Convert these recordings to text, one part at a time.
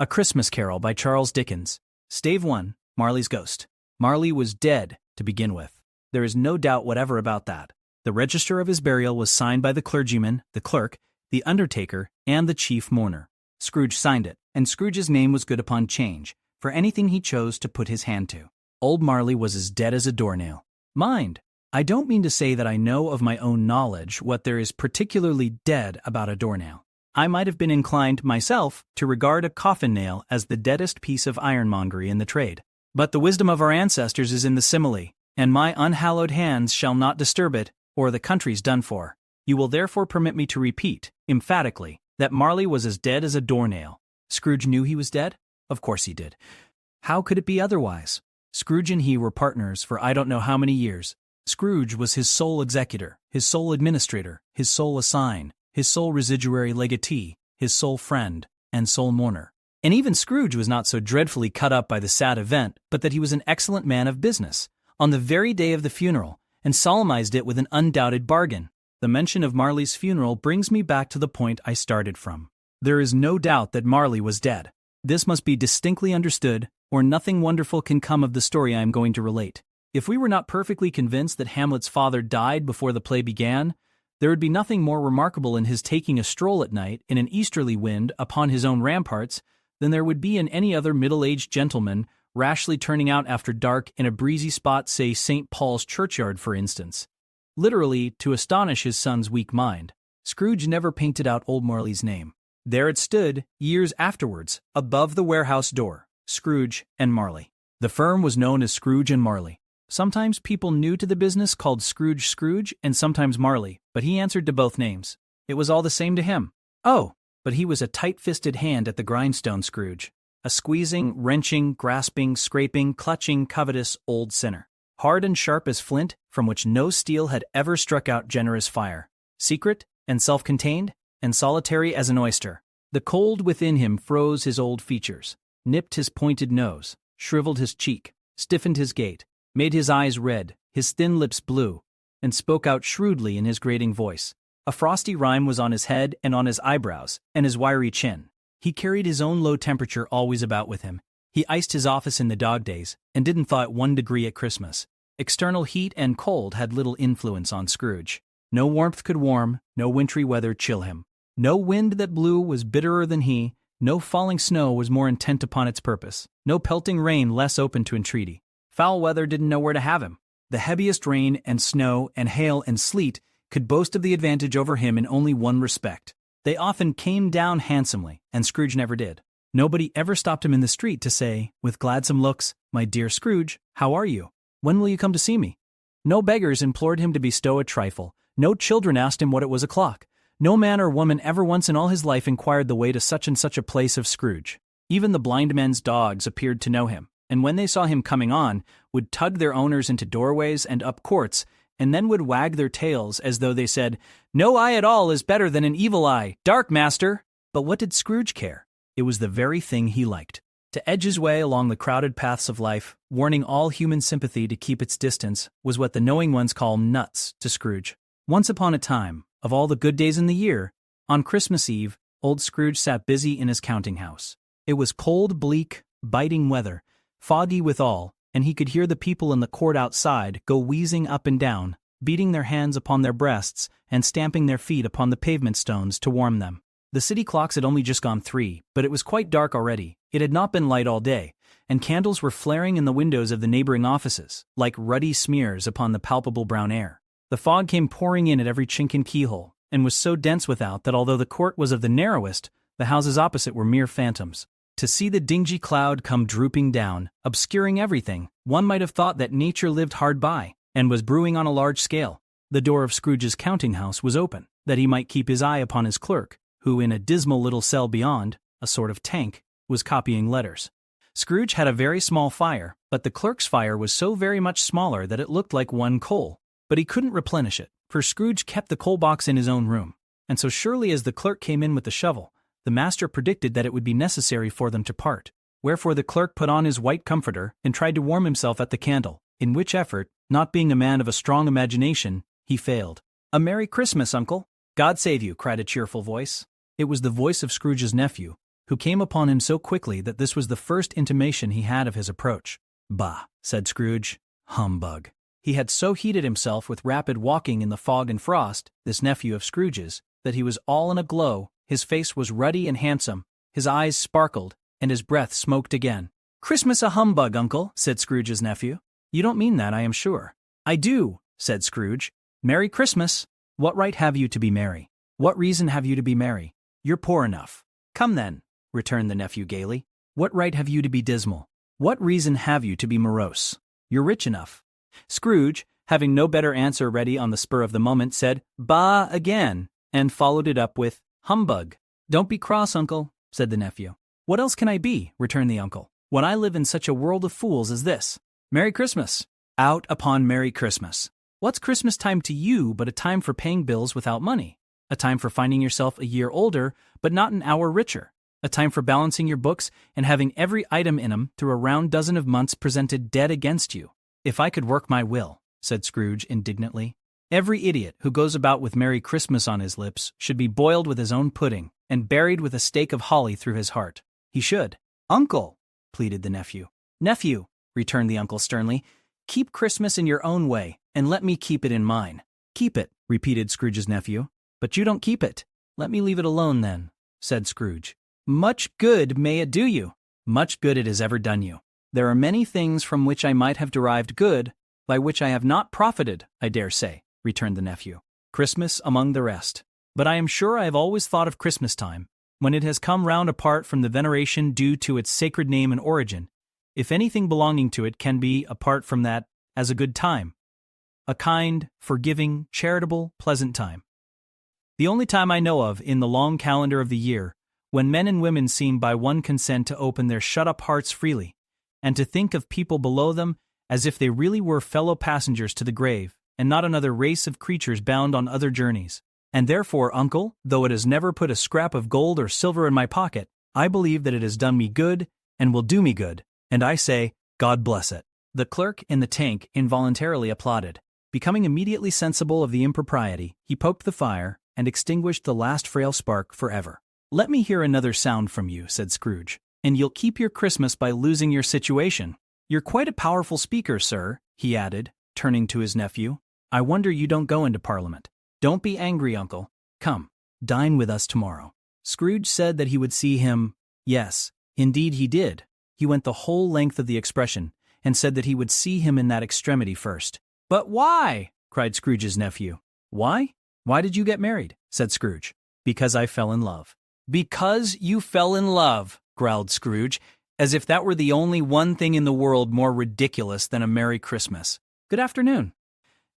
A Christmas Carol by Charles Dickens. Stave 1, Marley's Ghost. Marley was dead, to begin with. There is no doubt whatever about that. The register of his burial was signed by the clergyman, the clerk, the undertaker, and the chief mourner. Scrooge signed it, and Scrooge's name was good upon change, for anything he chose to put his hand to. Old Marley was as dead as a doornail. Mind, I don't mean to say that I know of my own knowledge what there is particularly dead about a doornail. I might have been inclined, myself, to regard a coffin nail as the deadest piece of ironmongery in the trade. But the wisdom of our ancestors is in the simile, and my unhallowed hands shall not disturb it, or the country's done for. You will therefore permit me to repeat, emphatically, that Marley was as dead as a doornail. Scrooge knew he was dead? Of course he did. How could it be otherwise? Scrooge and he were partners for I don't know how many years. Scrooge was his sole executor, his sole administrator, his sole assign, his sole residuary legatee, his sole friend, and sole mourner. And even Scrooge was not so dreadfully cut up by the sad event, but that he was an excellent man of business, on the very day of the funeral, and solemnized it with an undoubted bargain. The mention of Marley's funeral brings me back to the point I started from. There is no doubt that Marley was dead. This must be distinctly understood, or nothing wonderful can come of the story I am going to relate. If we were not perfectly convinced that Hamlet's father died before the play began, there would be nothing more remarkable in his taking a stroll at night in an easterly wind upon his own ramparts than there would be in any other middle-aged gentleman rashly turning out after dark in a breezy spot, say St. Paul's churchyard for instance, literally to astonish his son's weak mind. Scrooge never painted out old Marley's name. There it stood, years afterwards, above the warehouse door, Scrooge and Marley. The firm was known as Scrooge and Marley. Sometimes people new to the business called Scrooge and sometimes Marley, but he answered to both names. It was all the same to him. Oh, but he was a tight-fisted hand at the grindstone, Scrooge. A squeezing, wrenching, grasping, scraping, clutching, covetous old sinner. Hard and sharp as flint, from which no steel had ever struck out generous fire. Secret and self-contained and solitary as an oyster. The cold within him froze his old features, nipped his pointed nose, shriveled his cheek, stiffened his gait, made his eyes red, his thin lips blue, and spoke out shrewdly in his grating voice. A frosty rime was on his head and on his eyebrows and his wiry chin. He carried his own low temperature always about with him. He iced his office in the dog days and didn't thaw at 1 degree at Christmas. External heat and cold had little influence on Scrooge. No warmth could warm, no wintry weather chill him. No wind that blew was bitterer than he, no falling snow was more intent upon its purpose, no pelting rain less open to entreaty. Foul weather didn't know where to have him. The heaviest rain and snow and hail and sleet could boast of the advantage over him in only one respect. They often came down handsomely, and Scrooge never did. Nobody ever stopped him in the street to say, with gladsome looks, "My dear Scrooge, how are you? When will you come to see me?" No beggars implored him to bestow a trifle. No children asked him what it was o'clock. No man or woman ever once in all his life inquired the way to such and such a place of Scrooge. Even the blind men's dogs appeared to know him, and when they saw him coming on, would tug their owners into doorways and up courts, and then would wag their tails as though they said, "No eye at all is better than an evil eye. Dark, master!" But what did Scrooge care? It was the very thing he liked. To edge his way along the crowded paths of life, warning all human sympathy to keep its distance, was what the knowing ones call nuts to Scrooge. Once upon a time, of all the good days in the year, on Christmas Eve, old Scrooge sat busy in his counting-house. It was cold, bleak, biting weather, foggy withal, and he could hear the people in the court outside go wheezing up and down, beating their hands upon their breasts and stamping their feet upon the pavement stones to warm them. The city clocks had only just gone 3, but it was quite dark already. It had not been light all day, and candles were flaring in the windows of the neighboring offices, like ruddy smears upon the palpable brown air. The fog came pouring in at every chink and keyhole, and was so dense without that although the court was of the narrowest, the houses opposite were mere phantoms. To see the dingy cloud come drooping down, obscuring everything, one might have thought that nature lived hard by, and was brewing on a large scale. The door of Scrooge's counting-house was open, that he might keep his eye upon his clerk, who in a dismal little cell beyond, a sort of tank, was copying letters. Scrooge had a very small fire, but the clerk's fire was so very much smaller that it looked like one coal. But he couldn't replenish it, for Scrooge kept the coal box in his own room, and so surely as the clerk came in with the shovel, the master predicted that it would be necessary for them to part. Wherefore the clerk put on his white comforter and tried to warm himself at the candle, in which effort, not being a man of a strong imagination, he failed. "A Merry Christmas, Uncle!" "God save you!" cried a cheerful voice. It was the voice of Scrooge's nephew, who came upon him so quickly that this was the first intimation he had of his approach. "Bah," said Scrooge. "Humbug." He had so heated himself with rapid walking in the fog and frost, this nephew of Scrooge's, that he was all in a glow, his face was ruddy and handsome, his eyes sparkled, and his breath smoked again. "Christmas a humbug, uncle," said Scrooge's nephew. "You don't mean that, I am sure." "I do," said Scrooge. "Merry Christmas." "What right have you to be merry? What reason have you to be merry? You're poor enough." "Come then," returned the nephew gaily. "What right have you to be dismal? What reason have you to be morose? You're rich enough." Scrooge, having no better answer ready on the spur of the moment, said, "Bah," again, and followed it up with, "Humbug." "Don't be cross, uncle," said the nephew. "What else can I be?" returned the uncle, "when I live in such a world of fools as this? Merry Christmas." "Out upon Merry Christmas. What's Christmas time to you but a time for paying bills without money? A time for finding yourself a year older, but not an hour richer? A time for balancing your books and having every item in 'em through a round dozen of months presented dead against you? If I could work my will," said Scrooge indignantly, "every idiot who goes about with Merry Christmas on his lips should be boiled with his own pudding and buried with a stake of holly through his heart. He should." "Uncle," pleaded the nephew. "Nephew," returned the uncle sternly, "keep Christmas in your own way, and let me keep it in mine." "Keep it," repeated Scrooge's nephew. "But you don't keep it." "Let me leave it alone then," said Scrooge. "Much good may it do you." "Much good it has ever done you. There are many things from which I might have derived good, by which I have not profited, I dare say," returned the nephew. "Christmas among the rest. But I am sure I have always thought of Christmas time, when it has come round apart from the veneration due to its sacred name and origin, if anything belonging to it can be, apart from that, as a good time. A kind, forgiving, charitable, pleasant time. The only time I know of in the long calendar of the year, when men and women seem by one consent to open their shut-up hearts freely, and to think of people below them as if they really were fellow passengers to the grave, and not another race of creatures bound on other journeys. And therefore, uncle, though it has never put a scrap of gold or silver in my pocket, I believe that it has done me good, and will do me good, and I say, God bless it." The clerk in the tank involuntarily applauded. Becoming immediately sensible of the impropriety, he poked the fire, and extinguished the last frail spark forever. "Let me hear another sound from you," said Scrooge, "and you'll keep your Christmas by losing your situation. You're quite a powerful speaker, sir," he added, turning to his nephew. "I wonder you don't go into Parliament. Don't be angry, uncle. Come, dine with us tomorrow." Scrooge said that he would see him. Yes, indeed he did. He went the whole length of the expression, and said that he would see him in that extremity first. "But why?" cried Scrooge's nephew. "Why? Why did you get married?" said Scrooge. "Because I fell in love." "Because you fell in love," growled Scrooge, as if that were the only one thing in the world more ridiculous than a Merry Christmas. "Good afternoon."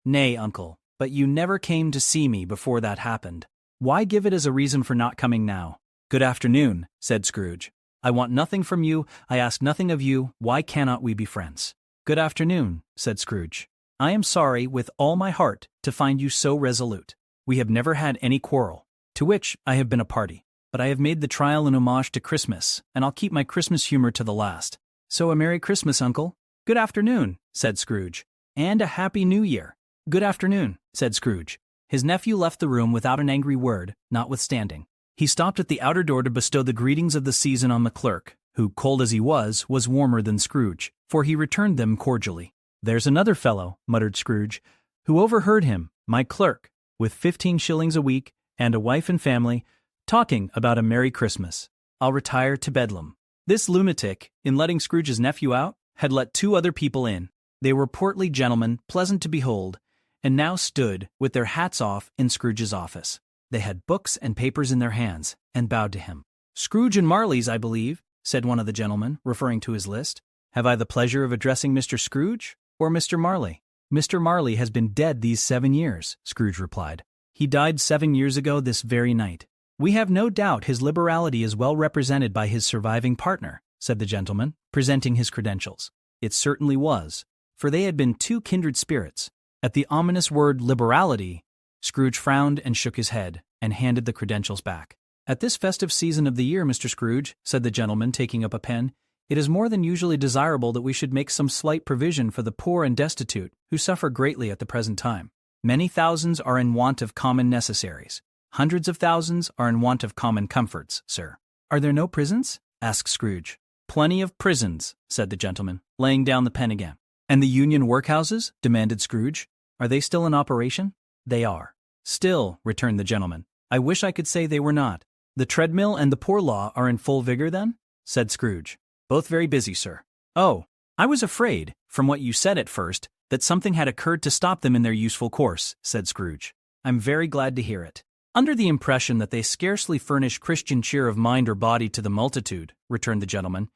"Nay, uncle, but you never came to see me before that happened. Why give it as a reason for not coming now?" "Good afternoon," said Scrooge. "I want nothing from you, I ask nothing of you, why cannot we be friends?" "Good afternoon," said Scrooge. "I am sorry with all my heart to find you so resolute. We have never had any quarrel, to which I have been a party. But I have made the trial an homage to Christmas, and I'll keep my Christmas humor to the last. So a Merry Christmas, uncle." "Good afternoon," said Scrooge. "And a Happy New Year." "Good afternoon," said Scrooge. His nephew left the room without an angry word, notwithstanding. He stopped at the outer door to bestow the greetings of the season on the clerk, who, cold as he was warmer than Scrooge, for he returned them cordially. "There's another fellow," muttered Scrooge, "who overheard him, my clerk, with 15 shillings a week, and a wife and family, talking about a Merry Christmas. I'll retire to Bedlam." This lunatic, in letting Scrooge's nephew out, had let 2 other people in. They were portly gentlemen, pleasant to behold, and now stood, with their hats off, in Scrooge's office. They had books and papers in their hands, and bowed to him. "Scrooge and Marley's, I believe," said one of the gentlemen, referring to his list. "Have I the pleasure of addressing Mr. Scrooge, or Mr. Marley?" "Mr. Marley has been dead these 7 years," Scrooge replied. "He died 7 years ago this very night." "We have no doubt his liberality is well represented by his surviving partner," said the gentleman, presenting his credentials. It certainly was, for they had been 2 kindred spirits. At the ominous word liberality, Scrooge frowned and shook his head, and handed the credentials back. "At this festive season of the year, Mr. Scrooge," said the gentleman, taking up a pen, "it is more than usually desirable that we should make some slight provision for the poor and destitute, who suffer greatly at the present time. Many thousands are in want of common necessaries. Hundreds of thousands are in want of common comforts, sir." Are there no prisons? Asked Scrooge. Plenty of prisons, said the gentleman, laying down the pen again. And the union workhouses? Demanded Scrooge. Are they still in operation? They are. Still, returned the gentleman. I wish I could say they were not. The treadmill and the poor law are in full vigor then? Said Scrooge. Both very busy, sir. Oh, I was afraid, from what you said at first, that something had occurred to stop them in their useful course, said Scrooge. I'm very glad to hear it. Under the impression that they scarcely furnish Christian cheer of mind or body to the multitude, returned the gentleman,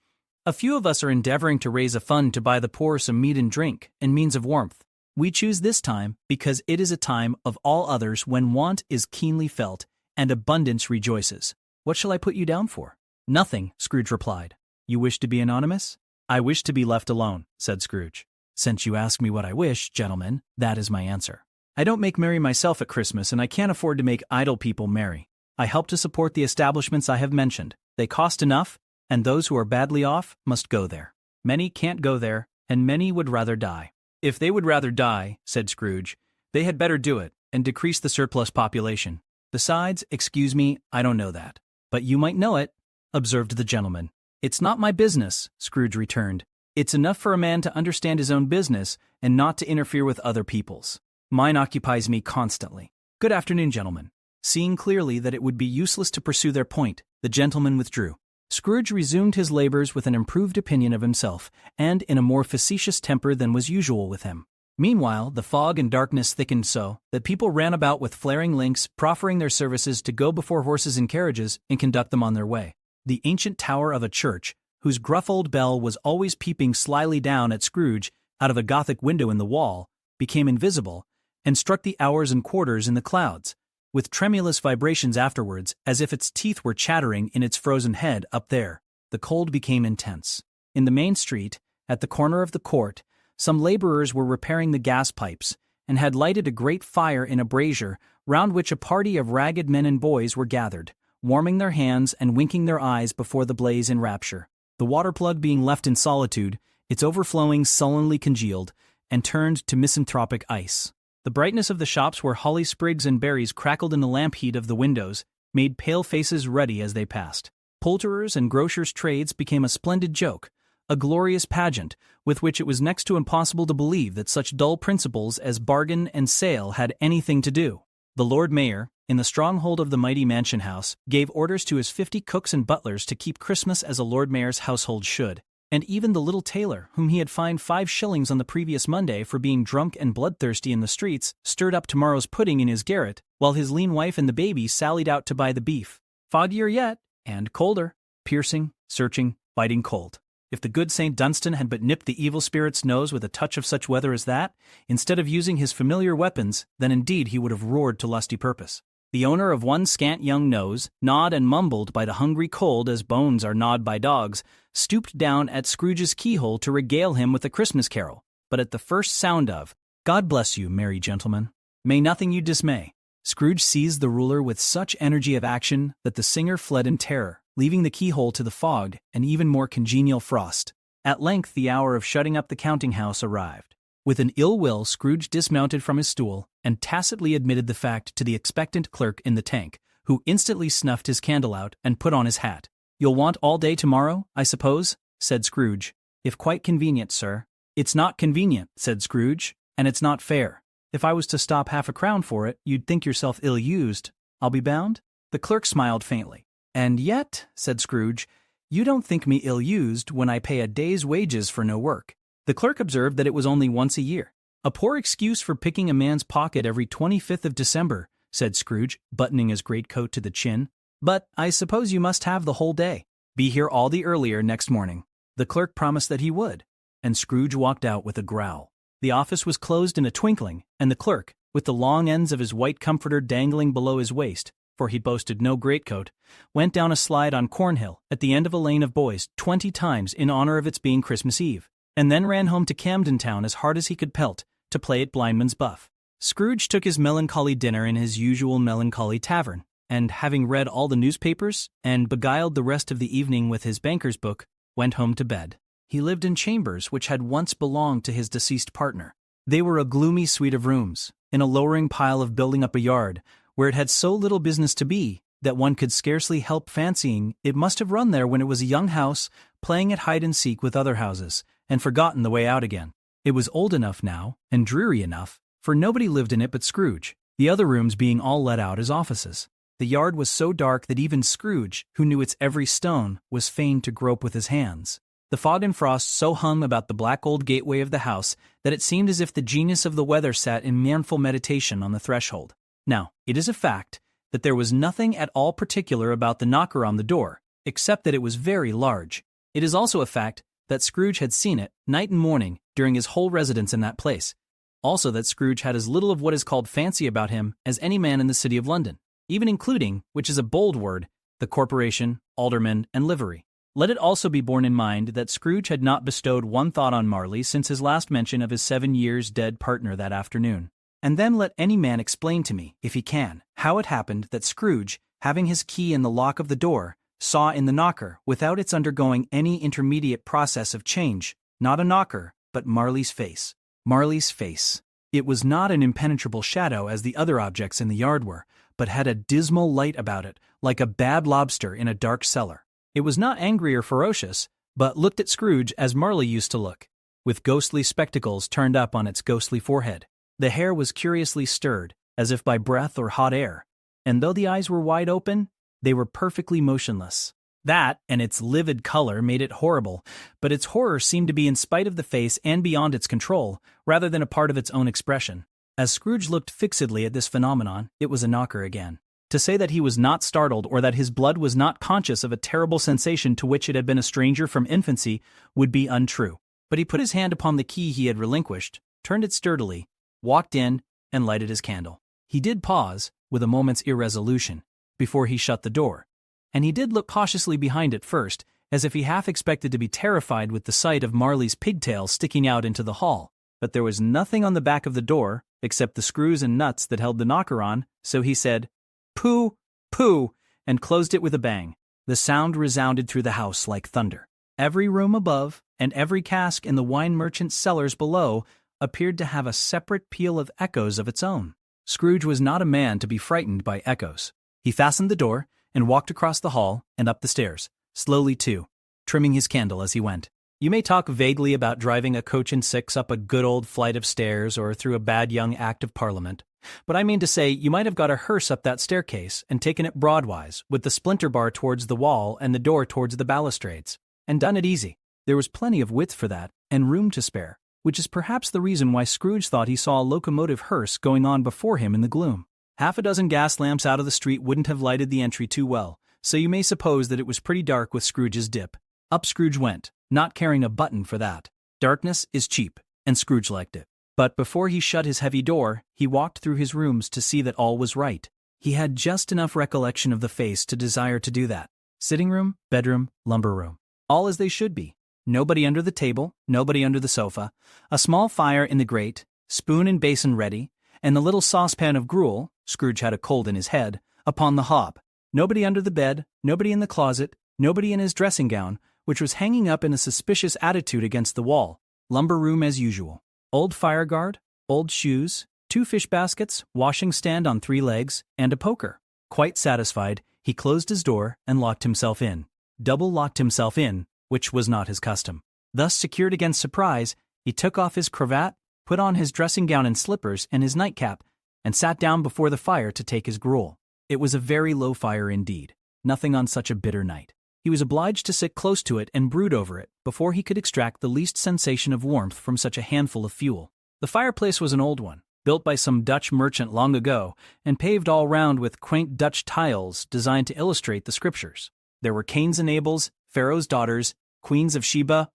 a few of us are endeavoring to raise a fund to buy the poor some meat and drink and means of warmth. We choose this time because it is a time of all others when want is keenly felt and abundance rejoices. What shall I put you down for? Nothing, Scrooge replied. You wish to be anonymous? I wish to be left alone, said Scrooge. Since you ask me what I wish, gentlemen, that is my answer. I don't make merry myself at Christmas, and I can't afford to make idle people merry. I help to support the establishments I have mentioned. They cost enough, and those who are badly off must go there. Many can't go there, and many would rather die. If they would rather die, said Scrooge, they had better do it, and decrease the surplus population. Besides, excuse me, I don't know that. But you might know it, observed the gentleman. It's not my business, Scrooge returned. It's enough for a man to understand his own business and not to interfere with other people's. Mine occupies me constantly. Good afternoon, gentlemen. Seeing clearly that it would be useless to pursue their point, the gentleman withdrew. Scrooge resumed his labors with an improved opinion of himself, and in a more facetious temper than was usual with him. Meanwhile, the fog and darkness thickened so that people ran about with flaring links, proffering their services to go before horses and carriages and conduct them on their way. The ancient tower of a church, whose gruff old bell was always peeping slyly down at Scrooge out of a Gothic window in the wall, became invisible, and struck the hours and quarters in the clouds, with tremulous vibrations afterwards, as if its teeth were chattering in its frozen head up there. The cold became intense. In the main street, at the corner of the court, some laborers were repairing the gas pipes, and had lighted a great fire in a brazier, round which a party of ragged men and boys were gathered, warming their hands and winking their eyes before the blaze in rapture. The water plug being left in solitude, its overflowing sullenly congealed, and turned to misanthropic ice. The brightness of the shops where holly sprigs and berries crackled in the lamp heat of the windows made pale faces ruddy as they passed. Poulterers' and grocers' trades became a splendid joke, a glorious pageant, with which it was next to impossible to believe that such dull principles as bargain and sale had anything to do. The Lord Mayor, in the stronghold of the mighty mansion house, gave orders to his 50 cooks and butlers to keep Christmas as a Lord Mayor's household should, and even the little tailor, whom he had fined 5 shillings on the previous Monday for being drunk and bloodthirsty in the streets, stirred up tomorrow's pudding in his garret, while his lean wife and the baby sallied out to buy the beef. Foggier yet, and colder, piercing, searching, biting cold. If the good St. Dunstan had but nipped the evil spirit's nose with a touch of such weather as that, instead of using his familiar weapons, then indeed he would have roared to lusty purpose. The owner of one scant young nose, gnawed and mumbled by the hungry cold as bones are gnawed by dogs, stooped down at Scrooge's keyhole to regale him with a Christmas carol, but at the first sound of, "God bless you, merry gentlemen, may nothing you dismay," Scrooge seized the ruler with such energy of action that the singer fled in terror, leaving the keyhole to the fogged and even more congenial frost. At length the hour of shutting up the counting-house arrived. With an ill will, Scrooge dismounted from his stool and tacitly admitted the fact to the expectant clerk in the tank, who instantly snuffed his candle out and put on his hat. "You'll want all day tomorrow, I suppose?" said Scrooge. "If quite convenient, sir." "It's not convenient," said Scrooge, "and it's not fair. If I was to stop half a crown for it, you'd think yourself ill-used. I'll be bound?" The clerk smiled faintly. "And yet," said Scrooge, "you don't think me ill-used when I pay a day's wages for no work." The clerk observed that it was only once a year. "A poor excuse for picking a man's pocket every 25th of December," said Scrooge, buttoning his greatcoat to the chin. "But I suppose you must have the whole day. Be here all the earlier next morning." The clerk promised that he would, and Scrooge walked out with a growl. The office was closed in a twinkling, and the clerk, with the long ends of his white comforter dangling below his waist, for he boasted no greatcoat, went down a slide on Cornhill at the end of a lane of boys 20 times in honor of its being Christmas Eve, and then ran home to Camden Town as hard as he could pelt to play at blindman's buff. Scrooge took his melancholy dinner in his usual melancholy tavern, and having read all the newspapers and beguiled the rest of the evening with his banker's book, went home to bed. He lived in chambers which had once belonged to his deceased partner. They were a gloomy suite of rooms, in a lowering pile of building up a yard, where it had so little business to be that one could scarcely help fancying it must have run there when it was a young house, playing at hide-and-seek with other houses, and forgotten the way out again. It was old enough now, and dreary enough, for nobody lived in it but Scrooge, the other rooms being all let out as offices. The yard was so dark that even Scrooge, who knew its every stone, was fain to grope with his hands. The fog and frost so hung about the black old gateway of the house that it seemed as if the genius of the weather sat in mournful meditation on the threshold. Now, it is a fact that there was nothing at all particular about the knocker on the door, except that it was very large. It is also a fact that Scrooge had seen it, night and morning, during his whole residence in that place. Also that Scrooge had as little of what is called fancy about him as any man in the city of London, even including, which is a bold word, the corporation, aldermen, and livery. Let it also be borne in mind that Scrooge had not bestowed one thought on Marley since his last mention of his 7 years dead partner that afternoon. And then let any man explain to me, if he can, how it happened that Scrooge, having his key in the lock of the door, saw in the knocker, without its undergoing any intermediate process of change, not a knocker, but Marley's face. Marley's face. It was not an impenetrable shadow as the other objects in the yard were, but had a dismal light about it, like a bad lobster in a dark cellar. It was not angry or ferocious, but looked at Scrooge as Marley used to look, with ghostly spectacles turned up on its ghostly forehead. The hair was curiously stirred, as if by breath or hot air, and though the eyes were wide open, they were perfectly motionless. That, and its livid color, made it horrible, but its horror seemed to be in spite of the face and beyond its control, rather than a part of its own expression. As Scrooge looked fixedly at this phenomenon, it was a knocker again. To say that he was not startled or that his blood was not conscious of a terrible sensation to which it had been a stranger from infancy would be untrue. But he put his hand upon the key he had relinquished, turned it sturdily, walked in, and lighted his candle. He did pause, with a moment's irresolution, before he shut the door, and he did look cautiously behind it first, as if he half expected to be terrified with the sight of Marley's pigtail sticking out into the hall. But there was nothing on the back of the door, except the screws and nuts that held the knocker on, so he said, "Pooh, pooh," and closed it with a bang. The sound resounded through the house like thunder. Every room above, and every cask in the wine merchant's cellars below, appeared to have a separate peal of echoes of its own. Scrooge was not a man to be frightened by echoes. He fastened the door, and walked across the hall, and up the stairs, slowly too, trimming his candle as he went. You may talk vaguely about driving a coach and six up a good old flight of stairs or through a bad young Act of Parliament, but I mean to say you might have got a hearse up that staircase and taken it broadwise, with the splinter bar towards the wall and the door towards the balustrades, and done it easy. There was plenty of width for that, and room to spare, which is perhaps the reason why Scrooge thought he saw a locomotive hearse going on before him in the gloom. Half a dozen gas lamps out of the street wouldn't have lighted the entry too well, so you may suppose that it was pretty dark with Scrooge's dip. Up Scrooge went, not caring a button for that. Darkness is cheap, and Scrooge liked it. But before he shut his heavy door, he walked through his rooms to see that all was right. He had just enough recollection of the face to desire to do that. Sitting room, bedroom, lumber room. All as they should be. Nobody under the table, nobody under the sofa, a small fire in the grate, spoon and basin ready, and the little saucepan of gruel, Scrooge had a cold in his head, upon the hob. Nobody under the bed, nobody in the closet, nobody in his dressing gown, which was hanging up in a suspicious attitude against the wall. Lumber room as usual. Old fire guard, old shoes, 2 fish baskets, washing stand on 3 legs, and a poker. Quite satisfied, he closed his door and locked himself in. Double locked himself in, which was not his custom. Thus secured against surprise, he took off his cravat, put on his dressing gown and slippers and his nightcap, and sat down before the fire to take his gruel. It was a very low fire indeed, nothing on such a bitter night. He was obliged to sit close to it and brood over it before he could extract the least sensation of warmth from such a handful of fuel. The fireplace was an old one, built by some Dutch merchant long ago, and paved all round with quaint Dutch tiles designed to illustrate the scriptures. There were Cains and Abels, Pharaoh's daughters, queens of Sheba,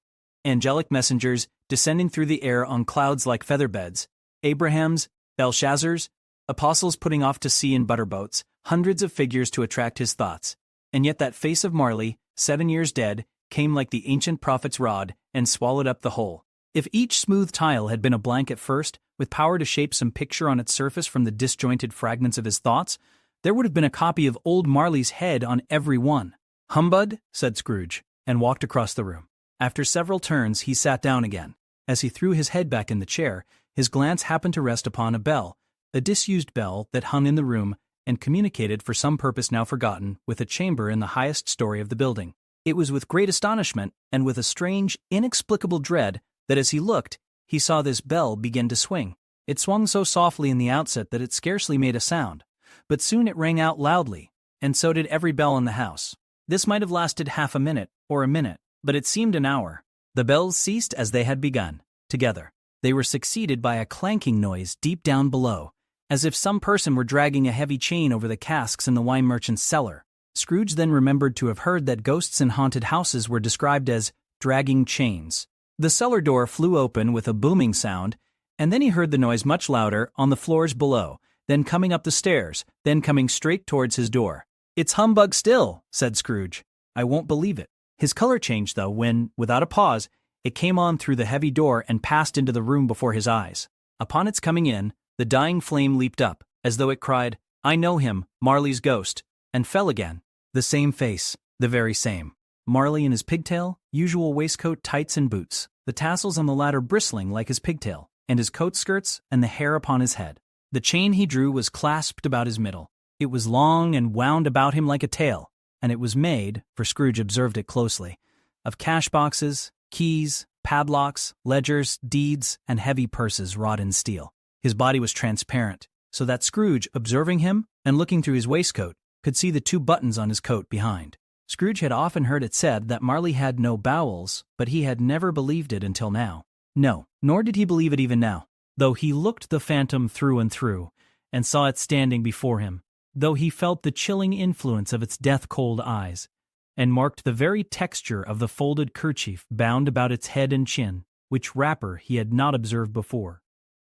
angelic messengers descending through the air on clouds like feather beds, Abrahams, Belshazzars, apostles putting off to sea in butterboats, hundreds of figures to attract his thoughts. And yet that face of Marley, 7 years dead, came like the ancient prophet's rod and swallowed up the whole. If each smooth tile had been a blank at first, with power to shape some picture on its surface from the disjointed fragments of his thoughts, there would have been a copy of old Marley's head on every one. "Humbug," said Scrooge, and walked across the room. After several turns, he sat down again. As he threw his head back in the chair, his glance happened to rest upon a bell, a disused bell that hung in the room and communicated for some purpose now forgotten with a chamber in the highest story of the building. It was with great astonishment and with a strange, inexplicable dread that as he looked, he saw this bell begin to swing. It swung so softly in the outset that it scarcely made a sound, but soon it rang out loudly, and so did every bell in the house. This might have lasted half a minute or a minute, but it seemed an hour. The bells ceased as they had begun, together. They were succeeded by a clanking noise deep down below, as if some person were dragging a heavy chain over the casks in the wine merchant's cellar. Scrooge then remembered to have heard that ghosts in haunted houses were described as dragging chains. The cellar door flew open with a booming sound, and then he heard the noise much louder on the floors below, then coming up the stairs, then coming straight towards his door. "It's humbug still," said Scrooge. "I won't believe it." His color changed, though, when, without a pause, it came on through the heavy door and passed into the room before his eyes. Upon its coming in, the dying flame leaped up, as though it cried, "I know him, Marley's ghost," and fell again. The same face, the very same. Marley in his pigtail, usual waistcoat, tights, and boots, the tassels on the latter bristling like his pigtail, and his coat skirts, and the hair upon his head. The chain he drew was clasped about his middle. It was long and wound about him like a tail, and it was made, for Scrooge observed it closely, of cash boxes, keys, padlocks, ledgers, deeds, and heavy purses wrought in steel. His body was transparent, so that Scrooge, observing him and looking through his waistcoat, could see the 2 buttons on his coat behind. Scrooge had often heard it said that Marley had no bowels, but he had never believed it until now. No, nor did he believe it even now, though he looked the phantom through and through, and saw it standing before him, though he felt the chilling influence of its death-cold eyes, and marked the very texture of the folded kerchief bound about its head and chin, which wrapper he had not observed before.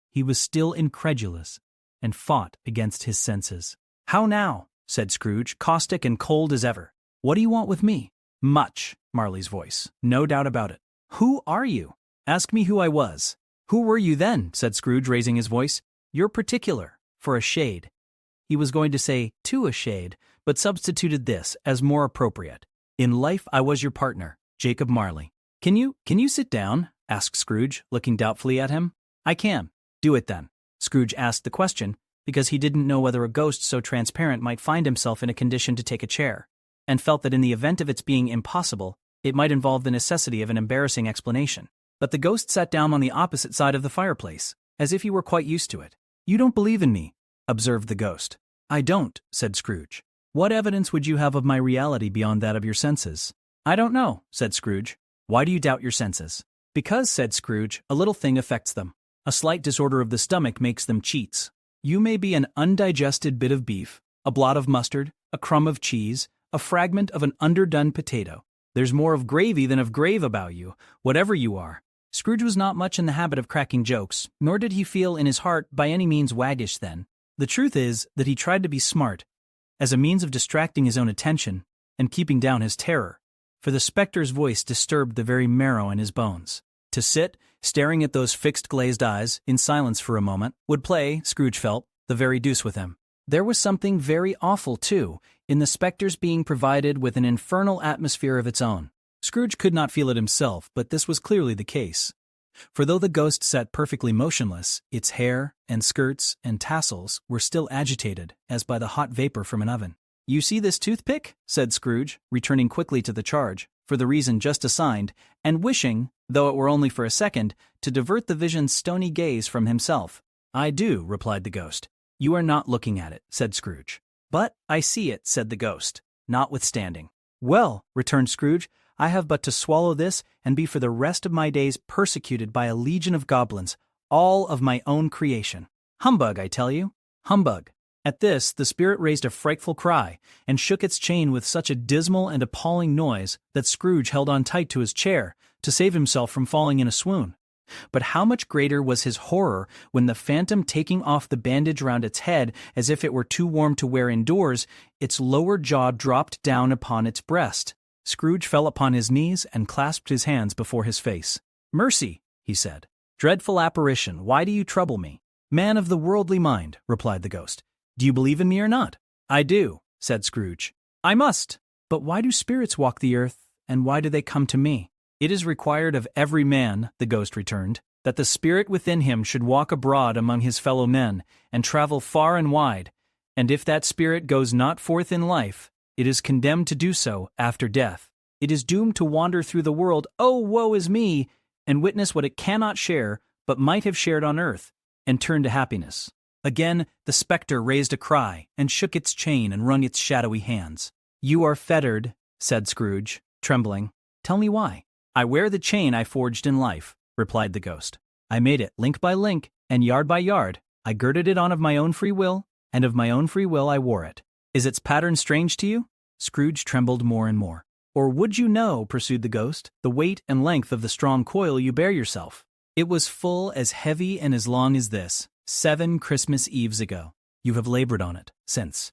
He was still incredulous, and fought against his senses. "How now?" said Scrooge, caustic and cold as ever. "What do you want with me?" "Much," Marley's voice. "No doubt about it." "Who are you?" "Ask me who I was." "Who were you then?" said Scrooge, raising his voice. "You're particular, for a shade." He was going to say, "to a shade," but substituted this as more appropriate. "In life I was your partner, Jacob Marley." Can you sit down?" asked Scrooge, looking doubtfully at him. "I can." "Do it then." Scrooge asked the question because he didn't know whether a ghost so transparent might find himself in a condition to take a chair, and felt that in the event of its being impossible, it might involve the necessity of an embarrassing explanation. But the ghost sat down on the opposite side of the fireplace, as if he were quite used to it. "You don't believe in me," observed the ghost. "I don't," said Scrooge. "What evidence would you have of my reality beyond that of your senses?" "I don't know," said Scrooge. "Why do you doubt your senses?" "Because," said Scrooge, "a little thing affects them. A slight disorder of the stomach makes them cheats. You may be an undigested bit of beef, a blot of mustard, a crumb of cheese, a fragment of an underdone potato. There's more of gravy than of grave about you, whatever you are." Scrooge was not much in the habit of cracking jokes, nor did he feel in his heart by any means waggish then. The truth is that he tried to be smart, as a means of distracting his own attention and keeping down his terror, for the spectre's voice disturbed the very marrow in his bones. To sit, staring at those fixed glazed eyes, in silence for a moment, would play, Scrooge felt, the very deuce with him. There was something very awful, too, in the spectre's being provided with an infernal atmosphere of its own. Scrooge could not feel it himself, but this was clearly the case. For though the ghost sat perfectly motionless, its hair and skirts and tassels were still agitated, as by the hot vapor from an oven. "You see this toothpick?" said Scrooge, returning quickly to the charge, for the reason just assigned, and wishing, though it were only for a second, to divert the vision's stony gaze from himself. "I do," replied the ghost. "You are not looking at it," said Scrooge. "But I see it," said the ghost, notwithstanding. "Well," returned Scrooge, "I have but to swallow this and be for the rest of my days persecuted by a legion of goblins, all of my own creation. Humbug, I tell you, humbug." At this, the spirit raised a frightful cry, and shook its chain with such a dismal and appalling noise that Scrooge held on tight to his chair to save himself from falling in a swoon. But how much greater was his horror when the phantom, taking off the bandage round its head as if it were too warm to wear indoors, its lower jaw dropped down upon its breast. Scrooge fell upon his knees and clasped his hands before his face. "Mercy," he said. "Dreadful apparition, why do you trouble me?" "Man of the worldly mind," replied the ghost, "do you believe in me or not?" "I do," said Scrooge. "I must. But why do spirits walk the earth, and why do they come to me?" "It is required of every man," the ghost returned, "that the spirit within him should walk abroad among his fellow men, and travel far and wide, And if that spirit goes not forth in life, it is condemned to do so after death. It is doomed to wander through the world, oh, woe is me, and witness what it cannot share, but might have shared on earth, and turn to happiness. Again, the spectre raised a cry, and shook its chain and wrung its shadowy hands. You are fettered, said Scrooge, trembling. Tell me why. I wear the chain I forged in life, replied the ghost. I made it link by link, and yard by yard. I girded it on of my own free will, and of my own free will I wore it. Is its pattern strange to you? Scrooge trembled more and more. Or would you know, pursued the ghost, the weight and length of the strong coil you bear yourself? It was full as heavy and as long as this, 7 Christmas Eves ago. You have labored on it since.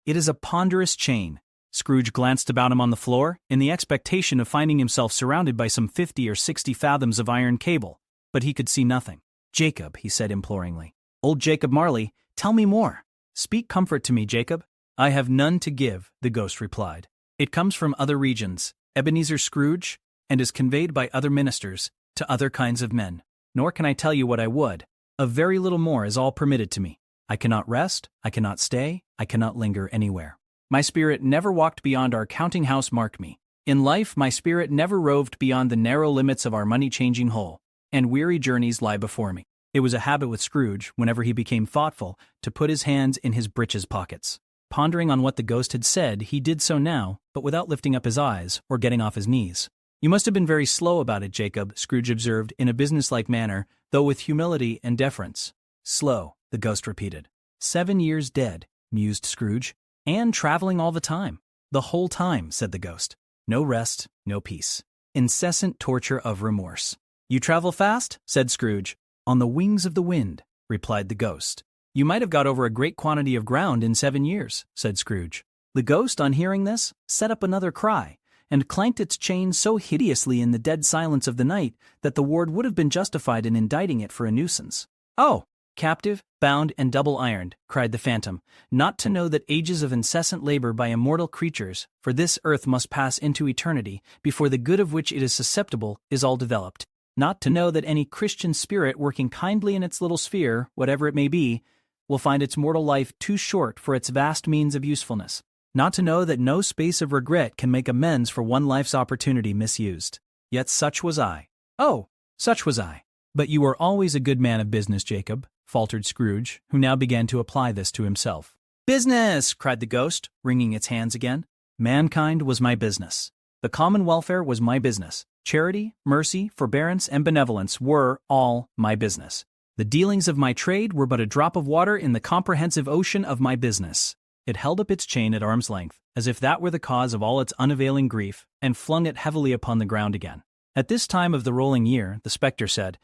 It is a ponderous chain. Scrooge glanced about him on the floor, in the expectation of finding himself surrounded by some 50 or 60 fathoms of iron cable, but he could see nothing. Jacob, he said imploringly. Old Jacob Marley, tell me more. Speak comfort to me, Jacob. I have none to give, the ghost replied. It comes from other regions, Ebenezer Scrooge, and is conveyed by other ministers, to other kinds of men. Nor can I tell you what I would. A very little more is all permitted to me. I cannot rest, I cannot stay, I cannot linger anywhere. My spirit never walked beyond our counting house mark me. In life, my spirit never roved beyond the narrow limits of our money-changing hole, and weary journeys lie before me. It was a habit with Scrooge, whenever he became thoughtful, to put his hands in his breeches pockets. Pondering on what the ghost had said, he did so now, but without lifting up his eyes or getting off his knees. You must have been very slow about it, Jacob, Scrooge observed in a businesslike manner, though with humility and deference. Slow, the ghost repeated. 7 years dead, mused Scrooge. And traveling all the time. The whole time, said the ghost. No rest, no peace. Incessant torture of remorse. You travel fast? Said Scrooge. On the wings of the wind, replied the ghost. You might have got over a great quantity of ground in 7 years, said Scrooge. The ghost, on hearing this, set up another cry, and clanked its chain so hideously in the dead silence of the night that the ward would have been justified in indicting it for a nuisance. Oh! Captive, bound, and double-ironed, cried the phantom, not to know that ages of incessant labor by immortal creatures, for this earth must pass into eternity, before the good of which it is susceptible is all developed, not to know that any Christian spirit working kindly in its little sphere, whatever it may be, will find its mortal life too short for its vast means of usefulness, not to know that no space of regret can make amends for one life's opportunity misused. Yet such was I. Oh, such was I. But you were always a good man of business, Jacob, faltered Scrooge, who now began to apply this to himself. Business! Cried the ghost, wringing its hands again. Mankind was my business. The common welfare was my business. Charity, mercy, forbearance, and benevolence were all my business. The dealings of my trade were but a drop of water in the comprehensive ocean of my business. It held up its chain at arm's length, as if that were the cause of all its unavailing grief, and flung it heavily upon the ground again. At this time of the rolling year, the spectre said,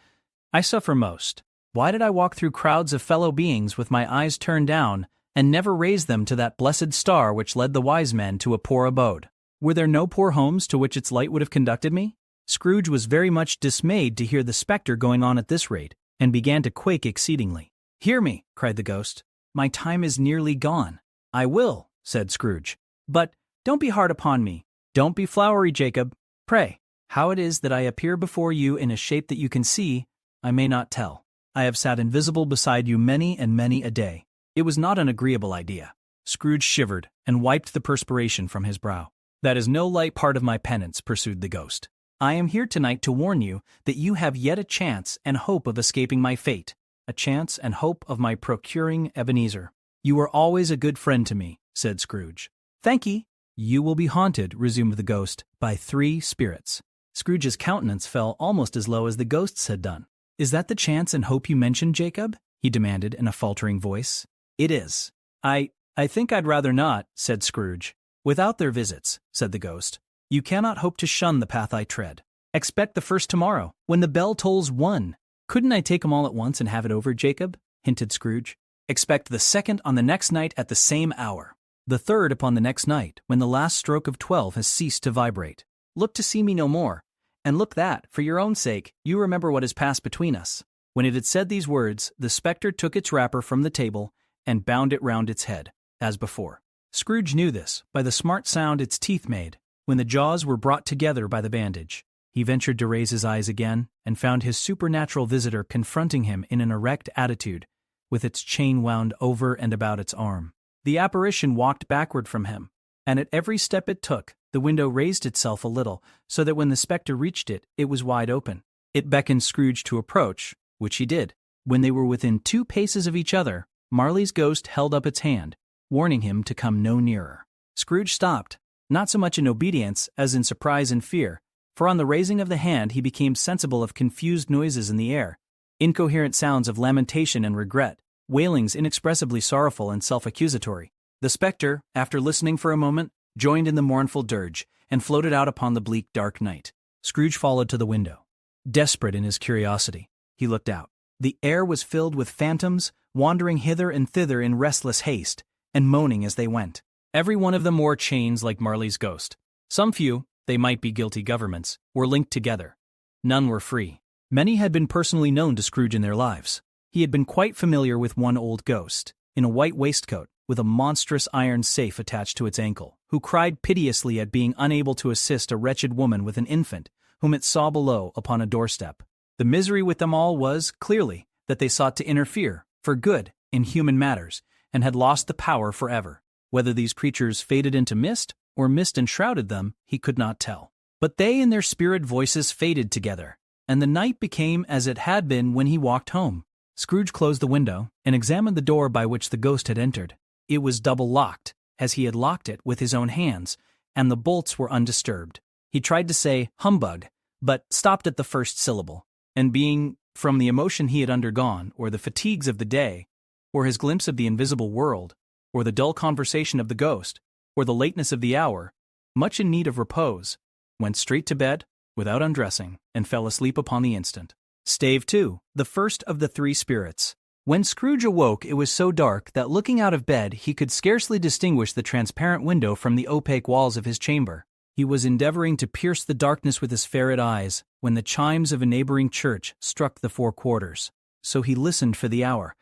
I suffer most. Why did I walk through crowds of fellow beings with my eyes turned down, and never raise them to that blessed star which led the wise men to a poor abode? Were there no poor homes to which its light would have conducted me? Scrooge was very much dismayed to hear the spectre going on at this rate, and began to quake exceedingly. Hear me, cried the ghost. My time is nearly gone. I will, said Scrooge. But don't be hard upon me. Don't be flowery, Jacob. Pray, how it is that I appear before you in a shape that you can see, I may not tell. I have sat invisible beside you many and many a day. It was not an agreeable idea. Scrooge shivered and wiped the perspiration from his brow. That is no light part of my penance, pursued the ghost. I am here tonight to warn you that you have yet a chance and hope of escaping my fate, a chance and hope of my procuring Ebenezer. You were always a good friend to me, said Scrooge. Thank ye. You will be haunted, resumed the ghost, by 3 spirits. Scrooge's countenance fell almost as low as the ghost's had done. Is that the chance and hope you mentioned, Jacob? He demanded in a faltering voice. It is. I think I'd rather not, said Scrooge. Without their visits, said the ghost, you cannot hope to shun the path I tread. Expect the first tomorrow, when the bell tolls 1. Couldn't I take 'em all at once and have it over, Jacob? Hinted Scrooge. Expect the second on the next night at the same hour. The third upon the next night, when the last stroke of 12 has ceased to vibrate. Look to see me no more. And look that, for your own sake, you remember what has passed between us. When it had said these words, the spectre took its wrapper from the table and bound it round its head, as before. Scrooge knew this by the smart sound its teeth made when the jaws were brought together by the bandage. He ventured to raise his eyes again and found his supernatural visitor confronting him in an erect attitude, with its chain wound over and about its arm. The apparition walked backward from him, and at every step it took, the window raised itself a little, so that when the spectre reached it, it was wide open. It beckoned Scrooge to approach, which he did. When they were within 2 paces of each other, Marley's ghost held up its hand, warning him to come no nearer. Scrooge stopped, not so much in obedience as in surprise and fear, for on the raising of the hand he became sensible of confused noises in the air, incoherent sounds of lamentation and regret, wailings inexpressibly sorrowful and self-accusatory. The spectre, after listening for a moment, joined in the mournful dirge, and floated out upon the bleak dark night. Scrooge followed to the window. Desperate in his curiosity, he looked out. The air was filled with phantoms, wandering hither and thither in restless haste, and moaning as they went. Every one of them wore chains like Marley's ghost. Some few, they might be guilty governments, were linked together. None were free. Many had been personally known to Scrooge in their lives. He had been quite familiar with one old ghost, in a white waistcoat, with a monstrous iron safe attached to its ankle, who cried piteously at being unable to assist a wretched woman with an infant, whom it saw below upon a doorstep. The misery with them all was, clearly, that they sought to interfere, for good, in human matters, and had lost the power forever. Whether these creatures faded into mist, or mist enshrouded them, he could not tell. But they and their spirit voices faded together, and the night became as it had been when he walked home. Scrooge closed the window, and examined the door by which the ghost had entered. It was double-locked, as he had locked it with his own hands, and the bolts were undisturbed. He tried to say, "humbug," but stopped at the first syllable, and being, from the emotion he had undergone, or the fatigues of the day, or his glimpse of the invisible world, or the dull conversation of the ghost, or the lateness of the hour, much in need of repose, went straight to bed, without undressing, and fell asleep upon the instant. Stave 2, the first of the 3 spirits. When Scrooge awoke, it was so dark that looking out of bed he could scarcely distinguish the transparent window from the opaque walls of his chamber. He was endeavoring to pierce the darkness with his ferret eyes, when the chimes of a neighboring church struck the 4 quarters. So he listened for the hour.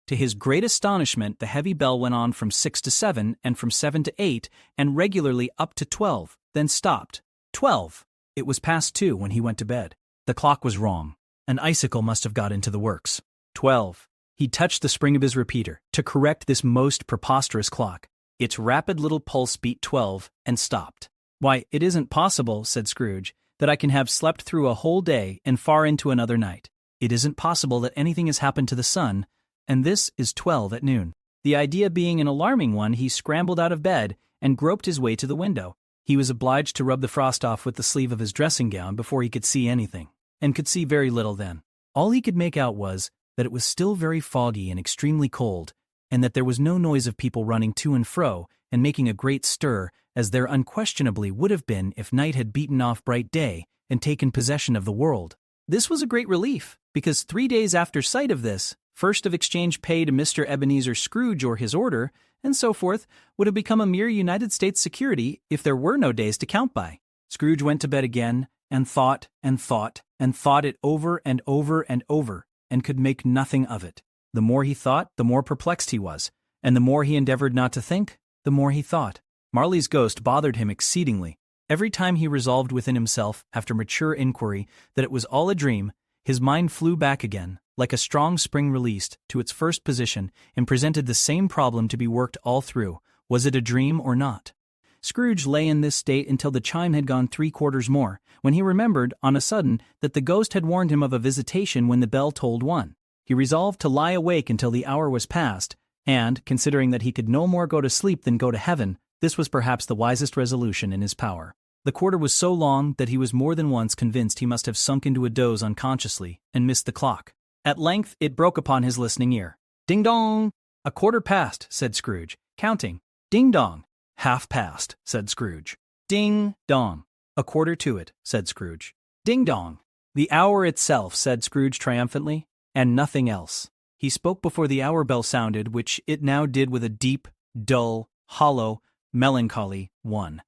To his great astonishment, the heavy bell went on from 6 to 7, and from 7 to 8, and regularly up to 12, then stopped. 12! It was past 2 when he went to bed. The clock was wrong. An icicle must have got into the works. 12. He touched the spring of his repeater to correct this most preposterous clock. Its rapid little pulse beat 12 and stopped. "Why, it isn't possible," said Scrooge, "that I can have slept through a whole day and far into another night. It isn't possible that anything has happened to the sun, and this is 12 at noon." The idea being an alarming one, he scrambled out of bed and groped his way to the window. He was obliged to rub the frost off with the sleeve of his dressing gown before he could see anything, and could see very little then. All he could make out was that it was still very foggy and extremely cold, and that there was no noise of people running to and fro and making a great stir, as there unquestionably would have been if night had beaten off bright day and taken possession of the world. This was a great relief, because 3 days after sight of this, first of exchange pay to Mr. Ebenezer Scrooge or his order, and so forth, would have become a mere United States security if there were no days to count by. Scrooge went to bed again, and thought and thought and thought it over and over and over, and could make nothing of it. The more he thought, the more perplexed he was, and the more he endeavored not to think, the more he thought. Marley's ghost bothered him exceedingly. Every time he resolved within himself, after mature inquiry, that it was all a dream, his mind flew back again, like a strong spring released, to its first position, and presented the same problem to be worked all through: was it a dream or not? Scrooge lay in this state until the chime had gone 3 quarters more, when he remembered, on a sudden, that the ghost had warned him of a visitation when the bell tolled 1. He resolved to lie awake until the hour was past, and, considering that he could no more go to sleep than go to heaven, this was perhaps the wisest resolution in his power. The quarter was so long that he was more than once convinced he must have sunk into a doze unconsciously, and missed the clock. At length it broke upon his listening ear. "Ding-dong!" "A quarter past," said Scrooge, counting. "Ding-dong!" "Half past," said Scrooge. "Ding-dong!" "A quarter to it," said Scrooge. "Ding-dong!" "The hour itself," said Scrooge triumphantly, "and nothing else." He spoke before the hour bell sounded, which it now did with a deep, dull, hollow, melancholy 1.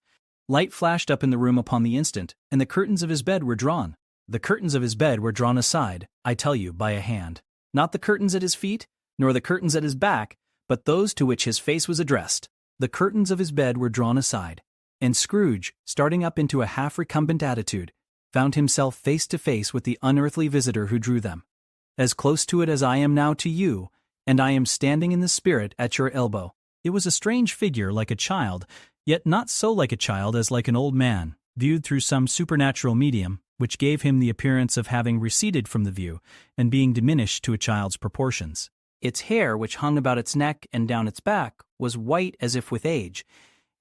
Light flashed up in the room upon the instant, and the curtains of his bed were drawn. The curtains of his bed were drawn aside, I tell you, by a hand. Not the curtains at his feet, nor the curtains at his back, but those to which his face was addressed. The curtains of his bed were drawn aside, and Scrooge, starting up into a half-recumbent attitude, found himself face to face with the unearthly visitor who drew them. As close to it as I am now to you, and I am standing in the spirit at your elbow. It was a strange figure like a child, yet not so like a child as like an old man, viewed through some supernatural medium, which gave him the appearance of having receded from the view and being diminished to a child's proportions. Its hair, which hung about its neck and down its back, was white as if with age,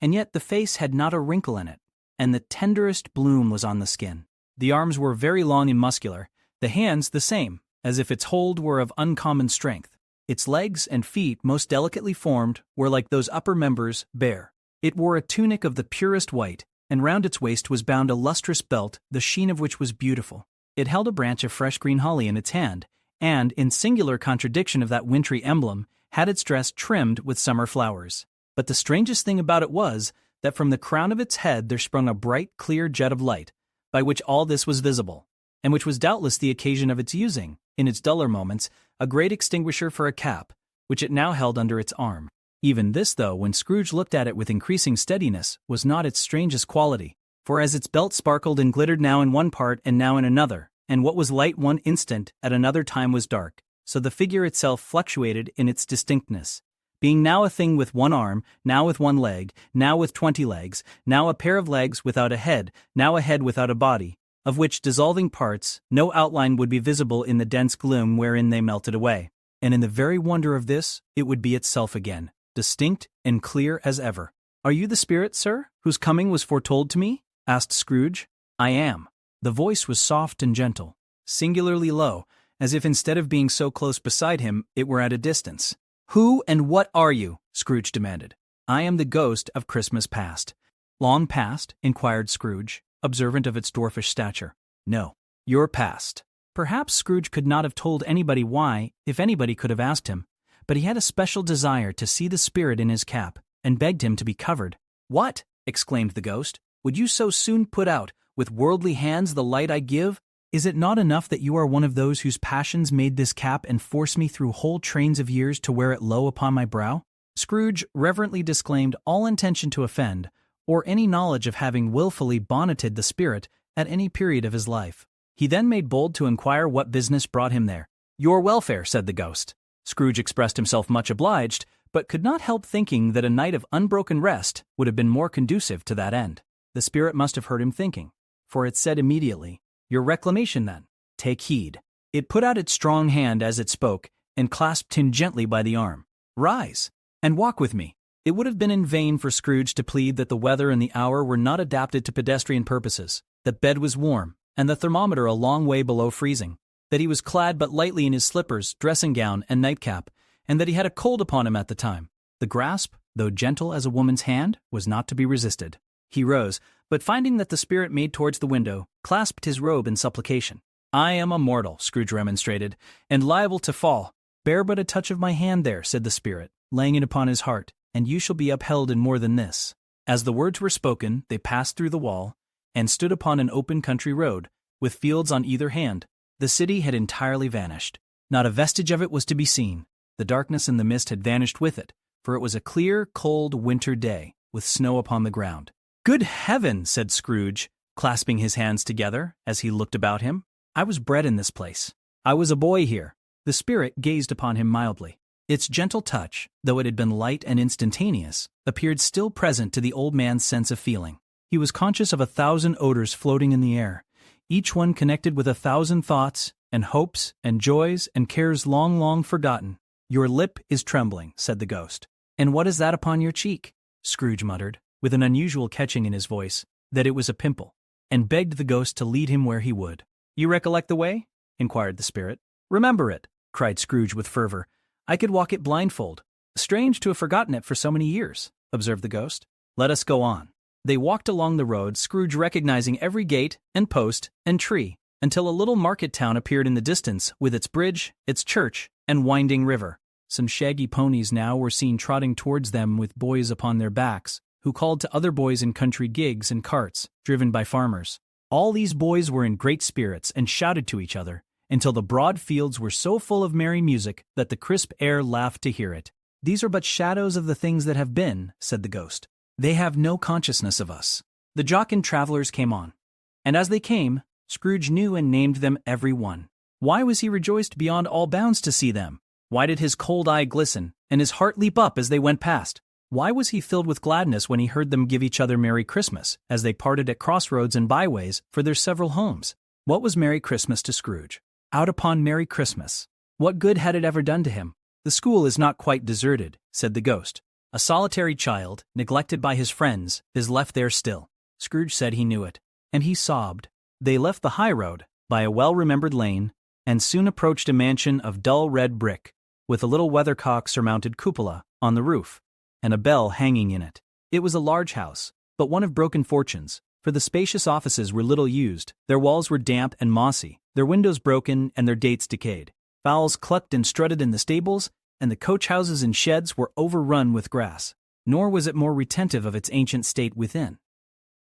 and yet the face had not a wrinkle in it, and the tenderest bloom was on the skin. The arms were very long and muscular, the hands the same, as if its hold were of uncommon strength. Its legs and feet, most delicately formed, were like those upper members, bare. It wore a tunic of the purest white, and round its waist was bound a lustrous belt, the sheen of which was beautiful. It held a branch of fresh green holly in its hand, and, in singular contradiction of that wintry emblem, had its dress trimmed with summer flowers. But the strangest thing about it was, that from the crown of its head there sprung a bright, clear jet of light, by which all this was visible, and which was doubtless the occasion of its using, in its duller moments, a great extinguisher for a cap, which it now held under its arm. Even this, though, when Scrooge looked at it with increasing steadiness, was not its strangest quality, for as its belt sparkled and glittered now in one part and now in another, and what was light one instant at another time was dark, so the figure itself fluctuated in its distinctness, being now a thing with one arm, now with one leg, now with 20 legs, now a pair of legs without a head, now a head without a body, of which dissolving parts no outline would be visible in the dense gloom wherein they melted away. And in the very wonder of this, it would be itself again, distinct and clear as ever. "Are you the spirit, sir, whose coming was foretold to me?" asked Scrooge. "I am." The voice was soft and gentle, singularly low, as if instead of being so close beside him, it were at a distance. "Who and what are you?" Scrooge demanded. "I am the ghost of Christmas past." "Long past?" inquired Scrooge, observant of its dwarfish stature. "No, your past." Perhaps Scrooge could not have told anybody why, if anybody could have asked him, but he had a special desire to see the spirit in his cap, and begged him to be covered. "What?" exclaimed the ghost. "Would you so soon put out, with worldly hands, the light I give? Is it not enough that you are one of those whose passions made this cap and force me through whole trains of years to wear it low upon my brow?" Scrooge reverently disclaimed all intention to offend, or any knowledge of having willfully bonneted the spirit at any period of his life. He then made bold to inquire what business brought him there. "Your welfare," said the ghost. Scrooge expressed himself much obliged, but could not help thinking that a night of unbroken rest would have been more conducive to that end. The spirit must have heard him thinking, for it said immediately, "Your reclamation, then. Take heed." It put out its strong hand as it spoke, and clasped him gently by the arm. "Rise, and walk with me." It would have been in vain for Scrooge to plead that the weather and the hour were not adapted to pedestrian purposes, that bed was warm, and the thermometer a long way below freezing, that he was clad but lightly in his slippers, dressing-gown, and nightcap, and that he had a cold upon him at the time. The grasp, though gentle as a woman's hand, was not to be resisted. He rose, but finding that the spirit made towards the window, clasped his robe in supplication. "I am a mortal," Scrooge remonstrated, "and liable to fall." "Bear but a touch of my hand there," said the spirit, laying it upon his heart, "and you shall be upheld in more than this." As the words were spoken, they passed through the wall, and stood upon an open country road, with fields on either hand. The city had entirely vanished. Not a vestige of it was to be seen. The darkness and the mist had vanished with it, for it was a clear, cold winter day, with snow upon the ground. "Good heaven!" said Scrooge, clasping his hands together, as he looked about him. "I was bred in this place. I was a boy here." The spirit gazed upon him mildly. Its gentle touch, though it had been light and instantaneous, appeared still present to the old man's sense of feeling. He was conscious of 1,000 odors floating in the air, each one connected with 1,000 thoughts, and hopes, and joys, and cares long, long forgotten. "Your lip is trembling," said the ghost. "And what is that upon your cheek?" Scrooge muttered, with an unusual catching in his voice, that it was a pimple, and begged the ghost to lead him where he would. "You recollect the way?" inquired the spirit. "Remember it," cried Scrooge with fervor. "I could walk it blindfold." "Strange to have forgotten it for so many years," observed the ghost. "Let us go on." They walked along the road, Scrooge recognizing every gate, and post, and tree, until a little market town appeared in the distance, with its bridge, its church, and winding river. Some shaggy ponies now were seen trotting towards them with boys upon their backs, who called to other boys in country gigs and carts, driven by farmers. All these boys were in great spirits and shouted to each other, until the broad fields were so full of merry music that the crisp air laughed to hear it. "These are but shadows of the things that have been," said the ghost. "They have no consciousness of us." The jocund travelers came on, and as they came, Scrooge knew and named them every one. Why was he rejoiced beyond all bounds to see them? Why did his cold eye glisten, and his heart leap up as they went past? Why was he filled with gladness when he heard them give each other Merry Christmas as they parted at crossroads and byways for their several homes? What was Merry Christmas to Scrooge? Out upon Merry Christmas. What good had it ever done to him? The school is not quite deserted, said the ghost. A solitary child, neglected by his friends, is left there still. Scrooge said he knew it, and he sobbed. They left the high road, by a well-remembered lane, and soon approached a mansion of dull red brick, with a little weathercock-surmounted cupola on the roof, and a bell hanging in it. It was a large house, but one of broken fortunes, for the spacious offices were little used, their walls were damp and mossy, their windows broken and their dates decayed. Fowls clucked and strutted in the stables, and the coach-houses and sheds were overrun with grass. Nor was it more retentive of its ancient state within.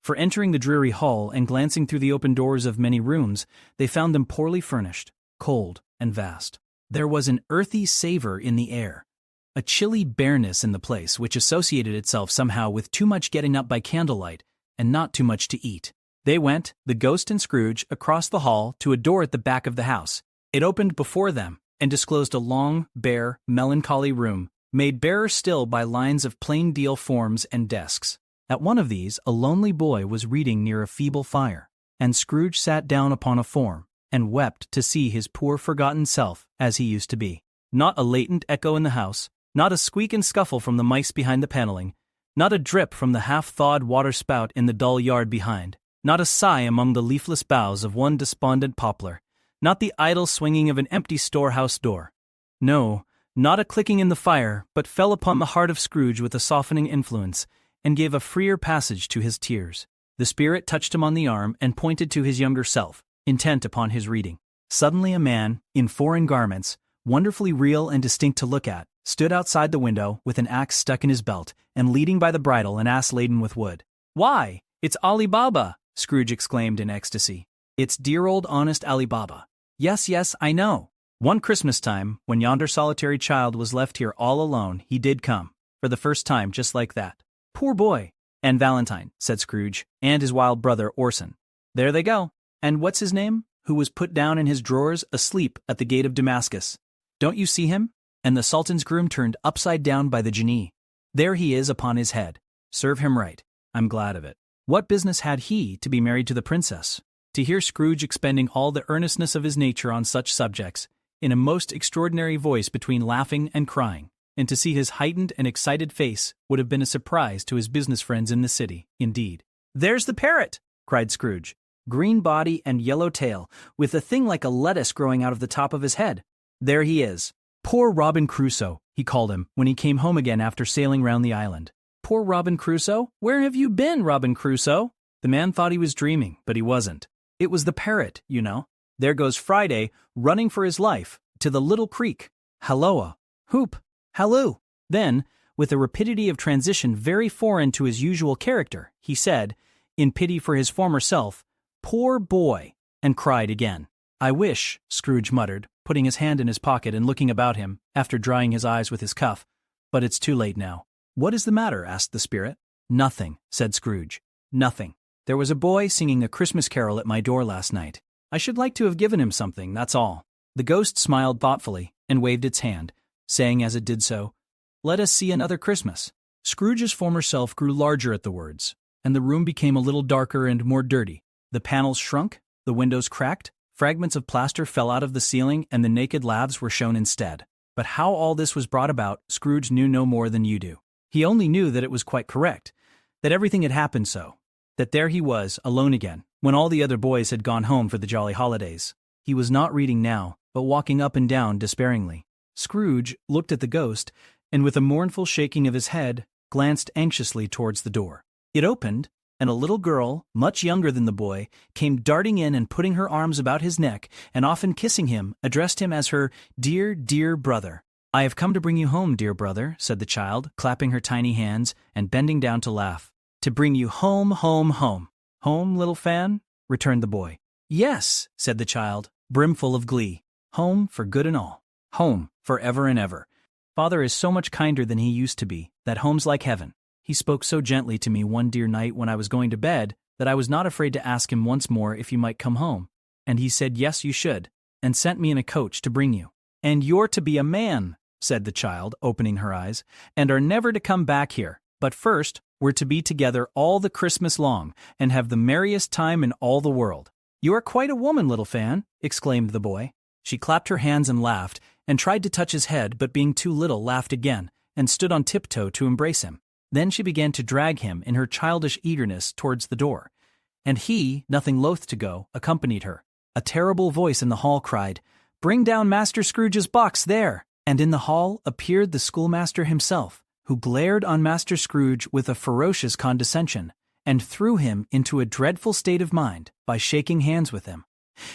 For entering the dreary hall and glancing through the open doors of many rooms, they found them poorly furnished, cold, and vast. There was an earthy savor in the air, a chilly bareness in the place which associated itself somehow with too much getting up by candlelight and not too much to eat. They went, the ghost and Scrooge, across the hall to a door at the back of the house. It opened before them and disclosed a long, bare, melancholy room, made barer still by lines of plain deal forms and desks. At one of these, a lonely boy was reading near a feeble fire, and Scrooge sat down upon a form and wept to see his poor forgotten self as he used to be. Not a latent echo in the house, not a squeak and scuffle from the mice behind the paneling, not a drip from the half-thawed water-spout in the dull yard behind, not a sigh among the leafless boughs of one despondent poplar, not the idle swinging of an empty storehouse door. No, not a clicking in the fire, but fell upon the heart of Scrooge with a softening influence, and gave a freer passage to his tears. The spirit touched him on the arm and pointed to his younger self, intent upon his reading. Suddenly a man, in foreign garments, wonderfully real and distinct to look at, stood outside the window with an axe stuck in his belt and leading by the bridle an ass laden with wood. "Why, it's Ali Baba!" Scrooge exclaimed in ecstasy. "It's dear old honest Ali Baba. Yes, I know. One Christmas time, when yonder solitary child was left here all alone, he did come, for the first time just like that. Poor boy!" "And Valentine," said Scrooge, "and his wild brother Orson. There they go. And what's his name, who was put down in his drawers asleep at the gate of Damascus? Don't you see him? And the Sultan's groom turned upside down by the genie. There he is upon his head. Serve him right. I'm glad of it. What business had he to be married to the princess?" To hear Scrooge expending all the earnestness of his nature on such subjects, in a most extraordinary voice between laughing and crying, and to see his heightened and excited face would have been a surprise to his business friends in the city, indeed. "There's the parrot!" cried Scrooge. "Green body and yellow tail, with a thing like a lettuce growing out of the top of his head. There he is. Poor Robin Crusoe," he called him when he came home again after sailing round the island. "Poor Robin Crusoe? Where have you been, Robin Crusoe?" The man thought he was dreaming, but he wasn't. It was the parrot, you know. There goes Friday, running for his life, to the little creek. Halloa, hoop, halloo. Then, with a rapidity of transition very foreign to his usual character, he said, in pity for his former self, "Poor boy," and cried again. "I wish," Scrooge muttered, putting his hand in his pocket and looking about him, after drying his eyes with his cuff, "but it's too late now." "What is the matter?" asked the spirit. "Nothing," said Scrooge. "Nothing. There was a boy singing a Christmas carol at my door last night. I should like to have given him something, that's all." The ghost smiled thoughtfully and waved its hand, saying as it did so, "Let us see another Christmas." Scrooge's former self grew larger at the words, and the room became a little darker and more dirty. The panels shrunk, the windows cracked, fragments of plaster fell out of the ceiling, and the naked laths were shown instead. But how all this was brought about, Scrooge knew no more than you do. He only knew that it was quite correct, that everything had happened so, that there he was, alone again, when all the other boys had gone home for the jolly holidays. He was not reading now, but walking up and down despairingly. Scrooge looked at the ghost, and with a mournful shaking of his head, glanced anxiously towards the door. It opened, and a little girl, much younger than the boy, came darting in and putting her arms about his neck, and often kissing him, addressed him as her dear, dear brother. "I have come to bring you home, dear brother," said the child, clapping her tiny hands and bending down to laugh. "To bring you home, home, home." "Home, little fan?" returned the boy. "Yes," said the child, brimful of glee. "Home for good and all. Home for ever and ever. Father is so much kinder than he used to be, that home's like heaven. He spoke so gently to me one dear night when I was going to bed that I was not afraid to ask him once more if you might come home. And he said yes you should, and sent me in a coach to bring you. And you're to be a man," said the child, opening her eyes, "and are never to come back here. But first, we're to be together all the Christmas long, and have the merriest time in all the world." "You are quite a woman, little Fan," exclaimed the boy. She clapped her hands and laughed, and tried to touch his head, but being too little laughed again, and stood on tiptoe to embrace him. Then she began to drag him in her childish eagerness towards the door, and he, nothing loath to go, accompanied her. A terrible voice in the hall cried, "Bring down Master Scrooge's box there!" And in the hall appeared the schoolmaster himself, who glared on Master Scrooge with a ferocious condescension, and threw him into a dreadful state of mind by shaking hands with him.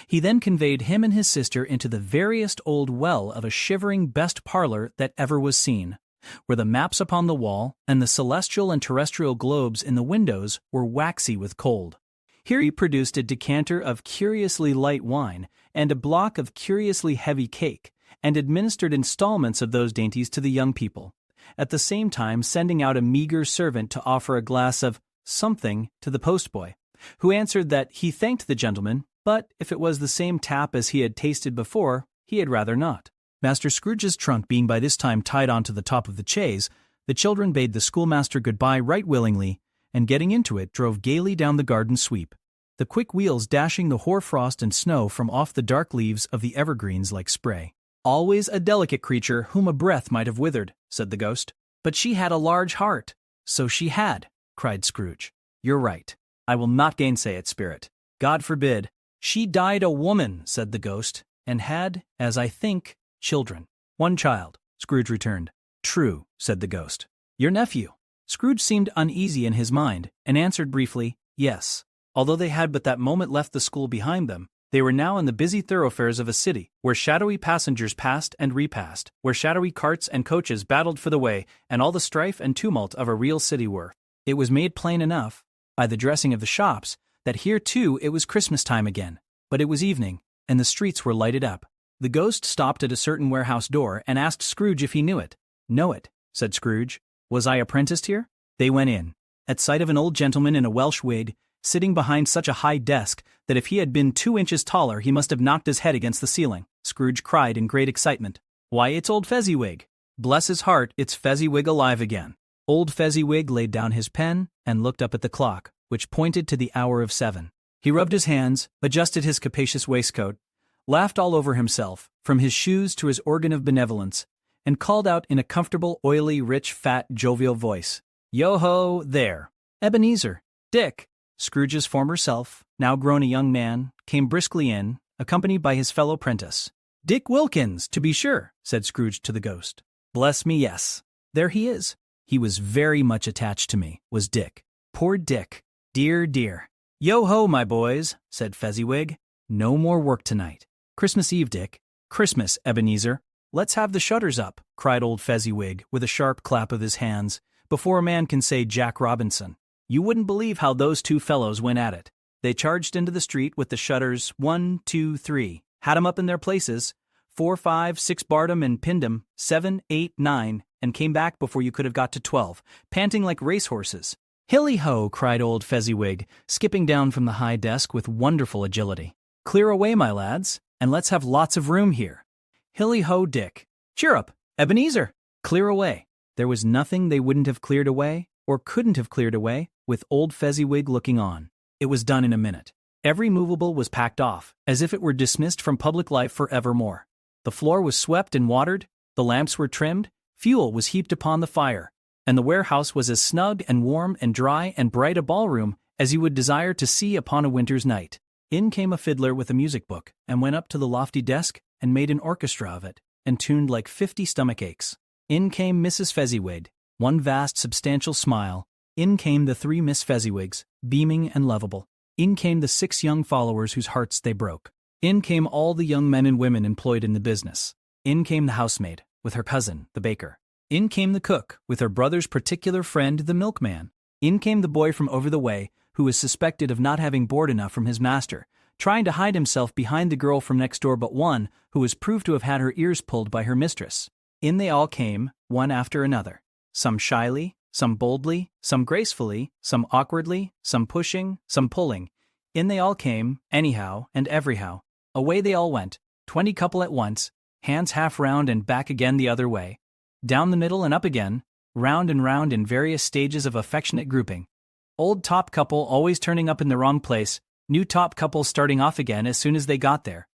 He then conveyed him and his sister into the veriest old well of a shivering best parlor that ever was seen, where the maps upon the wall and the celestial and terrestrial globes in the windows were waxy with cold. Here he produced a decanter of curiously light wine and a block of curiously heavy cake, and administered installments of those dainties to the young people, at the same time sending out a meager servant to offer a glass of something to the postboy, who answered that he thanked the gentleman, but if it was the same tap as he had tasted before, he had rather not. Master Scrooge's trunk being by this time tied on to the top of the chaise, the children bade the schoolmaster good-bye right willingly, and getting into it drove gaily down the garden sweep, the quick wheels dashing the hoar-frost and snow from off the dark leaves of the evergreens like spray. "Always a delicate creature whom a breath might have withered," said the ghost. "But she had a large heart." "So she had," cried Scrooge. "You're right. I will not gainsay it, Spirit. God forbid." "She died a woman," said the ghost, "and had, as I think, children." "One child," Scrooge returned. "True," said the ghost. "Your nephew?" Scrooge seemed uneasy in his mind, and answered briefly, "Yes." Although they had but that moment left the school behind them, they were now in the busy thoroughfares of a city, where shadowy passengers passed and repassed, where shadowy carts and coaches battled for the way, and all the strife and tumult of a real city were. It was made plain enough, by the dressing of the shops, that here too it was Christmas time again. But it was evening, and the streets were lighted up. The ghost stopped at a certain warehouse door and asked Scrooge if he knew it. "Know it," said Scrooge. "Was I apprenticed here?" They went in. At sight of an old gentleman in a Welsh wig, sitting behind such a high desk that if he had been 2 inches taller he must have knocked his head against the ceiling, Scrooge cried in great excitement, "Why, it's old Fezziwig! Bless his heart, it's Fezziwig alive again!" Old Fezziwig laid down his pen and looked up at the clock, which pointed to the hour of 7. He rubbed his hands, adjusted his capacious waistcoat, laughed all over himself, from his shoes to his organ of benevolence, and called out in a comfortable, oily, rich, fat, jovial voice, "Yo-ho, there! Ebenezer! Dick!" Scrooge's former self, now grown a young man, came briskly in, accompanied by his fellow prentice. "Dick Wilkins, to be sure," said Scrooge to the ghost. "Bless me, yes. There he is. He was very much attached to me, was Dick. Poor Dick. Dear, dear." "Yo-ho, my boys," said Fezziwig. "No more work tonight. Christmas Eve, Dick. Christmas, Ebenezer. Let's have the shutters up," cried old Fezziwig, with a sharp clap of his hands, before a man can say Jack Robinson. You wouldn't believe how those two fellows went at it. They charged into the street with the shutters 1, 2, 3, had 'em up in their places, 4, 5, 6 barred 'em and pinned 'em, 7, 8, 9, and came back before you could have got to 12, panting like racehorses. "Hilly-ho!" cried old Fezziwig, skipping down from the high desk with wonderful agility. "Clear away, my lads, and let's have lots of room here. Hilly-ho, Dick. Cheer up, Ebenezer. Clear away." There was nothing they wouldn't have cleared away, or couldn't have cleared away, with old Fezziwig looking on. It was done in a minute. Every movable was packed off, as if it were dismissed from public life for evermore. The floor was swept and watered, the lamps were trimmed, fuel was heaped upon the fire, and the warehouse was as snug and warm and dry and bright a ballroom as you would desire to see upon a winter's night. In came a fiddler with a music book, and went up to the lofty desk and made an orchestra of it, and tuned like 50 stomach aches. In came Mrs. Fezziwig, one vast substantial smile. In came the 3 Miss Fezziwigs, beaming and lovable. In came the 6 young followers whose hearts they broke. In came all the young men and women employed in the business. In came the housemaid, with her cousin, the baker. In came the cook, with her brother's particular friend, the milkman. In came the boy from over the way, who was suspected of not having board enough from his master, trying to hide himself behind the girl from next door but one, who was proved to have had her ears pulled by her mistress. In they all came, one after another, some shyly, some boldly, some gracefully, some awkwardly, some pushing, some pulling. In they all came, anyhow and everyhow. Away they all went, 20 couple at once, hands half round and back again the other way, down the middle and up again, round and round in various stages of affectionate grouping. Old top couple always turning up in the wrong place, new top couple starting off again as soon as they got there.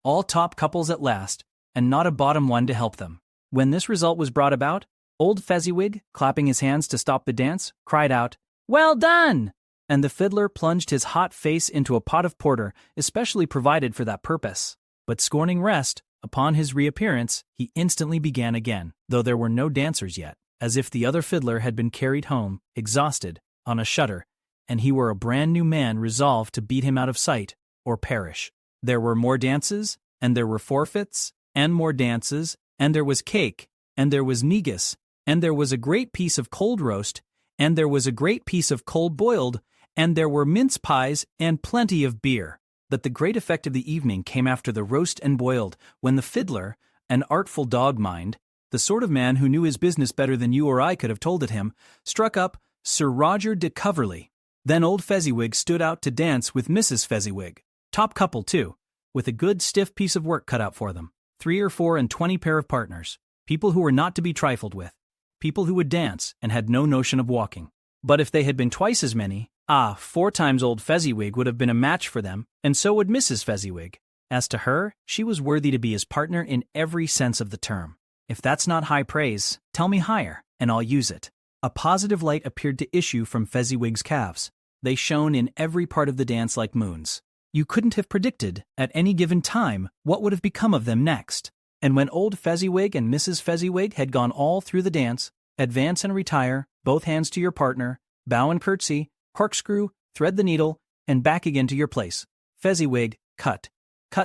All top couples at last, and not a bottom one to help them. When this result was brought about, old Fezziwig, clapping his hands to stop the dance, cried out, "Well done!" And the fiddler plunged his hot face into a pot of porter especially provided for that purpose. But scorning rest, upon his reappearance, he instantly began again, though there were no dancers yet, as if the other fiddler had been carried home, exhausted, on a shutter, and he were a brand new man resolved to beat him out of sight, or perish. There were more dances, and there were forfeits, and more dances, and there was cake, and there was negus, and there was a great piece of cold roast, and there was a great piece of cold boiled, and there were mince pies and plenty of beer. But the great effect of the evening came after the roast and boiled, when the fiddler, an artful dog mind, the sort of man who knew his business better than you or I could have told it him, struck up Sir Roger de Coverley. Then old Fezziwig stood out to dance with Mrs. Fezziwig. Top couple, too, with a good stiff piece of work cut out for them. 3 or 4 and 20 pair of partners, people who were not to be trifled with, people who would dance and had no notion of walking. But if they had been twice as many, 4 times old Fezziwig would have been a match for them, and so would Mrs. Fezziwig. As to her, she was worthy to be his partner in every sense of the term. If that's not high praise, tell me higher, and I'll use it. A positive light appeared to issue from Fezziwig's calves. They shone in every part of the dance like moons. You couldn't have predicted, at any given time, what would have become of them next. And when old Fezziwig and Mrs. Fezziwig had gone all through the dance, advance and retire, both hands to your partner, bow and curtsy, corkscrew, thread the needle, and back again to your place, Fezziwig cut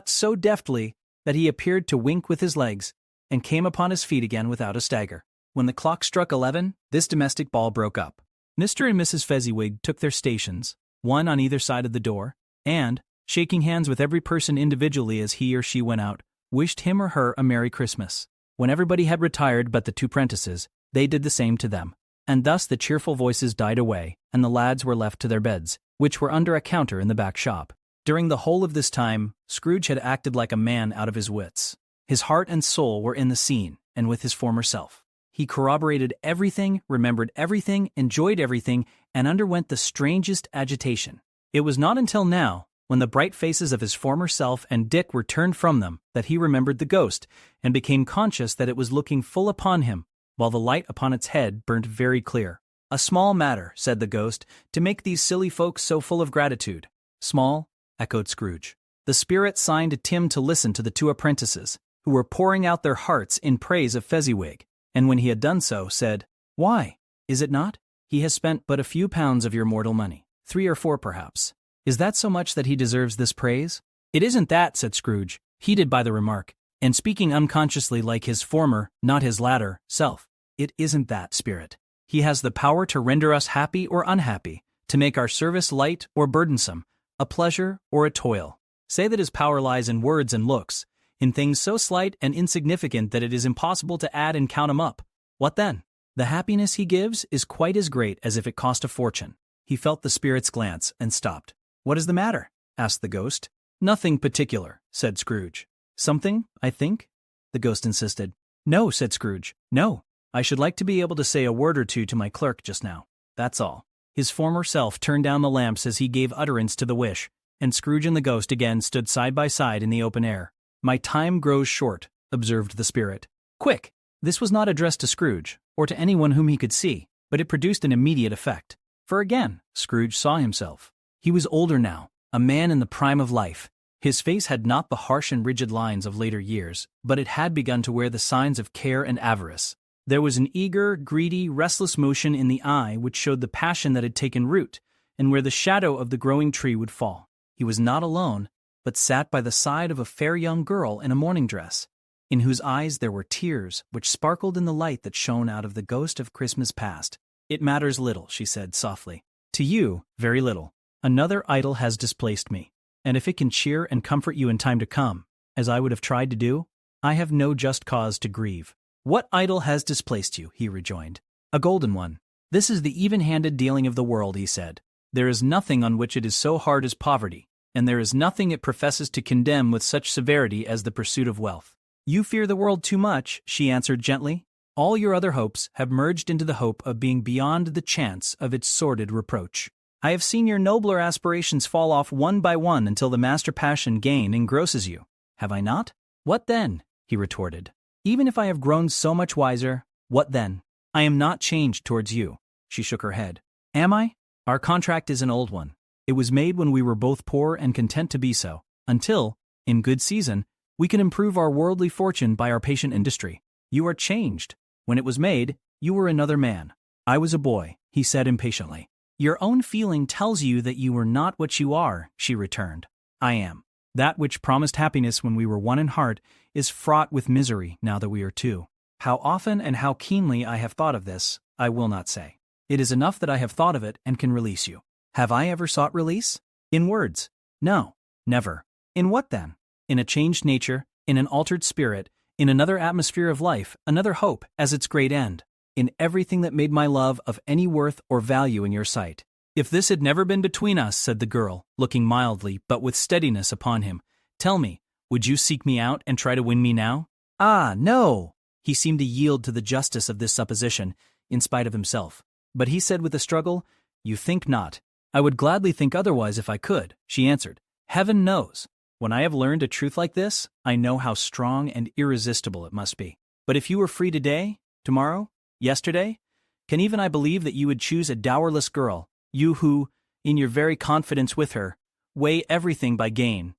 so deftly that he appeared to wink with his legs, and came upon his feet again without a stagger. When the clock struck 11, this domestic ball broke up. Mr. and Mrs. Fezziwig took their stations, one on either side of the door, and, shaking hands with every person individually as he or she went out, wished him or her a Merry Christmas. When everybody had retired but the 2 prentices, they did the same to them. And thus the cheerful voices died away, and the lads were left to their beds, which were under a counter in the back shop. During the whole of this time, Scrooge had acted like a man out of his wits. His heart and soul were in the scene, and with his former self. He corroborated everything, remembered everything, enjoyed everything, and underwent the strangest agitation. It was not until now, when the bright faces of his former self and Dick were turned from them, that he remembered the ghost, and became conscious that it was looking full upon him, while the light upon its head burnt very clear. "A small matter," said the ghost, "to make these silly folks so full of gratitude." "Small?" echoed Scrooge. The spirit signed Tim to listen to the 2 apprentices, who were pouring out their hearts in praise of Fezziwig, and when he had done so, said, "Why, is it not? He has spent but a few pounds of your mortal money, 3 or 4 perhaps. Is that so much that he deserves this praise?" "It isn't that," said Scrooge, heated by the remark, and speaking unconsciously like his former, not his latter, self. "It isn't that, spirit. He has the power to render us happy or unhappy, to make our service light or burdensome, a pleasure or a toil. Say that his power lies in words and looks, in things so slight and insignificant that it is impossible to add and count 'em up. What then? The happiness he gives is quite as great as if it cost a fortune." He felt the spirit's glance and stopped. "What is the matter?" asked the ghost. "Nothing particular," said Scrooge. "Something, I think?" the ghost insisted. "No," said Scrooge. "No. I should like to be able to say a word or two to my clerk just now. That's all." His former self turned down the lamps as he gave utterance to the wish, and Scrooge and the ghost again stood side by side in the open air. "My time grows short," observed the spirit. "Quick!" This was not addressed to Scrooge, or to anyone whom he could see, but it produced an immediate effect. For again, Scrooge saw himself. He was older now, a man in the prime of life. His face had not the harsh and rigid lines of later years, but it had begun to wear the signs of care and avarice. There was an eager, greedy, restless motion in the eye which showed the passion that had taken root, and where the shadow of the growing tree would fall. He was not alone, but sat by the side of a fair young girl in a morning dress, in whose eyes there were tears which sparkled in the light that shone out of the ghost of Christmas past. "It matters little," she said softly. "To you, very little. Another idol has displaced me, and if it can cheer and comfort you in time to come, as I would have tried to do, I have no just cause to grieve." "What idol has displaced you?" he rejoined. "A golden one. This is the even-handed dealing of the world," he said. "There is nothing on which it is so hard as poverty, and there is nothing it professes to condemn with such severity as the pursuit of wealth. You fear the world too much, she answered gently. All your other hopes have merged into the hope of being beyond the chance of its sordid reproach. I have seen your nobler aspirations fall off one by one until the master passion gain engrosses you. Have I not? What then? He retorted. Even if I have grown so much wiser, what then? I am not changed towards you. She shook her head. Am I? Our contract is an old one. It was made when we were both poor and content to be so, until, in good season, we can improve our worldly fortune by our patient industry. You are changed. When it was made, you were another man. I was a boy, he said impatiently. Your own feeling tells you that you were not what you are, she returned. I am. That which promised happiness when we were one in heart is fraught with misery now that we are two. How often and how keenly I have thought of this, I will not say. It is enough that I have thought of it and can release you. Have I ever sought release? In words? No, never. In what then? In a changed nature, in an altered spirit, in another atmosphere of life, another hope as its great end. In everything that made my love of any worth or value in your sight. If this had never been between us, said the girl, looking mildly but with steadiness upon him, tell me, would you seek me out and try to win me now? Ah, no! He seemed to yield to the justice of this supposition, in spite of himself. But he said with a struggle, You think not. I would gladly think otherwise if I could, she answered. Heaven knows. When I have learned a truth like this, I know how strong and irresistible it must be. But if you were free today, tomorrow, yesterday, can even I believe that you would choose a dowerless girl, you who, in your very confidence with her, weigh everything by gain,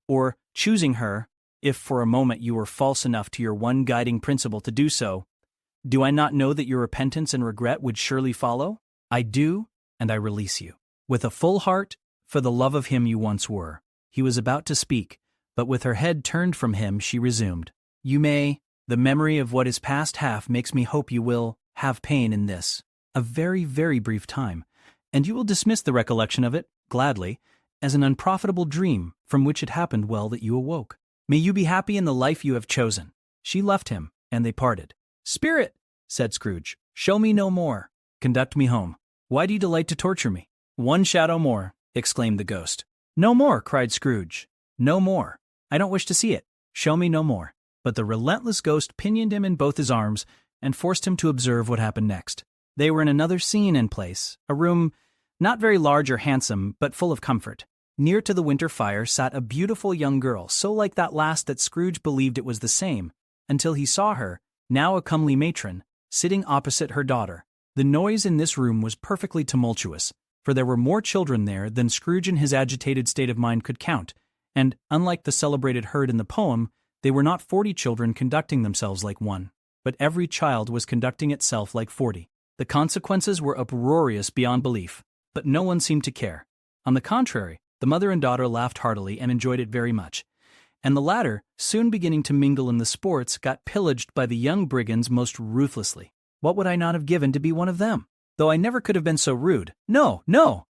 or, choosing her, if for a moment you were false enough to your one guiding principle to do so, do I not know that your repentance and regret would surely follow? I do, and I release you. With a full heart, for the love of him you once were. He was about to speak, but with her head turned from him she resumed. You may, the memory of what is past half makes me hope you will, have pain in this, a very, very brief time, and you will dismiss the recollection of it, gladly, as an unprofitable dream from which it happened well that you awoke. May you be happy in the life you have chosen. She left him, and they parted. Spirit, said Scrooge, show me no more. Conduct me home. Why do you delight to torture me? One shadow more, exclaimed the ghost. No more, cried Scrooge. No more. I don't wish to see it. Show me no more. But the relentless ghost pinioned him in both his arms and forced him to observe what happened next. They were in another scene and place, a room not very large or handsome, but full of comfort. Near to the winter fire sat a beautiful young girl, so like that last that Scrooge believed it was the same, until he saw her, now a comely matron, sitting opposite her daughter. The noise in this room was perfectly tumultuous, for there were more children there than Scrooge in his agitated state of mind could count, and, unlike the celebrated herd in the poem, they were not 40 children conducting themselves like one, but every child was conducting itself like 40. The consequences were uproarious beyond belief, but no one seemed to care. On the contrary, the mother and daughter laughed heartily and enjoyed it very much, and the latter, soon beginning to mingle in the sports, got pillaged by the young brigands most ruthlessly. What would I not have given to be one of them? Though I never could have been so rude. No, no!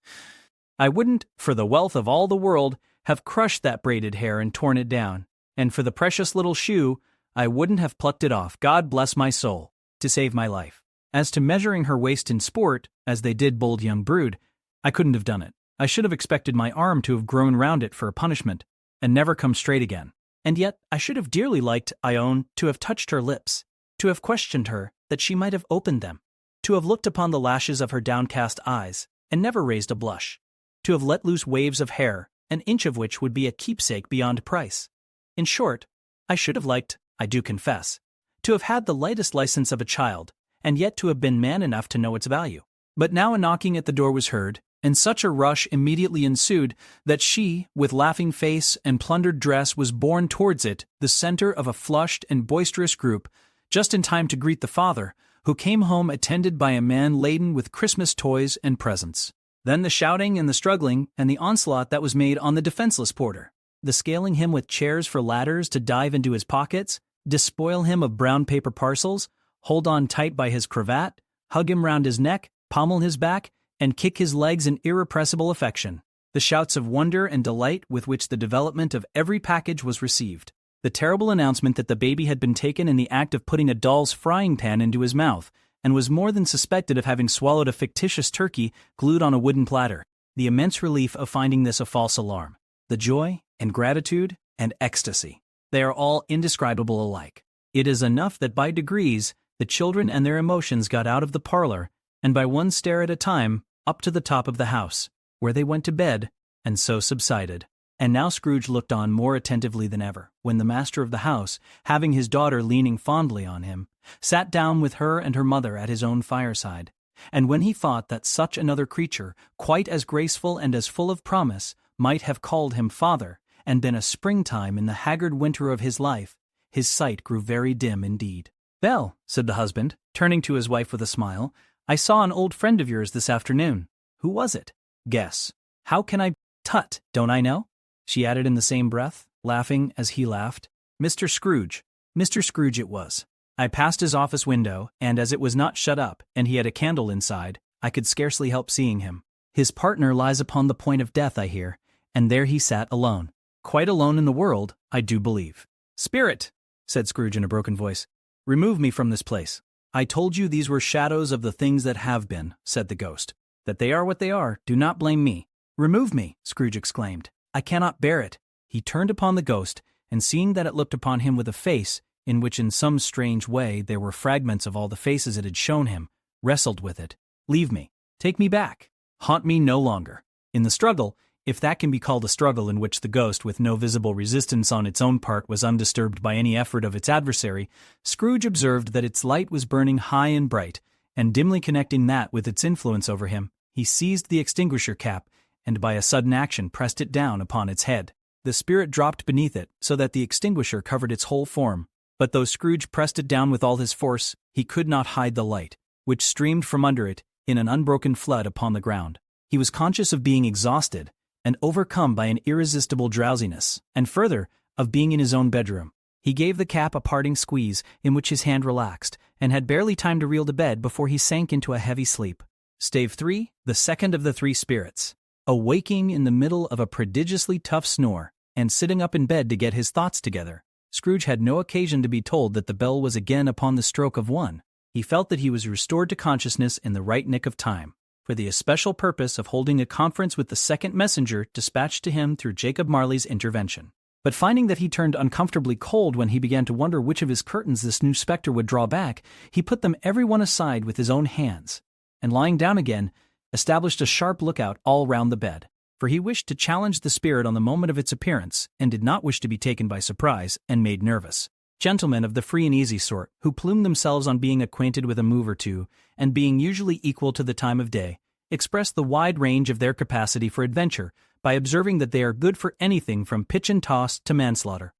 I wouldn't, for the wealth of all the world, have crushed that braided hair and torn it down, and for the precious little shoe, I wouldn't have plucked it off, God bless my soul, to save my life. As to measuring her waist in sport, as they did bold young brood, I couldn't have done it. I should have expected my arm to have grown round it for a punishment, and never come straight again. And yet I should have dearly liked, I own, to have touched her lips, to have questioned her, that she might have opened them, to have looked upon the lashes of her downcast eyes, and never raised a blush, to have let loose waves of hair, an inch of which would be a keepsake beyond price. In short, I should have liked, I do confess, to have had the lightest license of a child, and yet to have been man enough to know its value. But now a knocking at the door was heard, and such a rush immediately ensued that she, with laughing face and plundered dress, was borne towards it, the center of a flushed and boisterous group, just in time to greet the father, who came home attended by a man laden with Christmas toys and presents. Then the shouting and the struggling and the onslaught that was made on the defenseless porter, the scaling him with chairs for ladders to dive into his pockets, despoil him of brown paper parcels, hold on tight by his cravat, hug him round his neck, pommel his back, and kick his legs in irrepressible affection. The shouts of wonder and delight with which the development of every package was received. The terrible announcement that the baby had been taken in the act of putting a doll's frying pan into his mouth, and was more than suspected of having swallowed a fictitious turkey glued on a wooden platter. The immense relief of finding this a false alarm. The joy and gratitude and ecstasy. They are all indescribable alike. It is enough that by degrees, the children and their emotions got out of the parlor, and by one stair at a time, up to the top of the house, where they went to bed, and so subsided. And now Scrooge looked on more attentively than ever, when the master of the house, having his daughter leaning fondly on him, sat down with her and her mother at his own fireside. And when he thought that such another creature, quite as graceful and as full of promise, might have called him father, and been a springtime in the haggard winter of his life, his sight grew very dim indeed. "Belle," said the husband, turning to his wife with a smile, "I saw an old friend of yours this afternoon. Who was it?" "Guess." "How can I? Tut, don't I know?" she added in the same breath, laughing as he laughed. "Mr. Scrooge. Mr. Scrooge it was. I passed his office window, and as it was not shut up, and he had a candle inside, I could scarcely help seeing him. His partner lies upon the point of death, I hear, and there he sat alone. Quite alone in the world, I do believe." "Spirit," said Scrooge in a broken voice, "remove me from this place." "I told you these were shadows of the things that have been," said the ghost. "That they are what they are, do not blame me." "Remove me," Scrooge exclaimed. "I cannot bear it." He turned upon the ghost, and seeing that it looked upon him with a face, in which in some strange way there were fragments of all the faces it had shown him, wrestled with it. "Leave me. Take me back. Haunt me no longer." In the struggle, if that can be called a struggle in which the ghost, with no visible resistance on its own part, was undisturbed by any effort of its adversary, Scrooge observed that its light was burning high and bright, and dimly connecting that with its influence over him, he seized the extinguisher cap, and by a sudden action pressed it down upon its head. The spirit dropped beneath it, so that the extinguisher covered its whole form. But though Scrooge pressed it down with all his force, he could not hide the light, which streamed from under it in an unbroken flood upon the ground. He was conscious of being exhausted, and overcome by an irresistible drowsiness, and further, of being in his own bedroom. He gave the cap a parting squeeze, in which his hand relaxed, and had barely time to reel to bed before he sank into a heavy sleep. Stave 3, the second of the three spirits. Awaking in the middle of a prodigiously tough snore, and sitting up in bed to get his thoughts together, Scrooge had no occasion to be told that the bell was again upon the stroke of 1. He felt that he was restored to consciousness in the right nick of time, for the especial purpose of holding a conference with the second messenger dispatched to him through Jacob Marley's intervention. But finding that he turned uncomfortably cold when he began to wonder which of his curtains this new spectre would draw back, he put them every one aside with his own hands, and lying down again, established a sharp lookout all round the bed, for he wished to challenge the spirit on the moment of its appearance, and did not wish to be taken by surprise and made nervous. Gentlemen of the free and easy sort, who plume themselves on being acquainted with a move or two, and being usually equal to the time of day, express the wide range of their capacity for adventure by observing that they are good for anything from pitch and toss to manslaughter,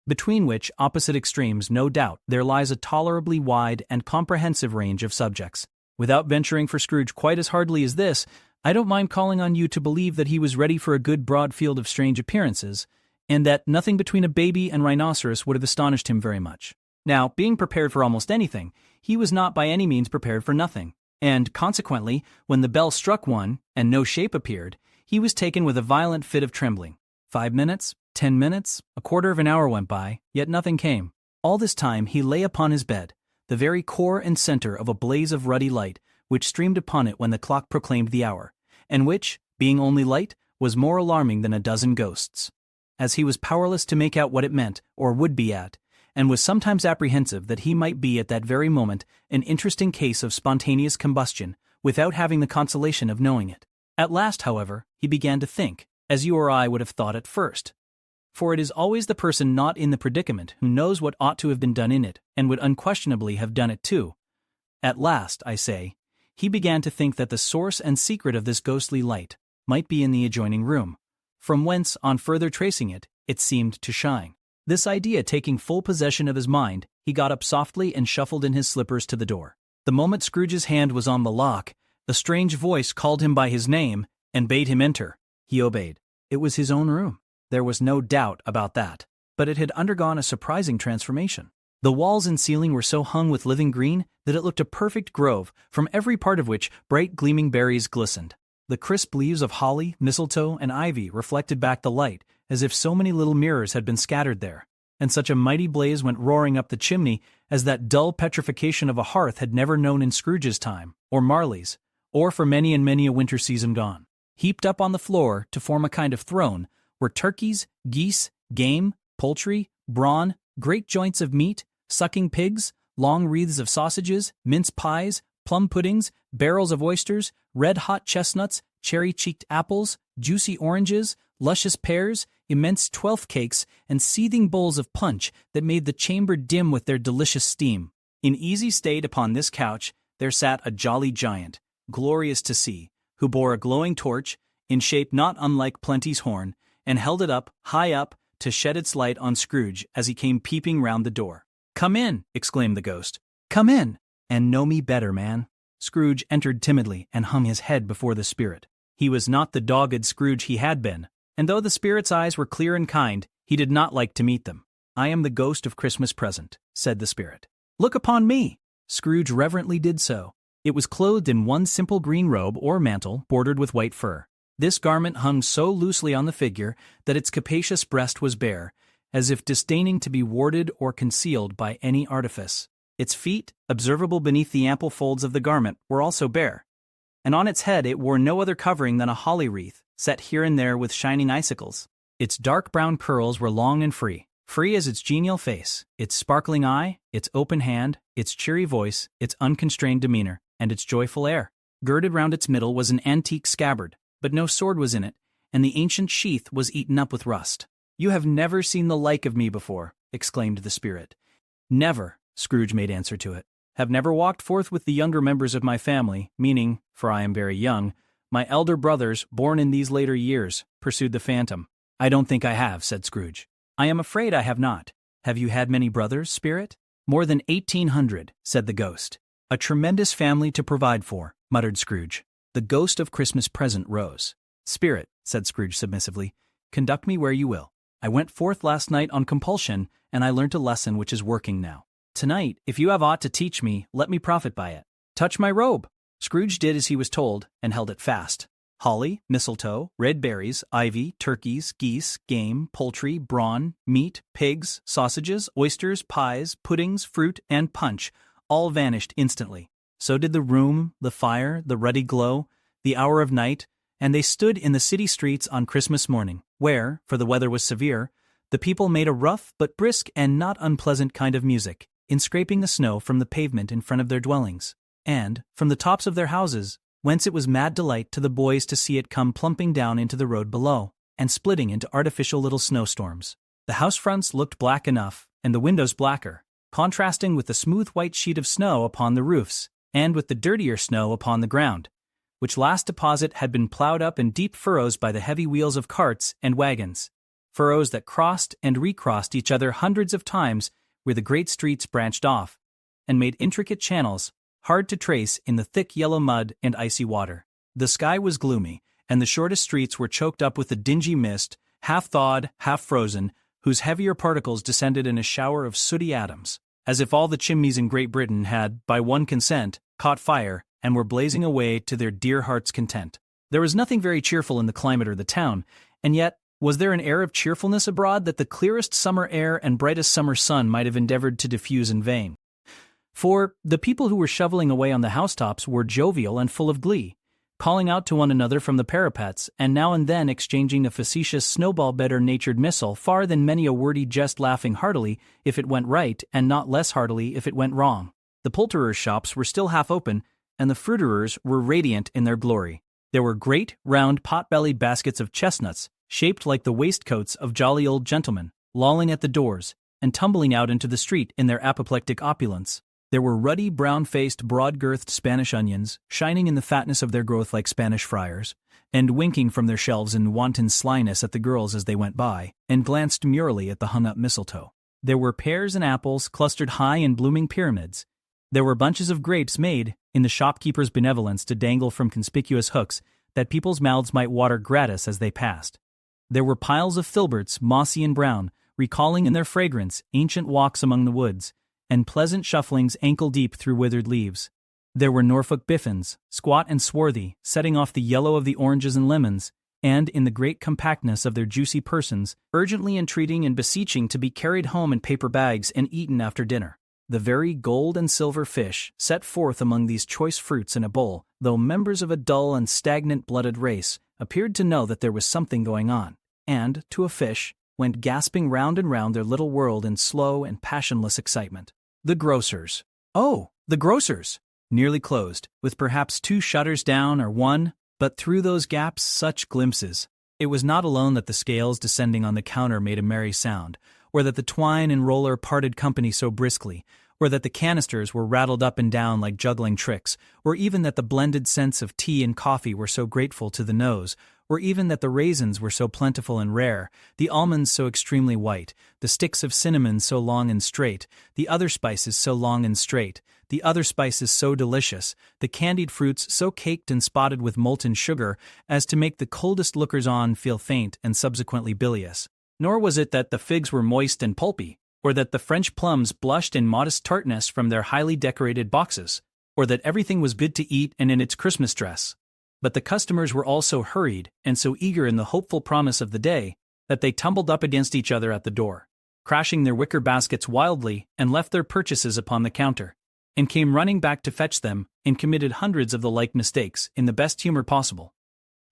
between which opposite extremes, no doubt, there lies a tolerably wide and comprehensive range of subjects. Without venturing for Scrooge quite as hardly as this, I don't mind calling on you to believe that he was ready for a good broad field of strange appearances, and that nothing between a baby and rhinoceros would have astonished him very much. Now, being prepared for almost anything, he was not by any means prepared for nothing, and consequently, when the bell struck 1, and no shape appeared, he was taken with a violent fit of trembling. 5 minutes, 10 minutes, a quarter of an hour went by, yet nothing came. All this time he lay upon his bed, the very core and center of a blaze of ruddy light, which streamed upon it when the clock proclaimed the hour, and which, being only light, was more alarming than a dozen ghosts. As he was powerless to make out what it meant, or would be at, and was sometimes apprehensive that he might be at that very moment an interesting case of spontaneous combustion, without having the consolation of knowing it. At last, however, he began to think, as you or I would have thought at first. For it is always the person not in the predicament who knows what ought to have been done in it, and would unquestionably have done it too. At last, I say, he began to think that the source and secret of this ghostly light might be in the adjoining room, from whence, on further tracing it, it seemed to shine. This idea taking full possession of his mind, he got up softly and shuffled in his slippers to the door. The moment Scrooge's hand was on the lock, a strange voice called him by his name and bade him enter. He obeyed. It was his own room. There was no doubt about that. But it had undergone a surprising transformation. The walls and ceiling were so hung with living green that it looked a perfect grove, from every part of which bright gleaming berries glistened. The crisp leaves of holly, mistletoe, and ivy reflected back the light, as if so many little mirrors had been scattered there. And such a mighty blaze went roaring up the chimney as that dull petrification of a hearth had never known in Scrooge's time, or Marley's, or for many and many a winter season gone. Heaped up on the floor, to form a kind of throne, were turkeys, geese, game, poultry, brawn, great joints of meat, sucking pigs, long wreaths of sausages, mince pies, plum puddings, barrels of oysters, red-hot chestnuts, cherry-cheeked apples, juicy oranges, luscious pears, immense twelfth cakes, and seething bowls of punch that made the chamber dim with their delicious steam. In easy state upon this couch there sat a jolly giant, glorious to see, who bore a glowing torch, in shape not unlike Plenty's horn, and held it up, high up, to shed its light on Scrooge as he came peeping round the door. "Come in," exclaimed the ghost. "Come in, and know me better, man." Scrooge entered timidly and hung his head before the spirit. He was not the dogged Scrooge he had been, and though the spirit's eyes were clear and kind, he did not like to meet them. "I am the ghost of Christmas present," said the spirit. "Look upon me." Scrooge reverently did so. It was clothed in one simple green robe or mantle bordered with white fur. This garment hung so loosely on the figure that its capacious breast was bare, as if disdaining to be warded or concealed by any artifice. Its feet, observable beneath the ample folds of the garment, were also bare, and on its head it wore no other covering than a holly wreath, set here and there with shining icicles. Its dark brown curls were long and free as its genial face, its sparkling eye, its open hand, its cheery voice, its unconstrained demeanor, and its joyful air. Girded round its middle was an antique scabbard, but no sword was in it, and the ancient sheath was eaten up with rust. "You have never seen the like of me before," exclaimed the spirit. "Never," Scrooge made answer to it. "Have never walked forth with the younger members of my family, meaning, for I am very young, my elder brothers, born in these later years," pursued the phantom. "I don't think I have," said Scrooge. "I am afraid I have not. Have you had many brothers, spirit?" "More than 1,800, said the ghost. "A tremendous family to provide for," muttered Scrooge. The ghost of Christmas present rose. "Spirit," said Scrooge submissively, "conduct me where you will. I went forth last night on compulsion, and I learnt a lesson which is working now. Tonight, if you have aught to teach me, let me profit by it. Touch my robe." Scrooge did as he was told, and held it fast. Holly, mistletoe, red berries, ivy, turkeys, geese, game, poultry, brawn, meat, pigs, sausages, oysters, pies, puddings, fruit, and punch all vanished instantly. So did the room, the fire, the ruddy glow, the hour of night, and they stood in the city streets on Christmas morning, where, for the weather was severe, the people made a rough but brisk and not unpleasant kind of music, in scraping the snow from the pavement in front of their dwellings, and, from the tops of their houses, whence it was mad delight to the boys to see it come plumping down into the road below, and splitting into artificial little snowstorms. The house fronts looked black enough, and the windows blacker, contrasting with the smooth white sheet of snow upon the roofs, and with the dirtier snow upon the ground, which last deposit had been plowed up in deep furrows by the heavy wheels of carts and wagons, furrows that crossed and recrossed each other hundreds of times where the great streets branched off, and made intricate channels, hard to trace in the thick yellow mud and icy water. The sky was gloomy, and the shortest streets were choked up with a dingy mist, half thawed, half frozen, whose heavier particles descended in a shower of sooty atoms, as if all the chimneys in Great Britain had, by one consent, caught fire, and were blazing away to their dear hearts' content. There was nothing very cheerful in the climate or the town, and yet was there an air of cheerfulness abroad that the clearest summer air and brightest summer sun might have endeavored to diffuse in vain. For the people who were shoveling away on the housetops were jovial and full of glee, calling out to one another from the parapets, and now and then exchanging a facetious snowball better-natured missile far than many a wordy jest, laughing heartily if it went right and not less heartily if it went wrong. The poulterers' shops were still half open, and the fruiterers were radiant in their glory. There were great, round, pot-bellied baskets of chestnuts, shaped like the waistcoats of jolly old gentlemen, lolling at the doors, and tumbling out into the street in their apoplectic opulence. There were ruddy, brown-faced, broad-girthed Spanish onions, shining in the fatness of their growth like Spanish friars, and winking from their shelves in wanton slyness at the girls as they went by, and glanced murely at the hung-up mistletoe. There were pears and apples clustered high in blooming pyramids. There were bunches of grapes made, in the shopkeeper's benevolence, to dangle from conspicuous hooks, that people's mouths might water gratis as they passed. There were piles of filberts, mossy and brown, recalling in their fragrance ancient walks among the woods, and pleasant shufflings ankle-deep through withered leaves. There were Norfolk biffins, squat and swarthy, setting off the yellow of the oranges and lemons, and, in the great compactness of their juicy persons, urgently entreating and beseeching to be carried home in paper bags and eaten after dinner. The very gold and silver fish, set forth among these choice fruits in a bowl, though members of a dull and stagnant blooded race, appeared to know that there was something going on, and, to a fish, went gasping round and round their little world in slow and passionless excitement. The grocers. Oh, the grocers! Nearly closed, with perhaps 2 shutters down or 1, but through those gaps such glimpses. It was not alone that the scales descending on the counter made a merry sound, or that the twine and roller parted company so briskly, or that the canisters were rattled up and down like juggling tricks, or even that the blended scents of tea and coffee were so grateful to the nose, or even that the raisins were so plentiful and rare, the almonds so extremely white, the sticks of cinnamon so long and straight, the other spices so long and straight, the other spices so delicious, the candied fruits so caked and spotted with molten sugar as to make the coldest lookers-on feel faint and subsequently bilious. Nor was it that the figs were moist and pulpy, or that the French plums blushed in modest tartness from their highly decorated boxes, or that everything was good to eat and in its Christmas dress. But the customers were all so hurried and so eager in the hopeful promise of the day that they tumbled up against each other at the door, crashing their wicker baskets wildly, and left their purchases upon the counter, and came running back to fetch them, and committed hundreds of the like mistakes in the best humor possible.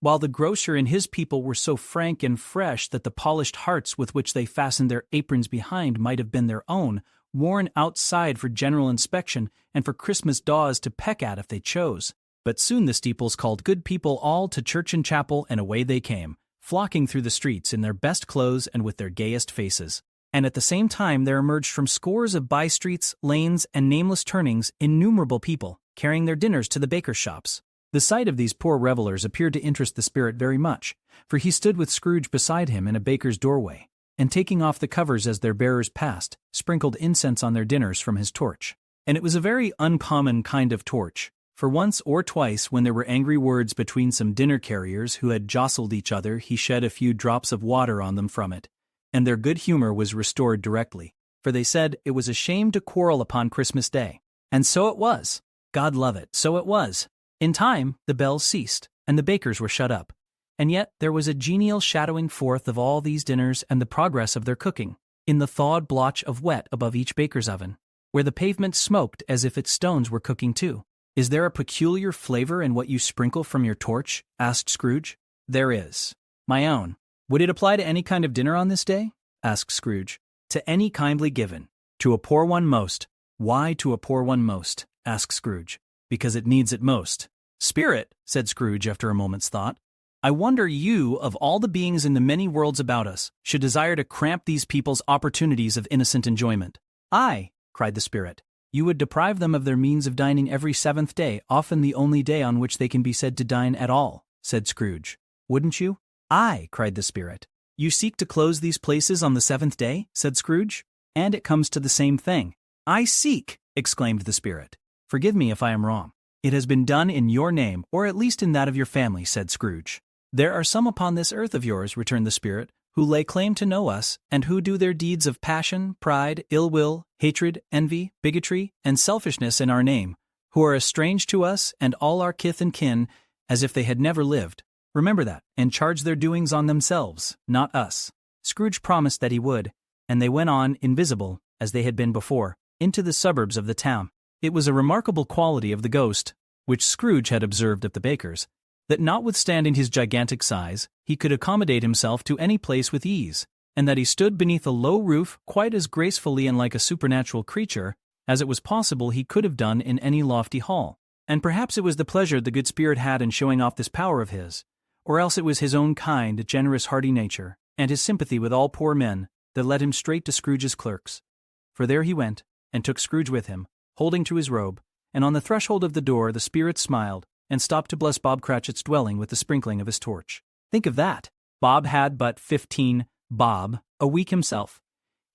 While the grocer and his people were so frank and fresh that the polished hearts with which they fastened their aprons behind might have been their own, worn outside for general inspection and for Christmas daws to peck at if they chose. But soon the steeples called good people all to church and chapel, and away they came, flocking through the streets in their best clothes and with their gayest faces. And at the same time there emerged from scores of by-streets, lanes, and nameless turnings innumerable people, carrying their dinners to the bakers' shops. The sight of these poor revelers appeared to interest the spirit very much, for he stood with Scrooge beside him in a baker's doorway, and taking off the covers as their bearers passed, sprinkled incense on their dinners from his torch. And it was a very uncommon kind of torch, for once or twice when there were angry words between some dinner carriers who had jostled each other, he shed a few drops of water on them from it, and their good humor was restored directly, for they said it was a shame to quarrel upon Christmas Day. And so it was. God love it, so it was. In time, the bells ceased, and the bakers were shut up. And yet there was a genial shadowing forth of all these dinners and the progress of their cooking, in the thawed blotch of wet above each baker's oven, where the pavement smoked as if its stones were cooking too. "Is there a peculiar flavor in what you sprinkle from your torch?" asked Scrooge. "There is. My own." "Would it apply to any kind of dinner on this day?" asked Scrooge. "To any kindly given. To a poor one most." "Why to a poor one most?" asked Scrooge. "Because it needs it most." "Spirit," said Scrooge after a moment's thought, "I wonder you, of all the beings in the many worlds about us, should desire to cramp these people's opportunities of innocent enjoyment." "Aye," cried the spirit, "you would deprive them of their means of dining every 7th day, often the only day on which they can be said to dine at all," said Scrooge. "Wouldn't you?" "Aye," cried the spirit. "You seek to close these places on the 7th day," said Scrooge, "and it comes to the same thing." "I seek!" exclaimed the spirit. "Forgive me if I am wrong. It has been done in your name, or at least in that of your family," said Scrooge. "There are some upon this earth of yours," returned the spirit, "who lay claim to know us, and who do their deeds of passion, pride, ill will, hatred, envy, bigotry, and selfishness in our name, who are as strange to us and all our kith and kin as if they had never lived. Remember that, and charge their doings on themselves, not us." Scrooge promised that he would, and they went on, invisible, as they had been before, into the suburbs of the town. It was a remarkable quality of the ghost, which Scrooge had observed at the baker's, that notwithstanding his gigantic size, he could accommodate himself to any place with ease, and that he stood beneath a low roof quite as gracefully and like a supernatural creature as it was possible he could have done in any lofty hall. And perhaps it was the pleasure the good spirit had in showing off this power of his, or else it was his own kind, generous, hearty nature, and his sympathy with all poor men, that led him straight to Scrooge's clerks. For there he went, and took Scrooge with him, holding to his robe, and on the threshold of the door the spirit smiled, and stopped to bless Bob Cratchit's dwelling with the sprinkling of his torch. Think of that! Bob had but 15 bob a week himself.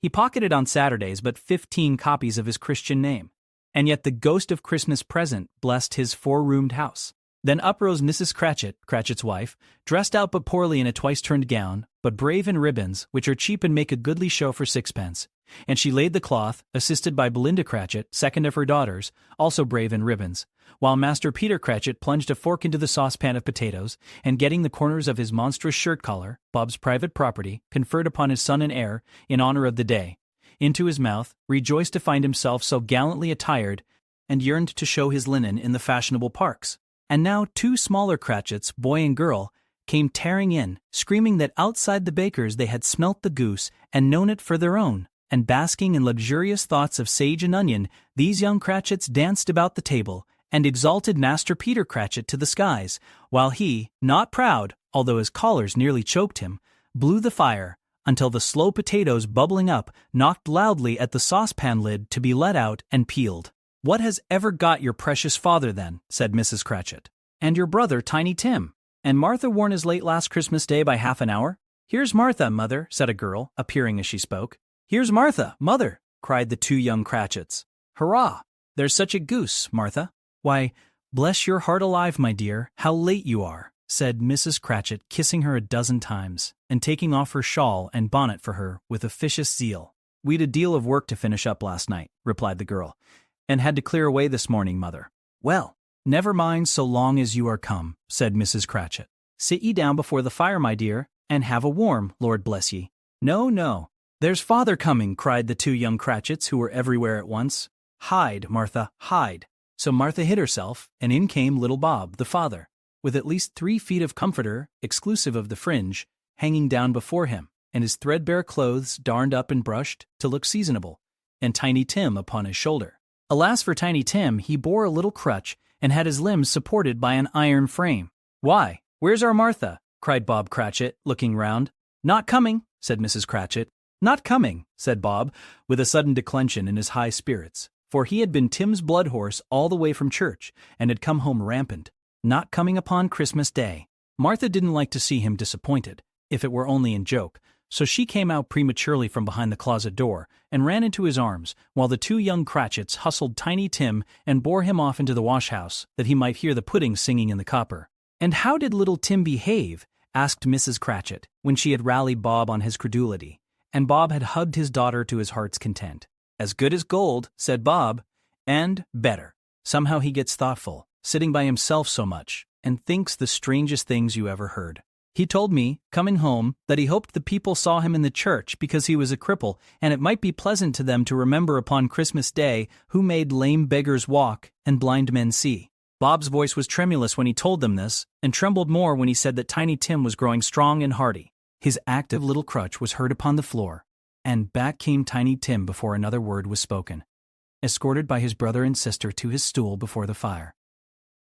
He pocketed on Saturdays but 15 copies of his Christian name, and yet the ghost of Christmas present blessed his 4-roomed house. Then uprose Mrs. Cratchit, Cratchit's wife, dressed out but poorly in a twice-turned gown, but brave in ribbons, which are cheap and make a goodly show for 6pence. And she laid the cloth, assisted by Belinda Cratchit, second of her daughters, also brave in ribbons, while Master Peter Cratchit plunged a fork into the saucepan of potatoes, and getting the corners of his monstrous shirt-collar, Bob's private property, conferred upon his son and heir, in honor of the day, into his mouth, rejoiced to find himself so gallantly attired, and yearned to show his linen in the fashionable parks. And now 2 smaller Cratchits, boy and girl, came tearing in, screaming that outside the baker's they had smelt the goose and known it for their own, and basking in luxurious thoughts of sage and onion, these young Cratchits danced about the table, and exalted Master Peter Cratchit to the skies, while he, not proud, although his collars nearly choked him, blew the fire, until the slow potatoes bubbling up knocked loudly at the saucepan lid to be let out and peeled. "What has ever got your precious father, then?" said Mrs. Cratchit. "And your brother, Tiny Tim? And Martha worn as late last Christmas Day by half an hour?" "Here's Martha, mother," said a girl, appearing as she spoke. "Here's Martha, mother," cried the 2 young Cratchits. "Hurrah! There's such a goose, Martha." "Why, bless your heart alive, my dear, how late you are," said Mrs. Cratchit, kissing her a dozen times, and taking off her shawl and bonnet for her with officious zeal. "We'd a deal of work to finish up last night," replied the girl, "and had to clear away this morning, mother." "Well, never mind so long as you are come," said Mrs. Cratchit. "Sit ye down before the fire, my dear, and have a warm, Lord bless ye." "No, no, there's father coming," cried the 2 young Cratchits, who were everywhere at once. "Hide, Martha, hide." So Martha hid herself, and in came little Bob, the father, with at least 3 feet of comforter, exclusive of the fringe, hanging down before him, and his threadbare clothes darned up and brushed to look seasonable, and Tiny Tim upon his shoulder. Alas for Tiny Tim, he bore a little crutch, and had his limbs supported by an iron frame. "Why, where's our Martha?" cried Bob Cratchit, looking round. "Not coming," said Mrs. Cratchit. "Not coming," said Bob, with a sudden declension in his high spirits, for he had been Tim's blood horse all the way from church, and had come home rampant. "Not coming upon Christmas Day." Martha didn't like to see him disappointed, if it were only in joke, so she came out prematurely from behind the closet door, and ran into his arms, while the 2 young Cratchits hustled Tiny Tim and bore him off into the wash-house, that he might hear the pudding singing in the copper. "And how did little Tim behave?" asked Mrs. Cratchit, when she had rallied Bob on his credulity, and Bob had hugged his daughter to his heart's content. "As good as gold," said Bob, "and better. Somehow he gets thoughtful, sitting by himself so much, and thinks the strangest things you ever heard. He told me, coming home, that he hoped the people saw him in the church because he was a cripple, and it might be pleasant to them to remember upon Christmas Day who made lame beggars walk and blind men see." Bob's voice was tremulous when he told them this, and trembled more when he said that Tiny Tim was growing strong and hearty. His active little crutch was heard upon the floor, and back came Tiny Tim before another word was spoken, escorted by his brother and sister to his stool before the fire.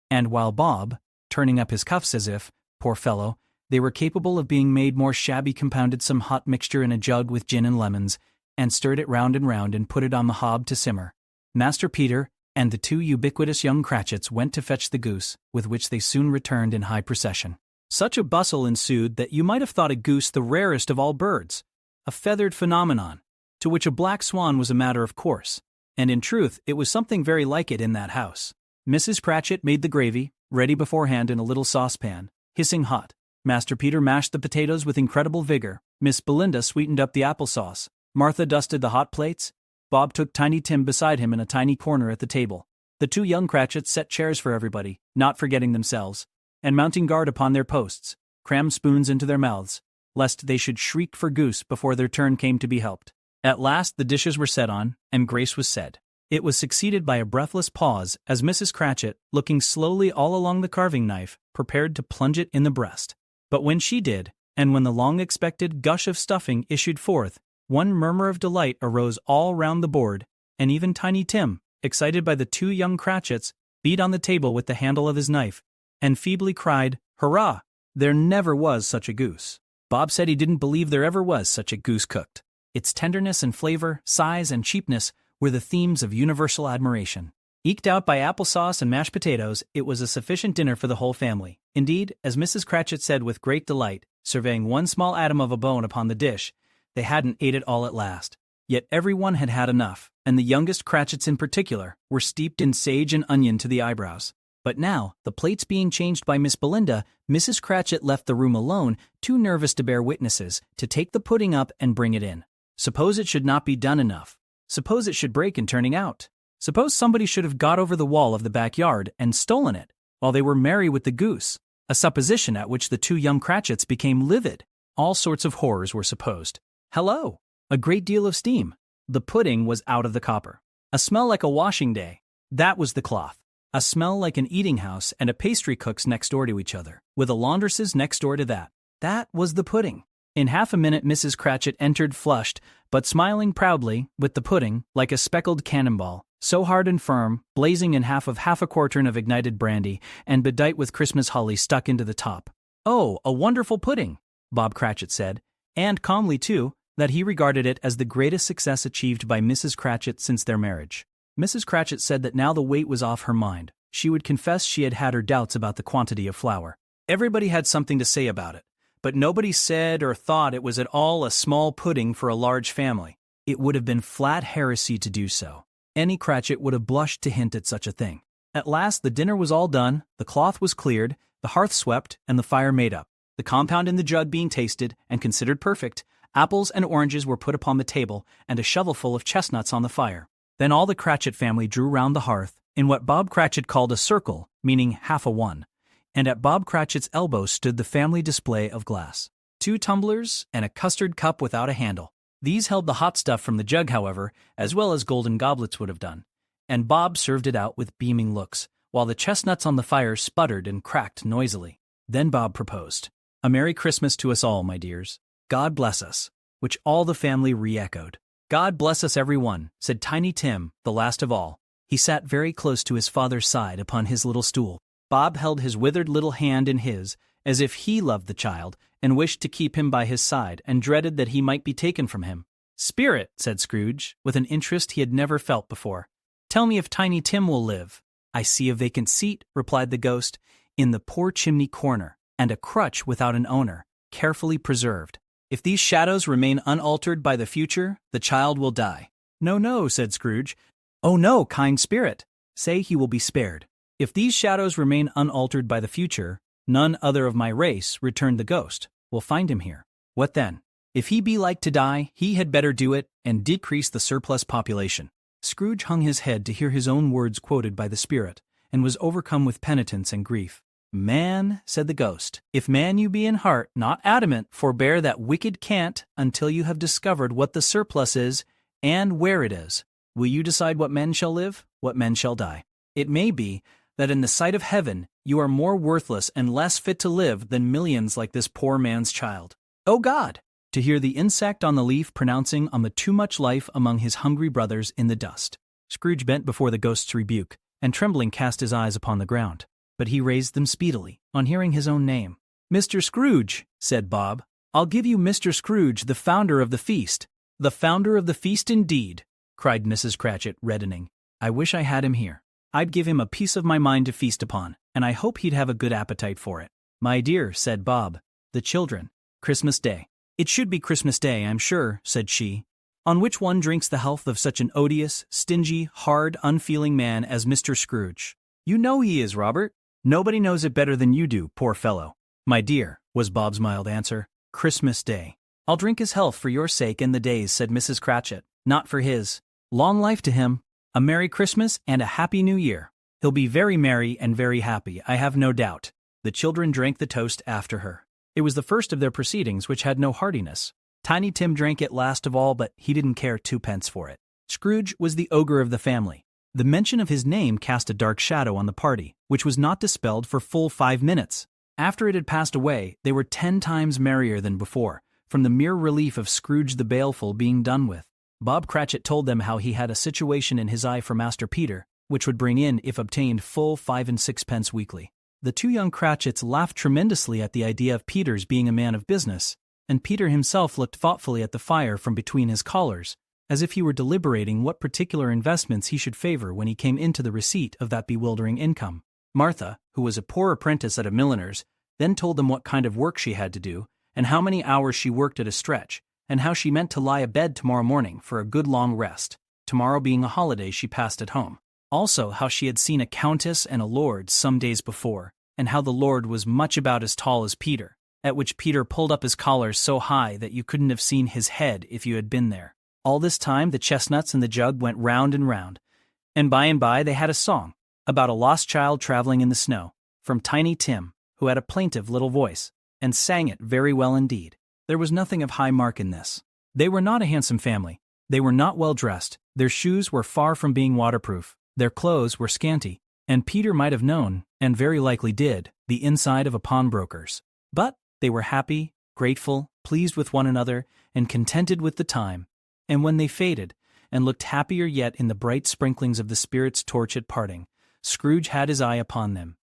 And while Bob, turning up his cuffs as if, poor fellow, they were capable of being made more shabby, compounded some hot mixture in a jug with gin and lemons, and stirred it round and put it on the hob to simmer, Master Peter and the 2 ubiquitous young Cratchits went to fetch the goose, with which they soon returned in high procession. Such a bustle ensued that you might have thought a goose the rarest of all birds, a feathered phenomenon, to which a black swan was a matter of course, and in truth it was something very like it in that house. Mrs. Cratchit made the gravy, ready beforehand in a little saucepan, hissing hot. Master Peter mashed the potatoes with incredible vigor. Miss Belinda sweetened up the applesauce. Martha dusted the hot plates. Bob took Tiny Tim beside him in a tiny corner at the table. The 2 young Cratchits set chairs for everybody, not forgetting themselves, and mounting guard upon their posts, crammed spoons into their mouths, lest they should shriek for goose before their turn came to be helped. At last the dishes were set on, and grace was said. It was succeeded by a breathless pause as Mrs. Cratchit, looking slowly all along the carving knife, prepared to plunge it in the breast. But when she did, and when the long-expected gush of stuffing issued forth, one murmur of delight arose all round the board, and even Tiny Tim, excited by the 2 young Cratchits, beat on the table with the handle of his knife, and feebly cried, "Hurrah! There never was such a goose." Bob said he didn't believe there ever was such a goose cooked. Its tenderness and flavor, size and cheapness were the themes of universal admiration. Eked out by applesauce and mashed potatoes, it was a sufficient dinner for the whole family. Indeed, as Mrs. Cratchit said with great delight, surveying one small atom of a bone upon the dish, they hadn't ate it all at last. Yet every one had had enough, and the youngest Cratchits in particular were steeped in sage and onion to the eyebrows. But now, the plates being changed by Miss Belinda, Mrs. Cratchit left the room alone, too nervous to bear witnesses, to take the pudding up and bring it in. Suppose it should not be done enough. Suppose it should break in turning out. Suppose somebody should have got over the wall of the backyard and stolen it, while they were merry with the goose, a supposition at which the 2 young Cratchits became livid. All sorts of horrors were supposed. Hello! A great deal of steam. The pudding was out of the copper. A smell like a washing day. That was the cloth. A smell like an eating house and a pastry cook's next door to each other, with a laundress's next door to that. That was the pudding. In half a minute Mrs. Cratchit entered flushed, but smiling proudly, with the pudding, like a speckled cannonball, so hard and firm, blazing in half a quartern of ignited brandy, and bedight with Christmas holly stuck into the top. "Oh, a wonderful pudding," Bob Cratchit said, and calmly too, that he regarded it as the greatest success achieved by Mrs. Cratchit since their marriage. Mrs. Cratchit said that now the weight was off her mind. She would confess she had had her doubts about the quantity of flour. Everybody had something to say about it, but nobody said or thought it was at all a small pudding for a large family. It would have been flat heresy to do so. Any Cratchit would have blushed to hint at such a thing. At last the dinner was all done, the cloth was cleared, the hearth swept, and the fire made up. The compound in the jug being tasted and considered perfect, apples and oranges were put upon the table, and a shovelful of chestnuts on the fire. Then all the Cratchit family drew round the hearth, in what Bob Cratchit called a circle, meaning half a one, and at Bob Cratchit's elbow stood the family display of glass. 2 tumblers and a custard cup without a handle. These held the hot stuff from the jug, however, as well as golden goblets would have done, and Bob served it out with beaming looks, while the chestnuts on the fire sputtered and cracked noisily. Then Bob proposed, "A Merry Christmas to us all, my dears. God bless us," which all the family re-echoed. "God bless us every one," said Tiny Tim, the last of all. He sat very close to his father's side upon his little stool. Bob held his withered little hand in his, as if he loved the child, and wished to keep him by his side, and dreaded that he might be taken from him. "Spirit," said Scrooge, with an interest he had never felt before, "tell me if Tiny Tim will live." "I see a vacant seat," replied the ghost, "in the poor chimney corner, and a crutch without an owner, carefully preserved. If these shadows remain unaltered by the future, the child will die." "No, no," said Scrooge. "Oh no, kind spirit. Say he will be spared." "If these shadows remain unaltered by the future, none other of my race," returned the ghost, "will find him here. What then? If he be like to die, he had better do it, and decrease the surplus population." Scrooge hung his head to hear his own words quoted by the spirit, and was overcome with penitence and grief. "Man," said the ghost, "if man you be in heart, not adamant, forbear that wicked cant until you have discovered what the surplus is, and where it is. Will you decide what men shall live, what men shall die? It may be that in the sight of heaven you are more worthless and less fit to live than millions like this poor man's child. O God!" To hear the insect on the leaf pronouncing on the too much life among his hungry brothers in the dust. Scrooge bent before the ghost's rebuke, and trembling cast his eyes upon the ground. But he raised them speedily, on hearing his own name. "Mr. Scrooge," said Bob, "I'll give you Mr. Scrooge, the founder of the feast." "The founder of the feast, indeed," cried Mrs. Cratchit, reddening. "I wish I had him here. I'd give him a piece of my mind to feast upon, and I hope he'd have a good appetite for it." "My dear," said Bob, "the children. Christmas Day." "It should be Christmas Day, I'm sure," said she, "on which one drinks the health of such an odious, stingy, hard, unfeeling man as Mr. Scrooge. You know he is, Robert. Nobody knows it better than you do, poor fellow." "My dear," was Bob's mild answer, "Christmas Day." "I'll drink his health for your sake and the day's," said Mrs. Cratchit, "not for his. Long life to him, a Merry Christmas and a Happy New Year. He'll be very merry and very happy, I have no doubt." The children drank the toast after her. It was the first of their proceedings which had no heartiness. Tiny Tim drank it last of all, but he didn't care 2 pence for it. Scrooge was the ogre of the family. The mention of his name cast a dark shadow on the party, which was not dispelled for full 5 minutes. After it had passed away, they were 10 times merrier than before, from the mere relief of Scrooge the Baleful being done with. Bob Cratchit told them how he had a situation in his eye for Master Peter, which would bring in, if obtained, full 5 and 6 pence weekly. The 2 young Cratchits laughed tremendously at the idea of Peter's being a man of business, and Peter himself looked thoughtfully at the fire from between his collars, as if he were deliberating what particular investments he should favor when he came into the receipt of that bewildering income. Martha, who was a poor apprentice at a milliner's, then told them what kind of work she had to do, and how many hours she worked at a stretch, and how she meant to lie abed tomorrow morning for a good long rest, tomorrow being a holiday she passed at home. Also how she had seen a countess and a lord some days before, and how the lord was much about as tall as Peter, at which Peter pulled up his collar so high that you couldn't have seen his head if you had been there. All this time the chestnuts in the jug went round and by they had a song about a lost child traveling in the snow, from Tiny Tim, who had a plaintive little voice, and sang it very well indeed. There was nothing of high mark in this. They were not a handsome family. They were not well dressed. Their shoes were far from being waterproof. Their clothes were scanty. and Peter might have known, and very likely did, the inside of a pawnbroker's. But they were happy, grateful, pleased with one another, and contented with the time. And when they faded, and looked happier yet in the bright sprinklings of the Spirit's torch at parting, Scrooge had his eye upon them,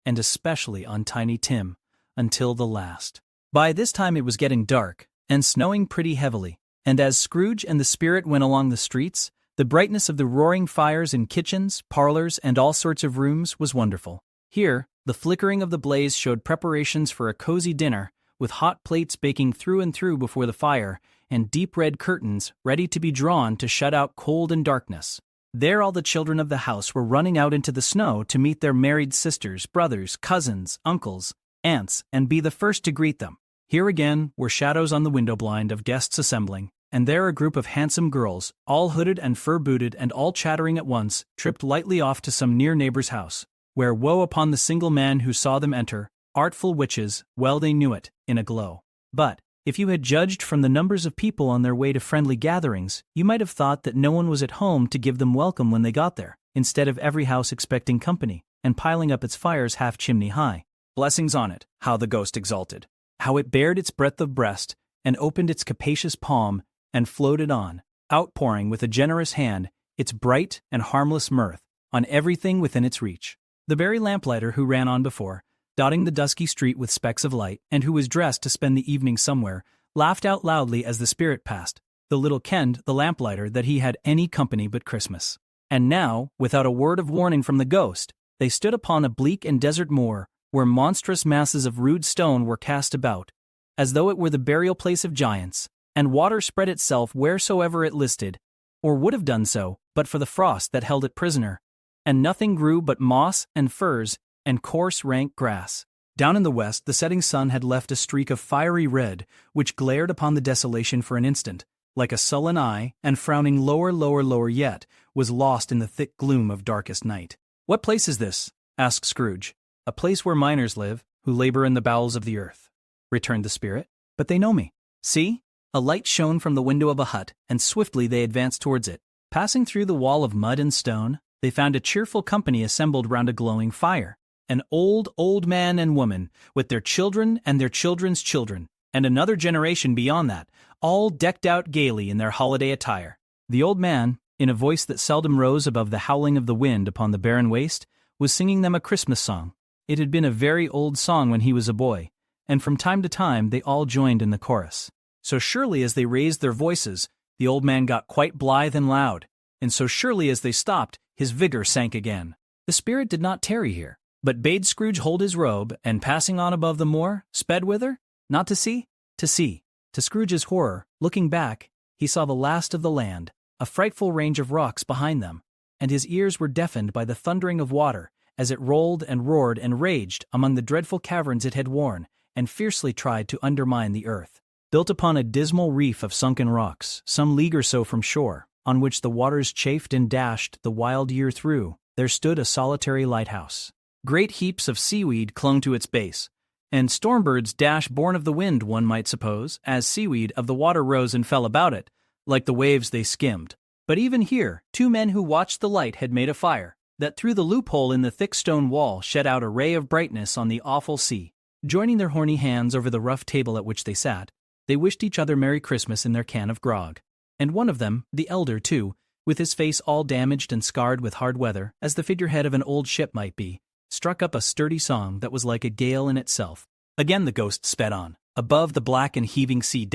and especially on Tiny Tim, until the last. By this time it was getting dark, and snowing pretty heavily, and as Scrooge and the Spirit went along the streets, the brightness of the roaring fires in kitchens, parlors, and all sorts of rooms was wonderful. Here, the flickering of the blaze showed preparations for a cozy dinner, with hot plates baking through and through before the fire, and deep red curtains ready to be drawn to shut out cold and darkness. There all the children of the house were running out into the snow to meet their married sisters, brothers, cousins, uncles, aunts, and be the first to greet them. Here again were shadows on the window blind of guests assembling, and there a group of handsome girls, all hooded and fur-booted and all chattering at once, tripped lightly off to some near neighbor's house, where woe upon the single man who saw them enter, artful witches, well they knew it, in a glow. But, if you had judged from the numbers of people on their way to friendly gatherings, you might have thought that no one was at home to give them welcome when they got there, instead of every house expecting company, and piling up its fires half chimney high. Blessings on it, how the ghost exulted! How it bared its breadth of breast, and opened its capacious palm, and floated on, outpouring with a generous hand, its bright and harmless mirth, on everything within its reach. The very lamplighter who ran on before, dotting the dusky street with specks of light, and who was dressed to spend the evening somewhere, laughed out loudly as the Spirit passed, though little kenned the lamplighter that he had any company but Christmas. And now, without a word of warning from the ghost, they stood upon a bleak and desert moor, where monstrous masses of rude stone were cast about, as though it were the burial place of giants, and water spread itself wheresoever it listed, or would have done so, but for the frost that held it prisoner, and nothing grew but moss and furze and coarse rank grass. Down in the west the setting sun had left a streak of fiery red, which glared upon the desolation for an instant, like a sullen eye, and frowning lower yet, was lost in the thick gloom of darkest night. "What place is this?" asked Scrooge. "A place where miners live, who labor in the bowels of the earth," returned the Spirit. "But they know me. See?" A light shone from the window of a hut, and swiftly they advanced towards it. Passing through the wall of mud and stone, they found a cheerful company assembled round a glowing fire. An old man and woman, with their children and their children's children, and another generation beyond that, all decked out gaily in their holiday attire. The old man, in a voice that seldom rose above the howling of the wind upon the barren waste, was singing them a Christmas song. It had been a very old song when he was a boy, and from time to time they all joined in the chorus. So surely as they raised their voices, the old man got quite blithe and loud, and so surely as they stopped, his vigor sank again. The Spirit did not tarry here, but bade Scrooge hold his robe, and passing on above the moor, sped whither? Not to see? To see. To Scrooge's horror, looking back, he saw the last of the land, a frightful range of rocks behind them, and his ears were deafened by the thundering of water, as it rolled and roared and raged among the dreadful caverns it had worn, and fiercely tried to undermine the earth. Built upon a dismal reef of sunken rocks, some league or so from shore, on which the waters chafed and dashed the wild year through, there stood a solitary lighthouse. Great heaps of seaweed clung to its base, and storm-birds dashed born of the wind, one might suppose, as seaweed of the water rose and fell about it, like the waves they skimmed. But even here, two men who watched the light had made a fire, that through the loophole in the thick stone wall shed out a ray of brightness on the awful sea. Joining their horny hands over the rough table at which they sat, they wished each other Merry Christmas in their can of grog. And one of them, the elder too, with his face all damaged and scarred with hard weather, as the figurehead of an old ship might be, struck up a sturdy song that was like a gale in itself. Again the ghost sped on, above the black and heaving sea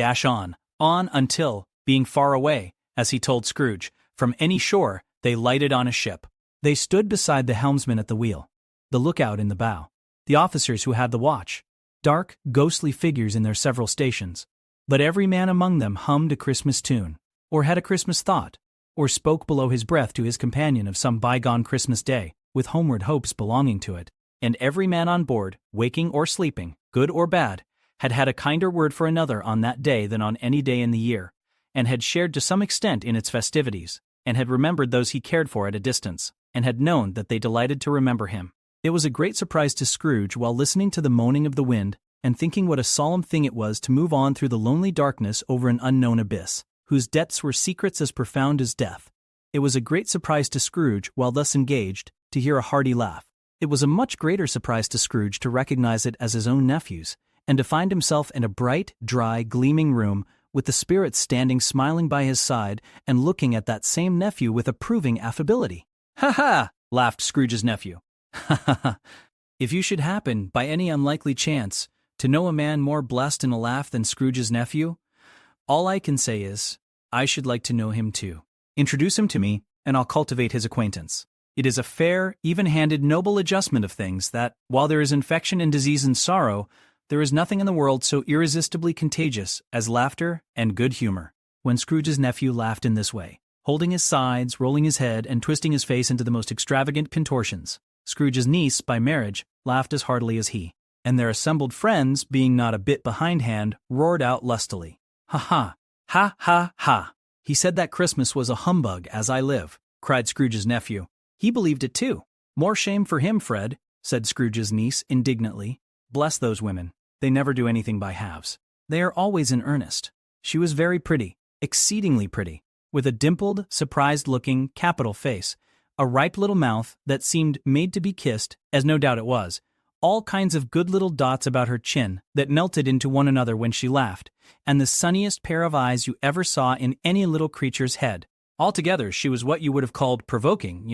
on until, being far away, as he told Scrooge, from any shore, they lighted on a ship. They stood beside the helmsman at the wheel, the lookout in the bow, the officers who had the watch, dark, ghostly figures in their several stations. But every man among them hummed a Christmas tune, or had a Christmas thought, or spoke below his breath to his companion of some bygone Christmas day, with homeward hopes belonging to it. And every man on board, waking or sleeping, good or bad, had had a kinder word for another on that day than on any day in the year, and had shared to some extent in its festivities, and had remembered those he cared for at a distance, and had known that they delighted to remember him. It was a great surprise to Scrooge, while listening to the moaning of the wind, and thinking what a solemn thing it was to move on through the lonely darkness over an unknown abyss, whose depths were secrets as profound as death. It was a great surprise to Scrooge, while thus engaged, to hear a hearty laugh. It was a much greater surprise to Scrooge to recognize it as his own nephew's, and to find himself in a bright, dry, gleaming room, with the spirit standing smiling by his side and looking at that same nephew with approving affability. "Ha ha!" laughed Scrooge's nephew. "Ha ha ha! If you should happen, by any unlikely chance, to know a man more blessed in a laugh than Scrooge's nephew, all I can say is, I should like to know him too. Introduce him to me, and I'll cultivate his acquaintance. It is a fair, even-handed, noble adjustment of things that, while there is infection and disease and sorrow, there is nothing in the world so irresistibly contagious as laughter and good humor." When Scrooge's nephew laughed in this way, holding his sides, rolling his head, and twisting his face into the most extravagant contortions, Scrooge's niece, by marriage, laughed as heartily as he, and their assembled friends, being not a bit behindhand, roared out lustily. "Ha ha! Ha ha ha! He said that Christmas was a humbug, as I live," cried Scrooge's nephew. "He believed it too." "More shame for him, Fred," said Scrooge's niece indignantly. "Bless those women. They never do anything by halves. They are always in earnest." She was very pretty, exceedingly pretty, with a dimpled, surprised-looking, capital face, a ripe little mouth that seemed made to be kissed, as no doubt it was, all kinds of good little dots about her chin that melted into one another when she laughed, and the sunniest pair of eyes you ever saw in any little creature's head. Altogether, she was what you would have called provoking,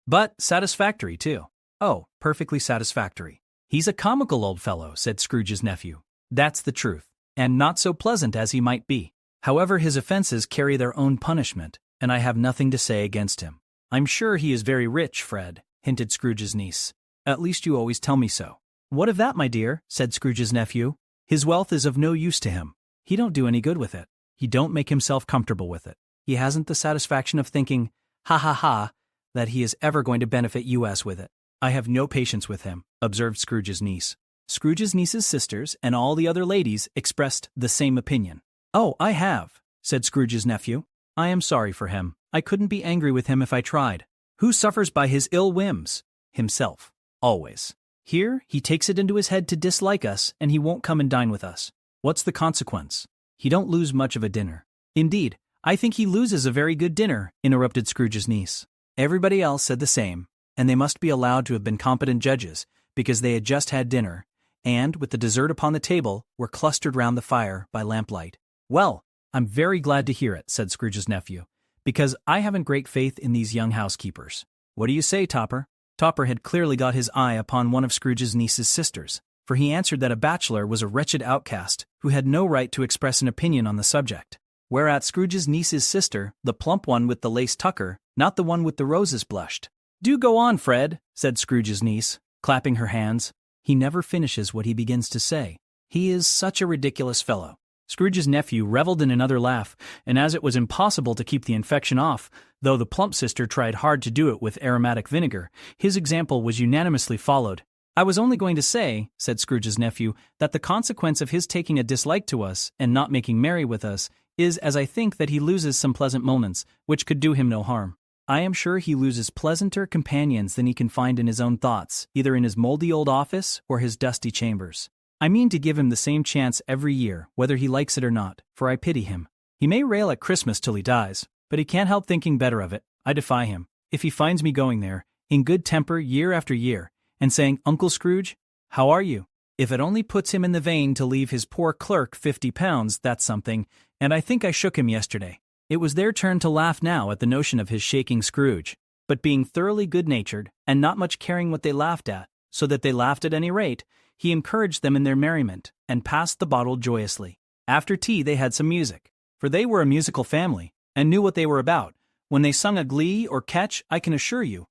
but satisfactory, too. Oh, perfectly satisfactory. "He's a comical old fellow," said Scrooge's nephew. "That's the truth, and not so pleasant as he might be. However, his offenses carry their own punishment, and I have nothing to say against him." "I'm sure he is very rich, Fred," hinted Scrooge's niece. "At least you always tell me so." "What of that, my dear?" said Scrooge's nephew. "His wealth is of no use to him. He don't do any good with it. He don't make himself comfortable with it. He hasn't the satisfaction of thinking, ha ha ha, that he is ever going to benefit us with it." "I have no patience with him," observed Scrooge's niece. Scrooge's niece's sisters and all the other ladies expressed the same opinion. "Oh, I have," said Scrooge's nephew. "I am sorry for him. I couldn't be angry with him if I tried. Who suffers by his ill whims? Himself. Always. Here, he takes it into his head to dislike us, and he won't come and dine with us. What's the consequence? He don't lose much of a dinner." "Indeed, I think he loses a very good dinner," interrupted Scrooge's niece. Everybody else said the same, and they must be allowed to have been competent judges, because they had just had dinner, and, with the dessert upon the table, were clustered round the fire by lamplight. "Well, I'm very glad to hear it," said Scrooge's nephew, "because I haven't great faith in these young housekeepers. What do you say, Topper?" Topper had clearly got his eye upon one of Scrooge's niece's sisters, for he answered that a bachelor was a wretched outcast who had no right to express an opinion on the subject. Whereat Scrooge's niece's sister, the plump one with the lace tucker, not the one with the roses, blushed. "Do go on, Fred," said Scrooge's niece, clapping her hands. "He never finishes what he begins to say. He is such a ridiculous fellow." Scrooge's nephew reveled in another laugh, and as it was impossible to keep the infection off, though the plump sister tried hard to do it with aromatic vinegar, his example was unanimously followed. "I was only going to say," said Scrooge's nephew, "that the consequence of his taking a dislike to us, and not making merry with us, is, as I think, that he loses some pleasant moments, which could do him no harm. I am sure he loses pleasanter companions than he can find in his own thoughts, either in his mouldy old office or his dusty chambers. I mean to give him the same chance every year, whether he likes it or not, for I pity him. He may rail at Christmas till he dies, but he can't help thinking better of it. I defy him, if he finds me going there, in good temper year after year, and saying, 'Uncle Scrooge, how are you?' If it only puts him in the vein to leave his poor clerk £50, that's something, and I think I shook him yesterday." It was their turn to laugh now at the notion of his shaking Scrooge, but being thoroughly good-natured, and not much caring what they laughed at, so that they laughed at any rate, he encouraged them in their merriment, and passed the bottle joyously. After tea they had some music, for they were a musical family, and knew what they were about. When they sung a glee or catch, I can assure you,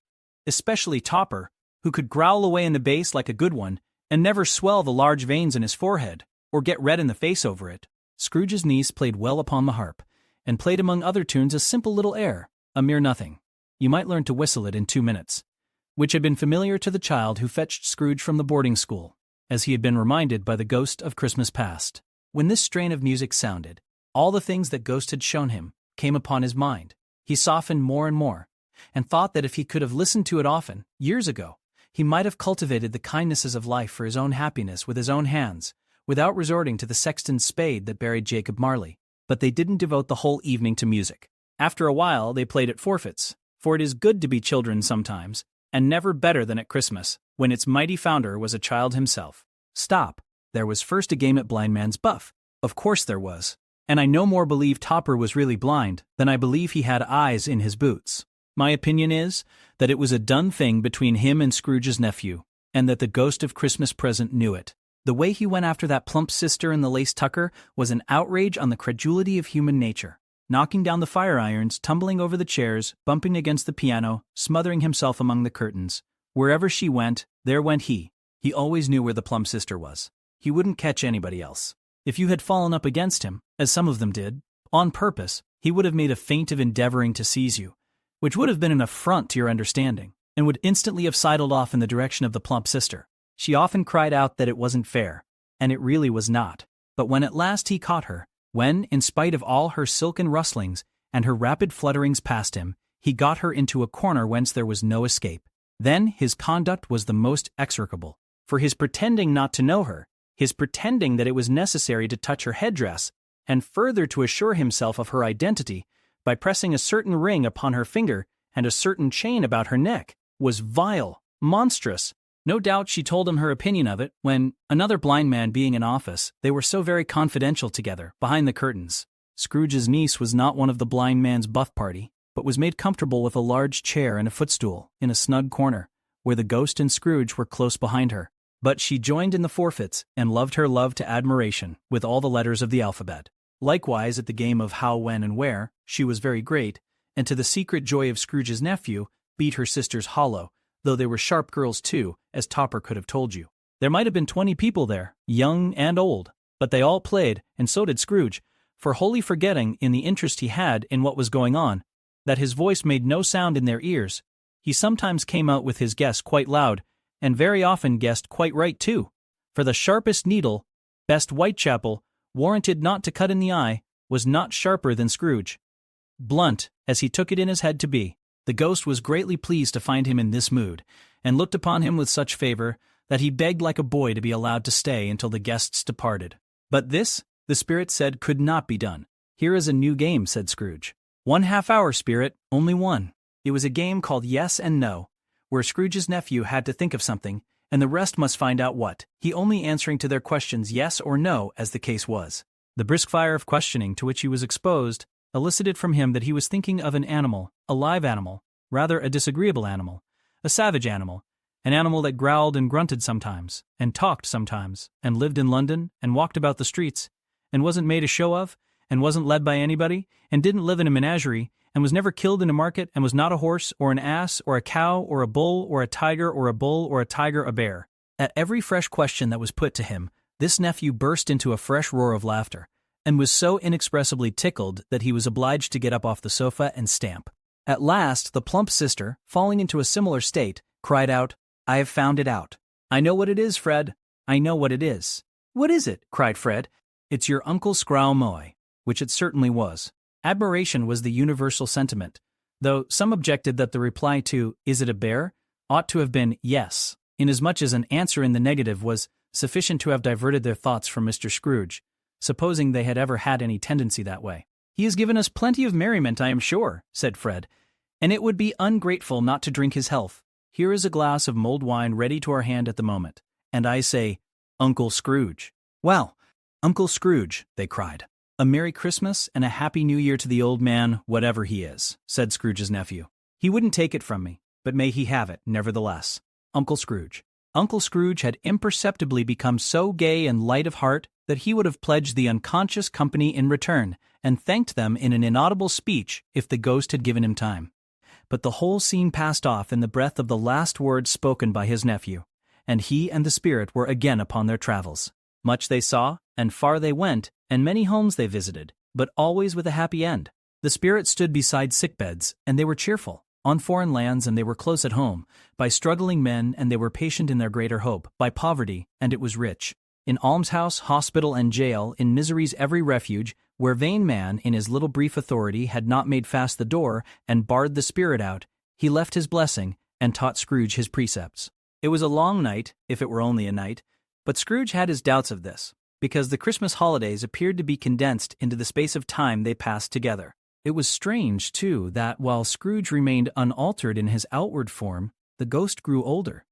especially Topper, who could growl away in the bass like a good one, and never swell the large veins in his forehead, or get red in the face over it. Scrooge's niece played well upon the harp, and played among other tunes a simple little air, a mere nothing. You might learn to whistle it in 2 minutes, which had been familiar to the child who fetched Scrooge from the boarding school, as he had been reminded by the ghost of Christmas past. When this strain of music sounded, all the things that Ghost had shown him came upon his mind. He softened more and more, and thought that if he could have listened to it often, years ago, he might have cultivated the kindnesses of life for his own happiness with his own hands, without resorting to the sexton's spade that buried Jacob Marley. But they didn't devote the whole evening to music. After a while they played at forfeits, for it is good to be children sometimes, and never better than at Christmas, when its mighty founder was a child himself. Stop. There was first a game at Blind Man's Buff. Of course there was. And I no more believe Topper was really blind than I believe he had eyes in his boots. My opinion is that it was a done thing between him and Scrooge's nephew, and that the ghost of Christmas Present knew it. The way he went after that plump sister in the lace tucker was an outrage on the credulity of human nature. Knocking down the fire irons, tumbling over the chairs, bumping against the piano, smothering himself among the curtains. Wherever she went, there went he. He always knew where the plump sister was. He wouldn't catch anybody else. If you had fallen up against him, as some of them did, on purpose, he would have made a feint of endeavoring to seize you, which would have been an affront to your understanding, and would instantly have sidled off in the direction of the plump sister. She often cried out that it wasn't fair, and it really was not. But when at last he caught her, when, in spite of all her silken rustlings and her rapid flutterings past him, he got her into a corner whence there was no escape, then his conduct was the most execrable. For his pretending not to know her, his pretending that it was necessary to touch her headdress, and further to assure himself of her identity by pressing a certain ring upon her finger and a certain chain about her neck, was vile, monstrous. No doubt she told him her opinion of it when, another blind man being in office, they were so very confidential together, behind the curtains. Scrooge's niece was not one of the blind man's buff party, but was made comfortable with a large chair and a footstool, in a snug corner, where the ghost and Scrooge were close behind her. But she joined in the forfeits, and loved her love to admiration, with all the letters of the alphabet. Likewise, at the game of how, when, and where, she was very great, and to the secret joy of Scrooge's nephew, beat her sisters hollow, though they were sharp girls too, as Topper could have told you. There might have been 20 people there, young and old, but they all played, and so did Scrooge, for wholly forgetting, in the interest he had in what was going on, that his voice made no sound in their ears. He sometimes came out with his guess quite loud, and very often guessed quite right too, for the sharpest needle, best Whitechapel, warranted not to cut in the eye, was not sharper than Scrooge. Blunt, as he took it in his head to be, the ghost was greatly pleased to find him in this mood, and looked upon him with such favor that he begged like a boy to be allowed to stay until the guests departed. But this, the spirit said, could not be done. Here is a new game, said Scrooge. 1/2 hour, spirit, only one. It was a game called Yes and No, where Scrooge's nephew had to think of something, and the rest must find out what, he only answering to their questions yes or no as the case was. The brisk fire of questioning to which he was exposed elicited from him that he was thinking of an animal, a live animal, rather a disagreeable animal, a savage animal, an animal that growled and grunted sometimes, and talked sometimes, and lived in London, and walked about the streets, and wasn't made a show of, and wasn't led by anybody, and didn't live in a menagerie, and was never killed in a market, and was not a horse, or an ass, or a cow, or a bull, or a tiger, or a bull, or a tiger, a bear. At every fresh question that was put to him, this nephew burst into a fresh roar of laughter, and was so inexpressibly tickled that he was obliged to get up off the sofa and stamp. At last, the plump sister, falling into a similar state, cried out, I have found it out. I know what it is, Fred. I know what it is. What is it? Cried Fred. It's your Uncle Scrow Moy, which it certainly was. Admiration was the universal sentiment, though some objected that the reply to, is it a bear, ought to have been yes, inasmuch as an answer in the negative was sufficient to have diverted their thoughts from Mr. Scrooge, supposing they had ever had any tendency that way. He has given us plenty of merriment, I am sure, said Fred, and it would be ungrateful not to drink his health. Here is a glass of mulled wine ready to our hand at the moment, and I say, Uncle Scrooge. Well, Uncle Scrooge, they cried. A Merry Christmas and a Happy New Year to the old man, whatever he is, said Scrooge's nephew. He wouldn't take it from me, but may he have it, nevertheless. Uncle Scrooge. Uncle Scrooge had imperceptibly become so gay and light of heart that he would have pledged the unconscious company in return, and thanked them in an inaudible speech if the ghost had given him time. But the whole scene passed off in the breath of the last words spoken by his nephew, and he and the spirit were again upon their travels. Much they saw, and far they went, and many homes they visited, but always with a happy end. The spirit stood beside sick beds, and they were cheerful. On foreign lands, and they were close at home. By struggling men, and they were patient in their greater hope. By poverty, and it was rich. In almshouse, hospital, and jail, in misery's every refuge, where vain man, in his little brief authority, had not made fast the door, and barred the spirit out, he left his blessing, and taught Scrooge his precepts. It was a long night, if it were only a night, but Scrooge had his doubts of this, because the Christmas holidays appeared to be condensed into the space of time they passed together. It was strange, too, that while Scrooge remained unaltered in his outward form, The ghost grew older.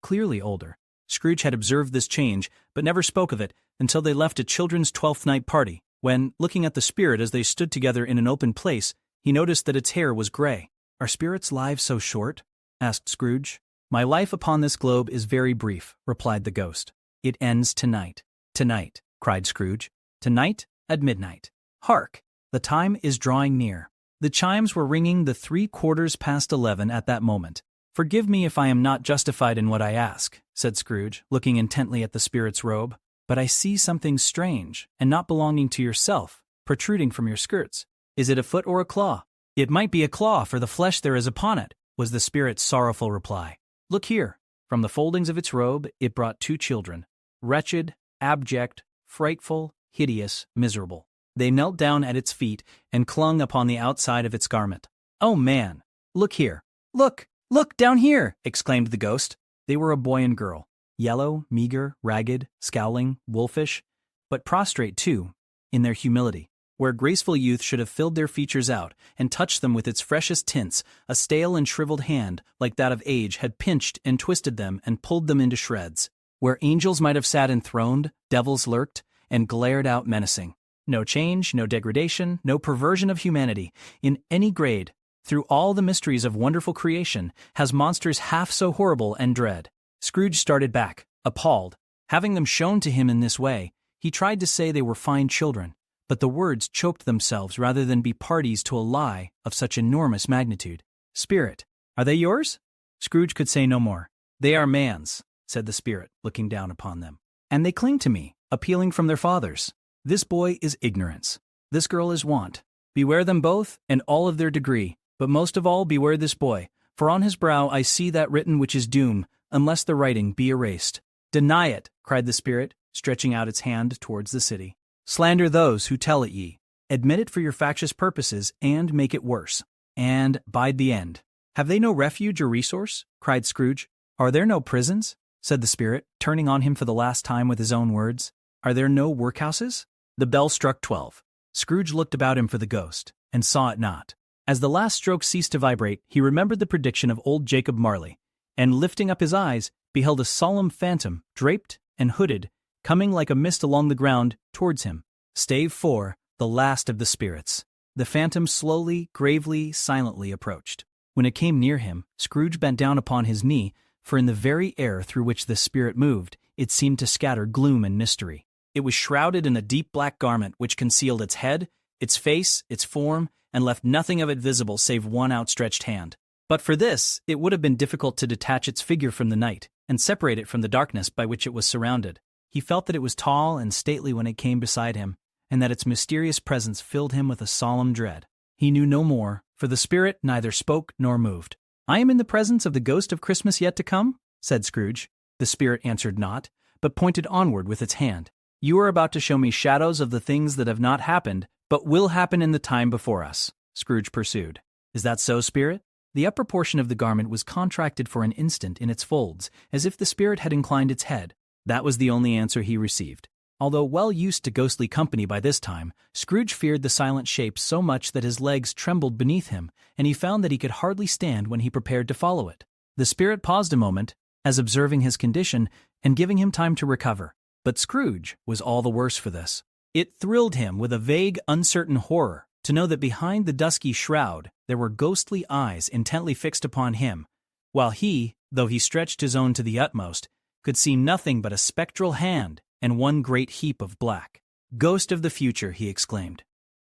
Clearly older. Scrooge had observed this change, but never spoke of it until they left a children's 12th night party, when, looking at the spirit as they stood together in an open place, he noticed that its hair was gray. "Are spirits' lives so short?" asked Scrooge. "My life upon this globe is very brief," replied the ghost. "It ends tonight." "Tonight," cried Scrooge. "Tonight at midnight. Hark! The time is drawing near." The chimes were ringing the 11:15 at that moment. "Forgive me if I am not justified in what I ask," said Scrooge, looking intently at the spirit's robe, "but I see something strange, and not belonging to yourself, protruding from your skirts. Is it a foot or a claw?" "It might be a claw, for the flesh there is upon it," was the spirit's sorrowful reply. "Look here." From the foldings of its robe it brought 2 children, wretched, abject, frightful, hideous, miserable. They knelt down at its feet and clung upon the outside of its garment. "Oh, man! Look here! Look! Look down here!" exclaimed the ghost. They were a boy and girl, yellow, meager, ragged, scowling, wolfish, but prostrate too, in their humility. Where graceful youth should have filled their features out and touched them with its freshest tints, a stale and shriveled hand, like that of age, had pinched and twisted them and pulled them into shreds. Where angels might have sat enthroned, devils lurked, and glared out menacing. No change, no degradation, no perversion of humanity, in any grade, through all the mysteries of wonderful creation, has monsters half so horrible and dread. Scrooge started back, appalled. Having them shown to him in this way, he tried to say they were fine children, but the words choked themselves rather than be parties to a lie of such enormous magnitude. "Spirit, are they yours?" Scrooge could say no more. "They are man's," said the spirit, looking down upon them. "And they cling to me, appealing from their fathers. This boy is ignorance. This girl is want. Beware them both, and all of their degree, but most of all beware this boy, for on his brow I see that written which is doom, unless the writing be erased." "Deny it," cried the spirit, stretching out its hand towards the city. "Slander those who tell it ye. Admit it for your factious purposes, and make it worse. And bide the end." "Have they no refuge or resource?" cried Scrooge. "Are there no prisons?" said the spirit, turning on him for the last time with his own words. "Are there no workhouses?" The bell struck 12. Scrooge looked about him for the ghost, and saw it not. As the last stroke ceased to vibrate, he remembered the prediction of old Jacob Marley, and lifting up his eyes, beheld a solemn phantom, draped and hooded, coming like a mist along the ground towards him. Stave 4, the last of the spirits. The phantom slowly, gravely, silently approached. When it came near him, Scrooge bent down upon his knee, for in the very air through which the spirit moved, it seemed to scatter gloom and mystery. It was shrouded in a deep black garment which concealed its head, its face, its form, and left nothing of it visible save one outstretched hand. But for this, it would have been difficult to detach its figure from the night, and separate it from the darkness by which it was surrounded. He felt that it was tall and stately when it came beside him, and that its mysterious presence filled him with a solemn dread. He knew no more, for the spirit neither spoke nor moved. "I am in the presence of the ghost of Christmas yet to come?" said Scrooge. The spirit answered not, but pointed onward with its hand. "You are about to show me shadows of the things that have not happened, but will happen in the time before us," Scrooge pursued. "Is that so, spirit?" The upper portion of the garment was contracted for an instant in its folds, as if the spirit had inclined its head. That was the only answer he received. Although well used to ghostly company by this time, Scrooge feared the silent shape so much that his legs trembled beneath him, and he found that he could hardly stand when he prepared to follow it. The spirit paused a moment, as observing his condition and giving him time to recover. But Scrooge was all the worse for this. It thrilled him with a vague, uncertain horror to know that behind the dusky shroud there were ghostly eyes intently fixed upon him, while he, though he stretched his own to the utmost, could see nothing but a spectral hand and one great heap of black. "Ghost of the future," he exclaimed,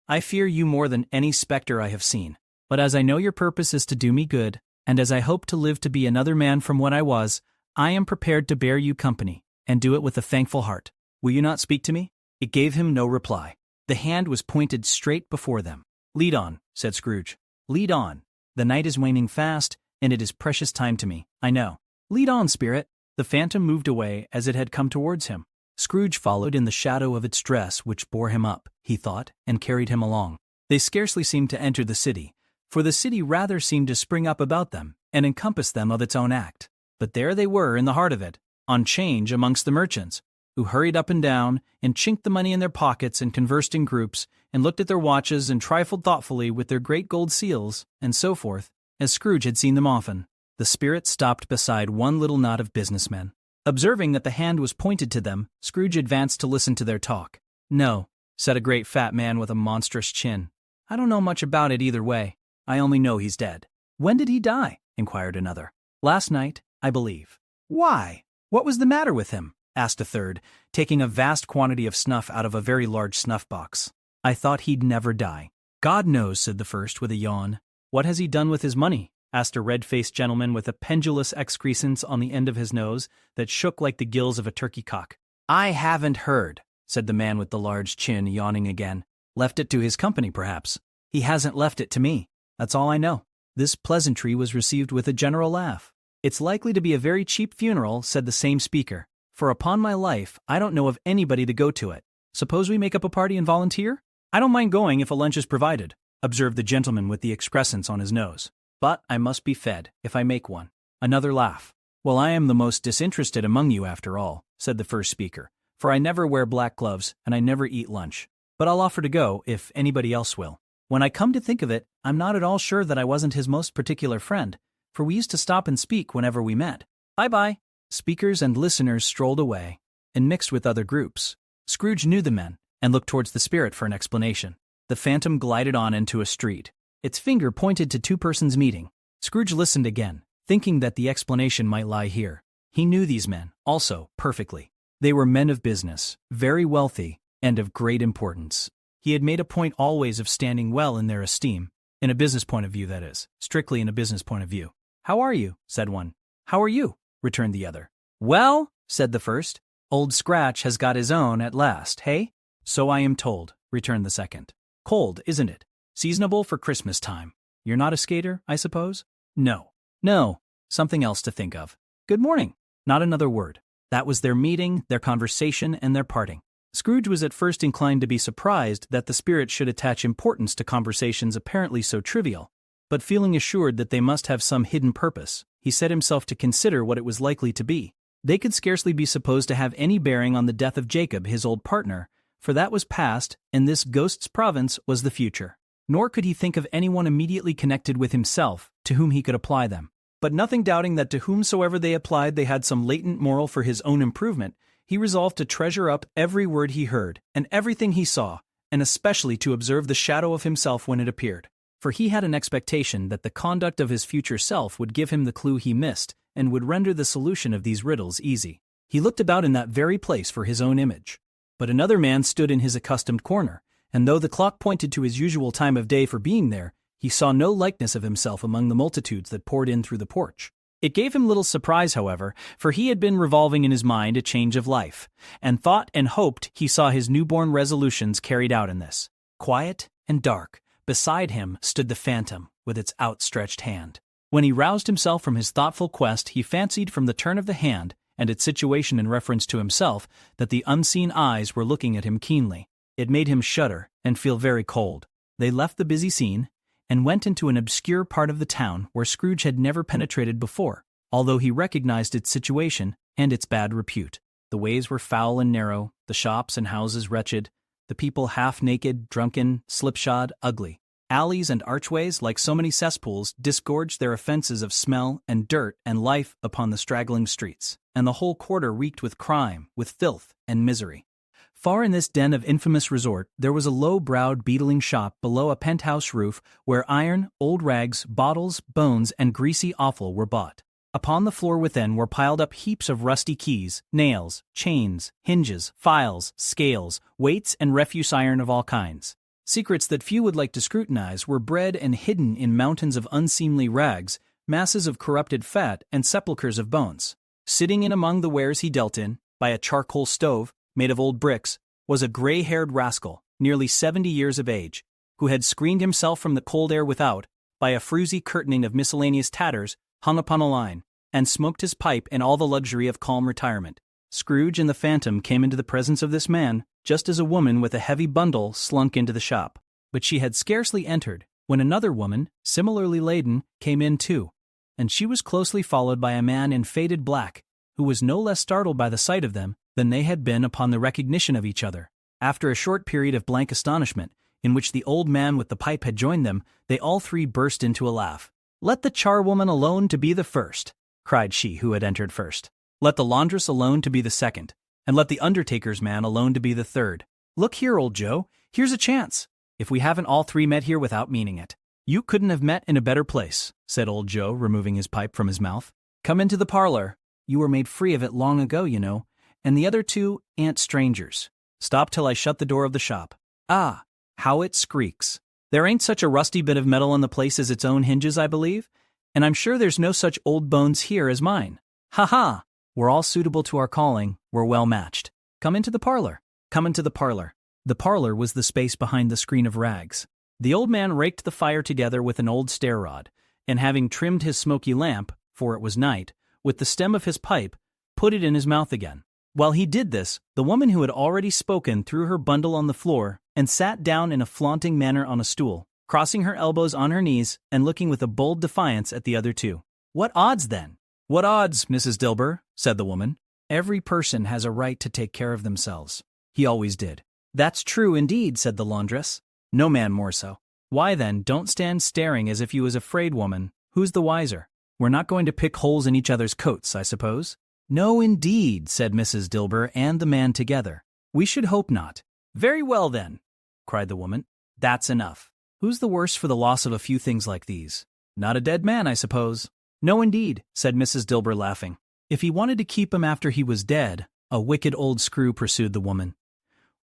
"I fear you more than any specter I have seen. But as I know your purpose is to do me good, and as I hope to live to be another man from what I was, I am prepared to bear you company, and do it with a thankful heart. Will you not speak to me?" It gave him no reply. The hand was pointed straight before them. "Lead on," said Scrooge. "Lead on. The night is waning fast, and it is precious time to me, I know. Lead on, spirit." The phantom moved away as it had come towards him. Scrooge followed in the shadow of its dress, which bore him up, he thought, and carried him along. They scarcely seemed to enter the city, for the city rather seemed to spring up about them and encompass them of its own act. But there they were in the heart of it, on 'change amongst the merchants, who hurried up and down, and chinked the money in their pockets, and conversed in groups, and looked at their watches, and trifled thoughtfully with their great gold seals, and so forth, as Scrooge had seen them often. The spirit stopped beside one little knot of businessmen. Observing that the hand was pointed to them, Scrooge advanced to listen to their talk. "No," said a great fat man with a monstrous chin. "I don't know much about it either way. I only know he's dead." "When did he die?" inquired another. "Last night, I believe." "Why? What was the matter with him?" asked a third, taking a vast quantity of snuff out of a very large snuff box. "I thought he'd never die." "God knows," said the first with a yawn. "What has he done with his money?" asked a red-faced gentleman with a pendulous excrescence on the end of his nose that shook like the gills of a turkey cock. "I haven't heard," said the man with the large chin, yawning again. "Left it to his company, perhaps." "He hasn't left it to me. That's all I know." This pleasantry was received with a general laugh. "It's likely to be a very cheap funeral," said the same speaker, "for upon my life, I don't know of anybody to go to it. Suppose we make up a party and volunteer?" "I don't mind going if a lunch is provided," observed the gentleman with the excrescence on his nose. "But I must be fed, if I make one." Another laugh. "Well, I am the most disinterested among you after all," said the first speaker, "for I never wear black gloves and I never eat lunch. But I'll offer to go if anybody else will. When I come to think of it, I'm not at all sure that I wasn't his most particular friend, for we used to stop and speak whenever we met. Bye-bye." Speakers and listeners strolled away and mixed with other groups. Scrooge knew the men and looked towards the spirit for an explanation. The phantom glided on into a street. Its finger pointed to two persons meeting. Scrooge listened again, thinking that the explanation might lie here. He knew these men, also, perfectly. They were men of business, very wealthy, and of great importance. He had made a point always of standing well in their esteem, in a business point of view, that is, strictly in a business point of view. "How are you?" said one. "How are you?" returned the other. "Well," said the first, "Old Scratch has got his own at last, hey?" "So I am told," returned the second. "Cold, isn't it? Seasonable for Christmas time. You're not a skater, I suppose?" "No. No. Something else to think of. Good morning." Not another word. That was their meeting, their conversation, and their parting. Scrooge was at first inclined to be surprised that the spirit should attach importance to conversations apparently so trivial, but feeling assured that they must have some hidden purpose, he set himself to consider what it was likely to be. They could scarcely be supposed to have any bearing on the death of Jacob, his old partner, for that was past, and this ghost's province was the future. Nor could he think of anyone immediately connected with himself, to whom he could apply them. But nothing doubting that to whomsoever they applied they had some latent moral for his own improvement, he resolved to treasure up every word he heard, and everything he saw, and especially to observe the shadow of himself when it appeared. For he had an expectation that the conduct of his future self would give him the clue he missed, and would render the solution of these riddles easy. He looked about in that very place for his own image. But another man stood in his accustomed corner, and though the clock pointed to his usual time of day for being there, he saw no likeness of himself among the multitudes that poured in through the porch. It gave him little surprise, however, for he had been revolving in his mind a change of life, and thought and hoped he saw his newborn resolutions carried out in this. Quiet and dark, beside him stood the phantom with its outstretched hand. When he roused himself from his thoughtful quest, he fancied from the turn of the hand and its situation in reference to himself that the unseen eyes were looking at him keenly. It made him shudder and feel very cold. They left the busy scene and went into an obscure part of the town where Scrooge had never penetrated before, although he recognized its situation and its bad repute. The ways were foul and narrow, the shops and houses wretched, the people half-naked, drunken, slipshod, ugly. Alleys and archways, like so many cesspools, disgorged their offenses of smell and dirt and life upon the straggling streets, and the whole quarter reeked with crime, with filth and misery. Far in this den of infamous resort, there was a low-browed, beetling shop below a penthouse roof where iron, old rags, bottles, bones, and greasy offal were bought. Upon the floor within were piled up heaps of rusty keys, nails, chains, hinges, files, scales, weights, and refuse iron of all kinds. Secrets that few would like to scrutinize were bred and hidden in mountains of unseemly rags, masses of corrupted fat, and sepulchres of bones. Sitting in among the wares he dealt in, by a charcoal stove, made of old bricks, was a gray-haired rascal, nearly 70 years of age, who had screened himself from the cold air without by a fruzy curtaining of miscellaneous tatters hung upon a line, and smoked his pipe in all the luxury of calm retirement. Scrooge and the phantom came into the presence of this man, just as a woman with a heavy bundle slunk into the shop. But she had scarcely entered, when another woman, similarly laden, came in too, and she was closely followed by a man in faded black, who was no less startled by the sight of them than they had been upon the recognition of each other. After a short period of blank astonishment, in which the old man with the pipe had joined them, they all three burst into a laugh. "Let the charwoman alone to be the first," cried she who had entered first. "Let the laundress alone to be the second, and let the undertaker's man alone to be the third. Look here, old Joe, here's a chance. If we haven't all three met here without meaning it." "You couldn't have met in a better place," said old Joe, removing his pipe from his mouth. "Come into the parlor. You were made free of it long ago, you know, and the other two ain't strangers. Stop till I shut the door of the shop. Ah, how it squeaks. There ain't such a rusty bit of metal on the place as its own hinges, I believe, and I'm sure there's no such old bones here as mine. Ha ha! We're all suitable to our calling, we're well matched. Come into the parlor. Come into the parlor." The parlor was the space behind the screen of rags. The old man raked the fire together with an old stair rod, and having trimmed his smoky lamp, for it was night, with the stem of his pipe, put it in his mouth again. While he did this, the woman who had already spoken threw her bundle on the floor and sat down in a flaunting manner on a stool, crossing her elbows on her knees and looking with a bold defiance at the other two. "What odds, then?" "What odds, Mrs. Dilber?" said the woman. "Every person has a right to take care of themselves." He always did. "That's true indeed," said the laundress. "No man more so." "Why then, don't stand staring as if you was afraid, woman. Who's the wiser? We're not going to pick holes in each other's coats, I suppose?" "No, indeed," said Mrs. Dilber and the man together. "We should hope not." "Very well, then," cried the woman. "That's enough. Who's the worse for the loss of a few things like these? Not a dead man, I suppose?" "No, indeed," said Mrs. Dilber, laughing. "If he wanted to keep him after he was dead, a wicked old screw," pursued the woman.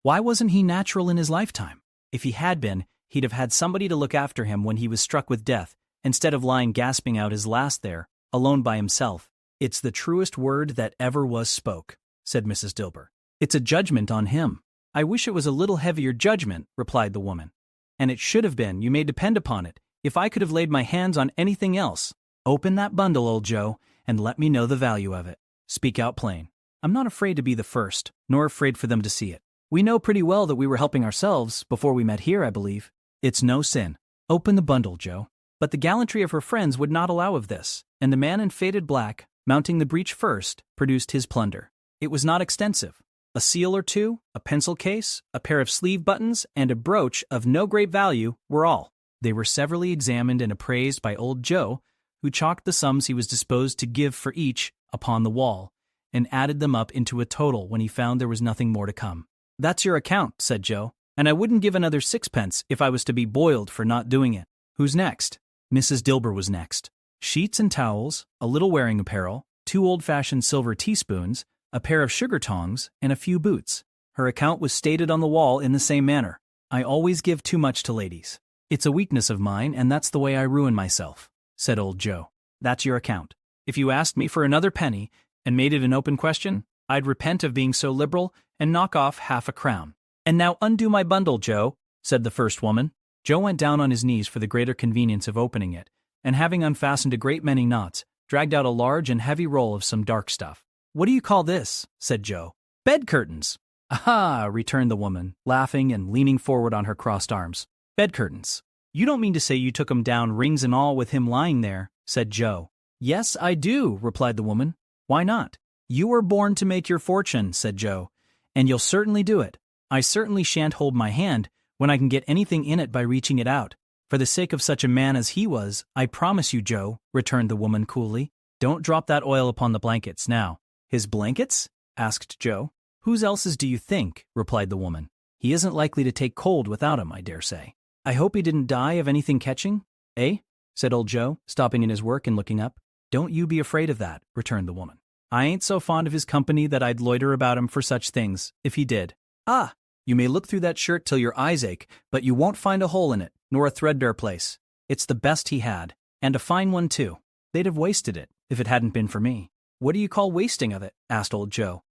"Why wasn't he natural in his lifetime? If he had been, he'd have had somebody to look after him when he was struck with death, instead of lying gasping out his last there, alone by himself." "It's the truest word that ever was spoke," said Mrs. Dilber. "It's a judgment on him." "I wish it was a little heavier judgment," replied the woman. "And it should have been, you may depend upon it, if I could have laid my hands on anything else. Open that bundle, old Joe, and let me know the value of it. Speak out plain. I'm not afraid to be the first, nor afraid for them to see it. We know pretty well that we were helping ourselves before we met here, I believe. It's no sin. Open the bundle, Joe." But the gallantry of her friends would not allow of this, and the man in faded black, mounting the breech first, produced his plunder. It was not extensive. A seal or two, a pencil case, a pair of sleeve buttons, and a brooch of no great value were all. They were severally examined and appraised by old Joe, who chalked the sums he was disposed to give for each upon the wall, and added them up into a total when he found there was nothing more to come. "That's your account," said Joe, "and I wouldn't give another sixpence if I was to be boiled for not doing it. Who's next?" Mrs. Dilber was next. Sheets and towels, a little wearing apparel, 2 old-fashioned silver teaspoons, a pair of sugar tongs, and a few boots. Her account was stated on the wall in the same manner. "I always give too much to ladies. It's a weakness of mine, and that's the way I ruin myself," said old Joe. "That's your account. If you asked me for another penny and made it an open question, I'd repent of being so liberal and knock off half a crown." "And now undo my bundle, Joe," said the first woman. Joe went down on his knees for the greater convenience of opening it, and having unfastened a great many knots, dragged out a large and heavy roll of some dark stuff. "What do you call this?" said Joe. "Bed curtains." "Aha!" returned the woman, laughing and leaning forward on her crossed arms. "Bed curtains. You don't mean to say you took 'em down, rings and all, with him lying there," said Joe. "Yes, I do," replied the woman. "Why not?" "You were born to make your fortune," said Joe, "and you'll certainly do it. I certainly shan't hold my hand when I can get anything in it by reaching it out. For the sake of such a man as he was, I promise you, Joe," returned the woman coolly. "Don't drop that oil upon the blankets now." "His blankets?" asked Joe. "Whose else's do you think?" replied the woman. "He isn't likely to take cold without 'em, I dare say. I hope he didn't die of anything catching, eh?" said old Joe, stopping in his work and looking up. "Don't you be afraid of that," returned the woman. "I ain't so fond of his company that I'd loiter about him for such things, if he did. Ah! You may look through that shirt till your eyes ache, but you won't find a hole in it, nor a threadbare place. It's the best he had, and a fine one too. They'd have wasted it, if it hadn't been for me." "What do you call wasting of it?" asked old Joe.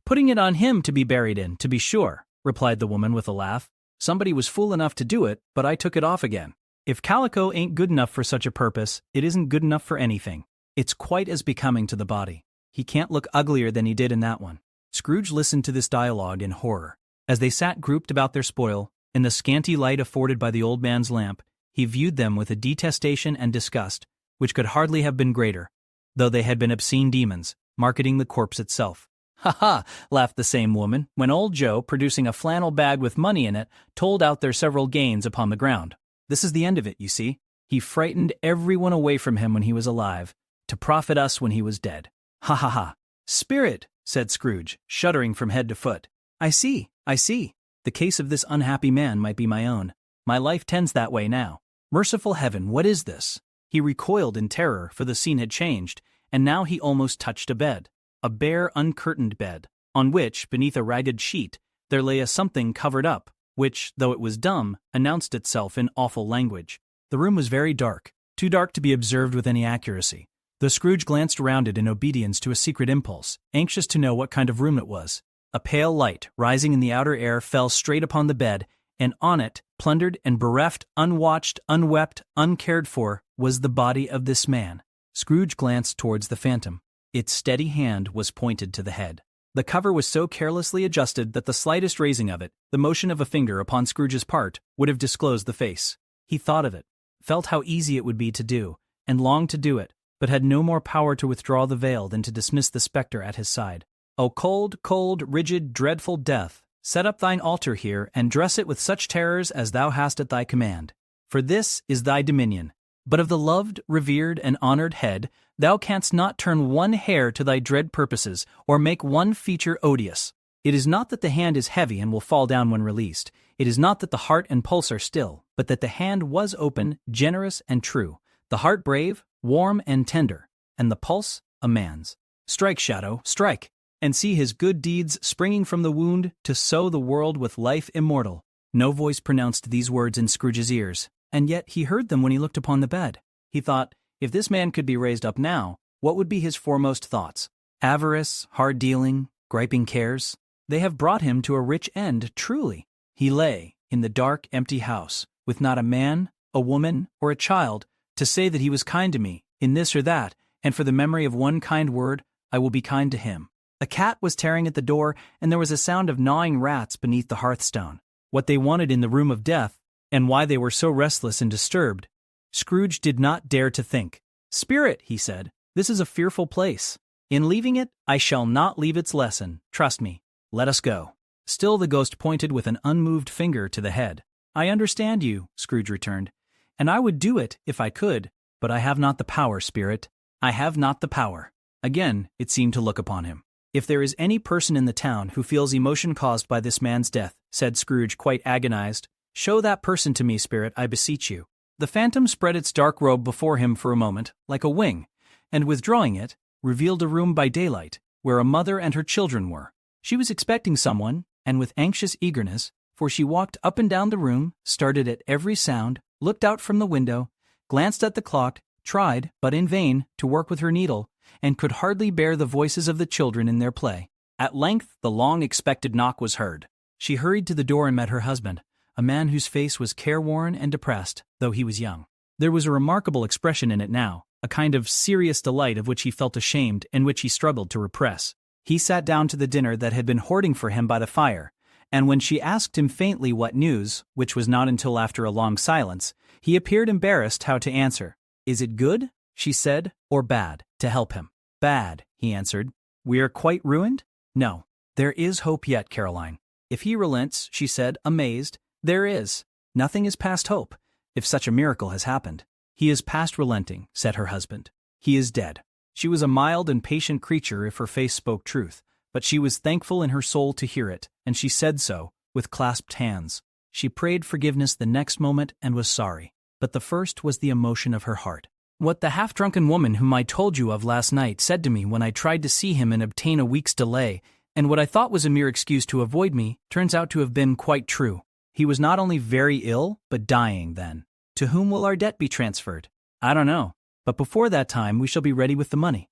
"Putting it on him to be buried in, to be sure," replied the woman with a laugh. "Somebody was fool enough to do it, but I took it off again. If calico ain't good enough for such a purpose, it isn't good enough for anything. It's quite as becoming to the body. He can't look uglier than he did in that one." Scrooge listened to this dialogue in horror. As they sat grouped about their spoil, in the scanty light afforded by the old man's lamp, he viewed them with a detestation and disgust, which could hardly have been greater, though they had been obscene demons, marketing the corpse itself. "Ha ha!" laughed the same woman, when old Joe, producing a flannel bag with money in it, told out their several gains upon the ground. "This is the end of it, you see. He frightened everyone away from him when he was alive, to profit us when he was dead. Ha ha ha. Spirit, said Scrooge, shuddering from head to foot. I see. The case of this unhappy man might be my own. My life tends that way now. Merciful heaven, what is this? He recoiled in terror, for the scene had changed, and now he almost touched a bed. A bare, uncurtained bed, on which, beneath a ragged sheet, there lay a something covered up, which, though it was dumb, announced itself in awful language. The room was very dark, too dark to be observed with any accuracy, though Scrooge glanced around it in obedience to a secret impulse, anxious to know what kind of room it was. A pale light, rising in the outer air, fell straight upon the bed, and on it, plundered and bereft, unwatched, unwept, uncared for, was the body of this man. Scrooge glanced towards the phantom. Its steady hand was pointed to the head. The cover was so carelessly adjusted that the slightest raising of it, the motion of a finger upon Scrooge's part, would have disclosed the face. He thought of it, felt how easy it would be to do, and longed to do it, but had no more power to withdraw the veil than to dismiss the spectre at his side. O cold, cold, rigid, dreadful death, set up thine altar here, and dress it with such terrors as thou hast at thy command. For this is thy dominion. But of the loved, revered, and honored head, thou canst not turn one hair to thy dread purposes, or make one feature odious. It is not that the hand is heavy and will fall down when released. It is not that the heart and pulse are still, but that the hand was open, generous, and true, the heart brave, warm, and tender, and the pulse a man's. Strike, Shadow, strike, and see his good deeds springing from the wound to sow the world with life immortal. No voice pronounced these words in Scrooge's ears, and yet he heard them when he looked upon the bed. He thought, if this man could be raised up now, what would be his foremost thoughts? Avarice, hard dealing, griping cares? They have brought him to a rich end, truly. He lay in the dark, empty house, with not a man, a woman, or a child, to say that he was kind to me, in this or that, and for the memory of one kind word, I will be kind to him. A cat was tearing at the door, and there was a sound of gnawing rats beneath the hearthstone. What they wanted in the room of death, and why they were so restless and disturbed, Scrooge did not dare to think. Spirit, he said, this is a fearful place. In leaving it, I shall not leave its lesson. Trust me. Let us go. Still the ghost pointed with an unmoved finger to the head. I understand you, Scrooge returned, and I would do it if I could, but I have not the power, Spirit. I have not the power. Again, it seemed to look upon him. If there is any person in the town who feels emotion caused by this man's death, said Scrooge, quite agonized, show that person to me, Spirit, I beseech you. The phantom spread its dark robe before him for a moment, like a wing, and withdrawing it, revealed a room by daylight, where a mother and her children were. She was expecting someone, and with anxious eagerness, for she walked up and down the room, started at every sound, looked out from the window, glanced at the clock, tried, but in vain, to work with her needle, and could hardly bear the voices of the children in their play. At length the long-expected knock was heard. She hurried to the door and met her husband, a man whose face was careworn and depressed, though he was young. There was a remarkable expression in it now, a kind of serious delight of which he felt ashamed and which he struggled to repress. He sat down to the dinner that had been hoarding for him by the fire, and when she asked him faintly what news, which was not until after a long silence, he appeared embarrassed how to answer. Is it good, she said, or bad, to help him? Bad, he answered. We are quite ruined? No. There is hope yet, Caroline. If he relents, she said, amazed, there is. Nothing is past hope, if such a miracle has happened. He is past relenting, said her husband. He is dead. She was a mild and patient creature if her face spoke truth, but she was thankful in her soul to hear it, and she said so, with clasped hands. She prayed forgiveness the next moment and was sorry, but the first was the emotion of her heart. What the half-drunken woman whom I told you of last night said to me when I tried to see him and obtain a week's delay, and what I thought was a mere excuse to avoid me, turns out to have been quite true. He was not only very ill, but dying then. To whom will our debt be transferred? I don't know, but before that time we shall be ready with the money.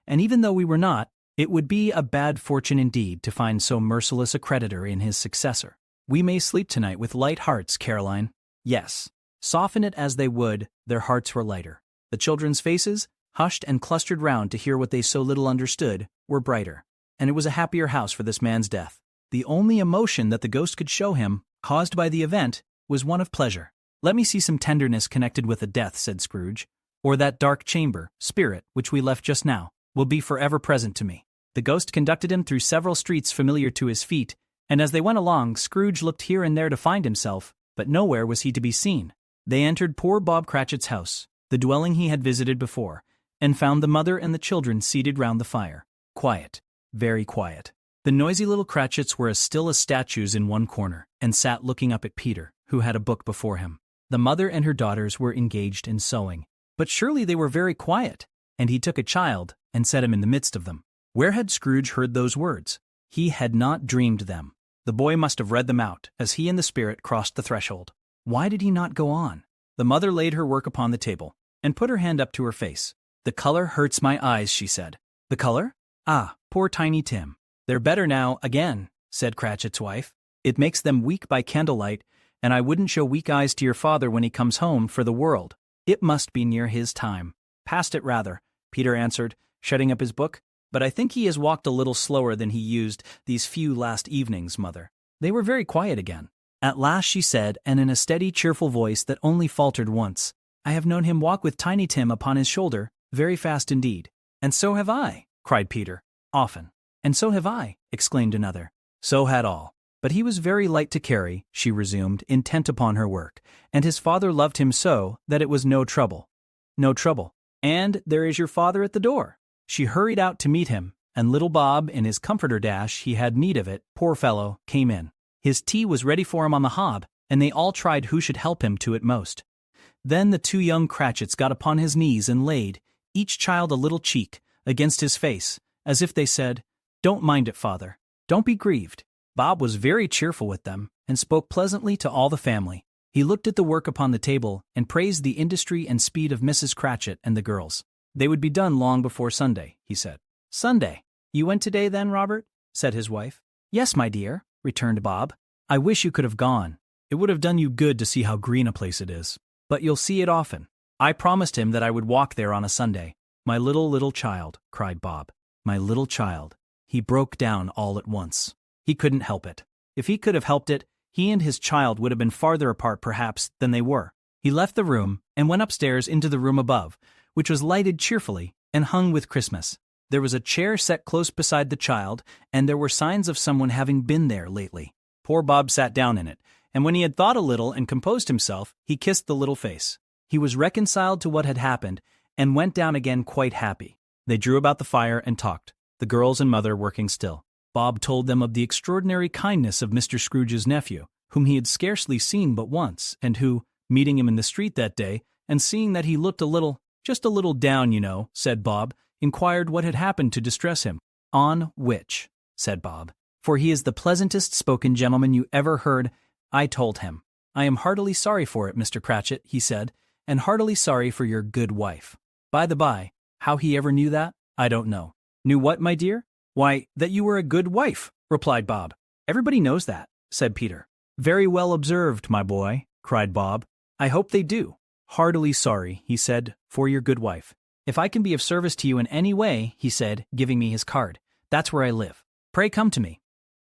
And even though we were not, it would be a bad fortune indeed to find so merciless a creditor in his successor. We may sleep tonight with light hearts, Caroline. Yes. Soften it as they would, their hearts were lighter. The children's faces, hushed and clustered round to hear what they so little understood, were brighter. And it was a happier house for this man's death. The only emotion that the ghost could show him, caused by the event, was one of pleasure. Let me see some tenderness connected with the death, said Scrooge, or that dark chamber, Spirit, which we left just now, will be forever present to me. The ghost conducted him through several streets familiar to his feet, and as they went along, Scrooge looked here and there to find himself, but nowhere was he to be seen. They entered poor Bob Cratchit's house, the dwelling he had visited before, and found the mother and the children seated round the fire. Quiet, very quiet. The noisy little Cratchits were as still as statues in one corner, and sat looking up at Peter, who had a book before him. The mother and her daughters were engaged in sewing. But surely they were very quiet, and he took a child and set him in the midst of them. Where had Scrooge heard those words? He had not dreamed them. The boy must have read them out, as he and the spirit crossed the threshold. Why did he not go on? The mother laid her work upon the table, and put her hand up to her face. "The color hurts my eyes," she said. "The color? Ah, poor Tiny Tim." "They're better now, again," said Cratchit's wife. "It makes them weak by candlelight, and I wouldn't show weak eyes to your father when he comes home for the world. It must be near his time." "Past it, rather," Peter answered, shutting up his book. "But I think he has walked a little slower than he used these few last evenings, mother." They were very quiet again. At last she said, and in a steady, cheerful voice that only faltered once, "I have known him walk with Tiny Tim upon his shoulder, very fast indeed." "And so have I," cried Peter. "Often." "And so have I," exclaimed another. "So had all. But he was very light to carry," she resumed, intent upon her work, "and his father loved him so that it was no trouble." "No trouble. And there is your father at the door." She hurried out to meet him, and little Bob, in his comforter dash, he had need of it, poor fellow, came in. His tea was ready for him on the hob, and they all tried who should help him to it most. Then the two young Cratchits got upon his knees and laid, each child a little cheek, against his face, as if they said, "Don't mind it, father. Don't be grieved." Bob was very cheerful with them, and spoke pleasantly to all the family. He looked at the work upon the table, and praised the industry and speed of Mrs. Cratchit and the girls. They would be done long before Sunday, he said. "Sunday? You went today then, Robert?" said his wife. "Yes, my dear," returned Bob. "I wish you could have gone. It would have done you good to see how green a place it is. But you'll see it often. I promised him that I would walk there on a Sunday." "My little child," cried Bob. "My little child." He broke down all at once. He couldn't help it. If he could have helped it, he and his child would have been farther apart perhaps than they were. He left the room and went upstairs into the room above, which was lighted cheerfully and hung with Christmas. There was a chair set close beside the child, and there were signs of someone having been there lately. Poor Bob sat down in it, and when he had thought a little and composed himself, he kissed the little face. He was reconciled to what had happened, and went down again quite happy. They drew about the fire and talked, the girls and mother working still. Bob told them of the extraordinary kindness of Mr. Scrooge's nephew, whom he had scarcely seen but once, and who, meeting him in the street that day, and seeing that he looked just a little down, you know, said Bob, inquired what had happened to distress him. "On which," said Bob, "for he is the pleasantest spoken gentleman you ever heard, I told him, 'I am heartily sorry for it, Mr. Cratchit,' he said, 'and heartily sorry for your good wife.' By the by, how he ever knew that, I don't know." "Knew what, my dear?" "Why, that you were a good wife," replied Bob. "Everybody knows that," said Peter. "Very well observed, my boy," cried Bob. "I hope they do." "Heartily sorry," he said, "for your good wife. If I can be of service to you in any way," he said, giving me his card, "that's where I live. Pray come to me."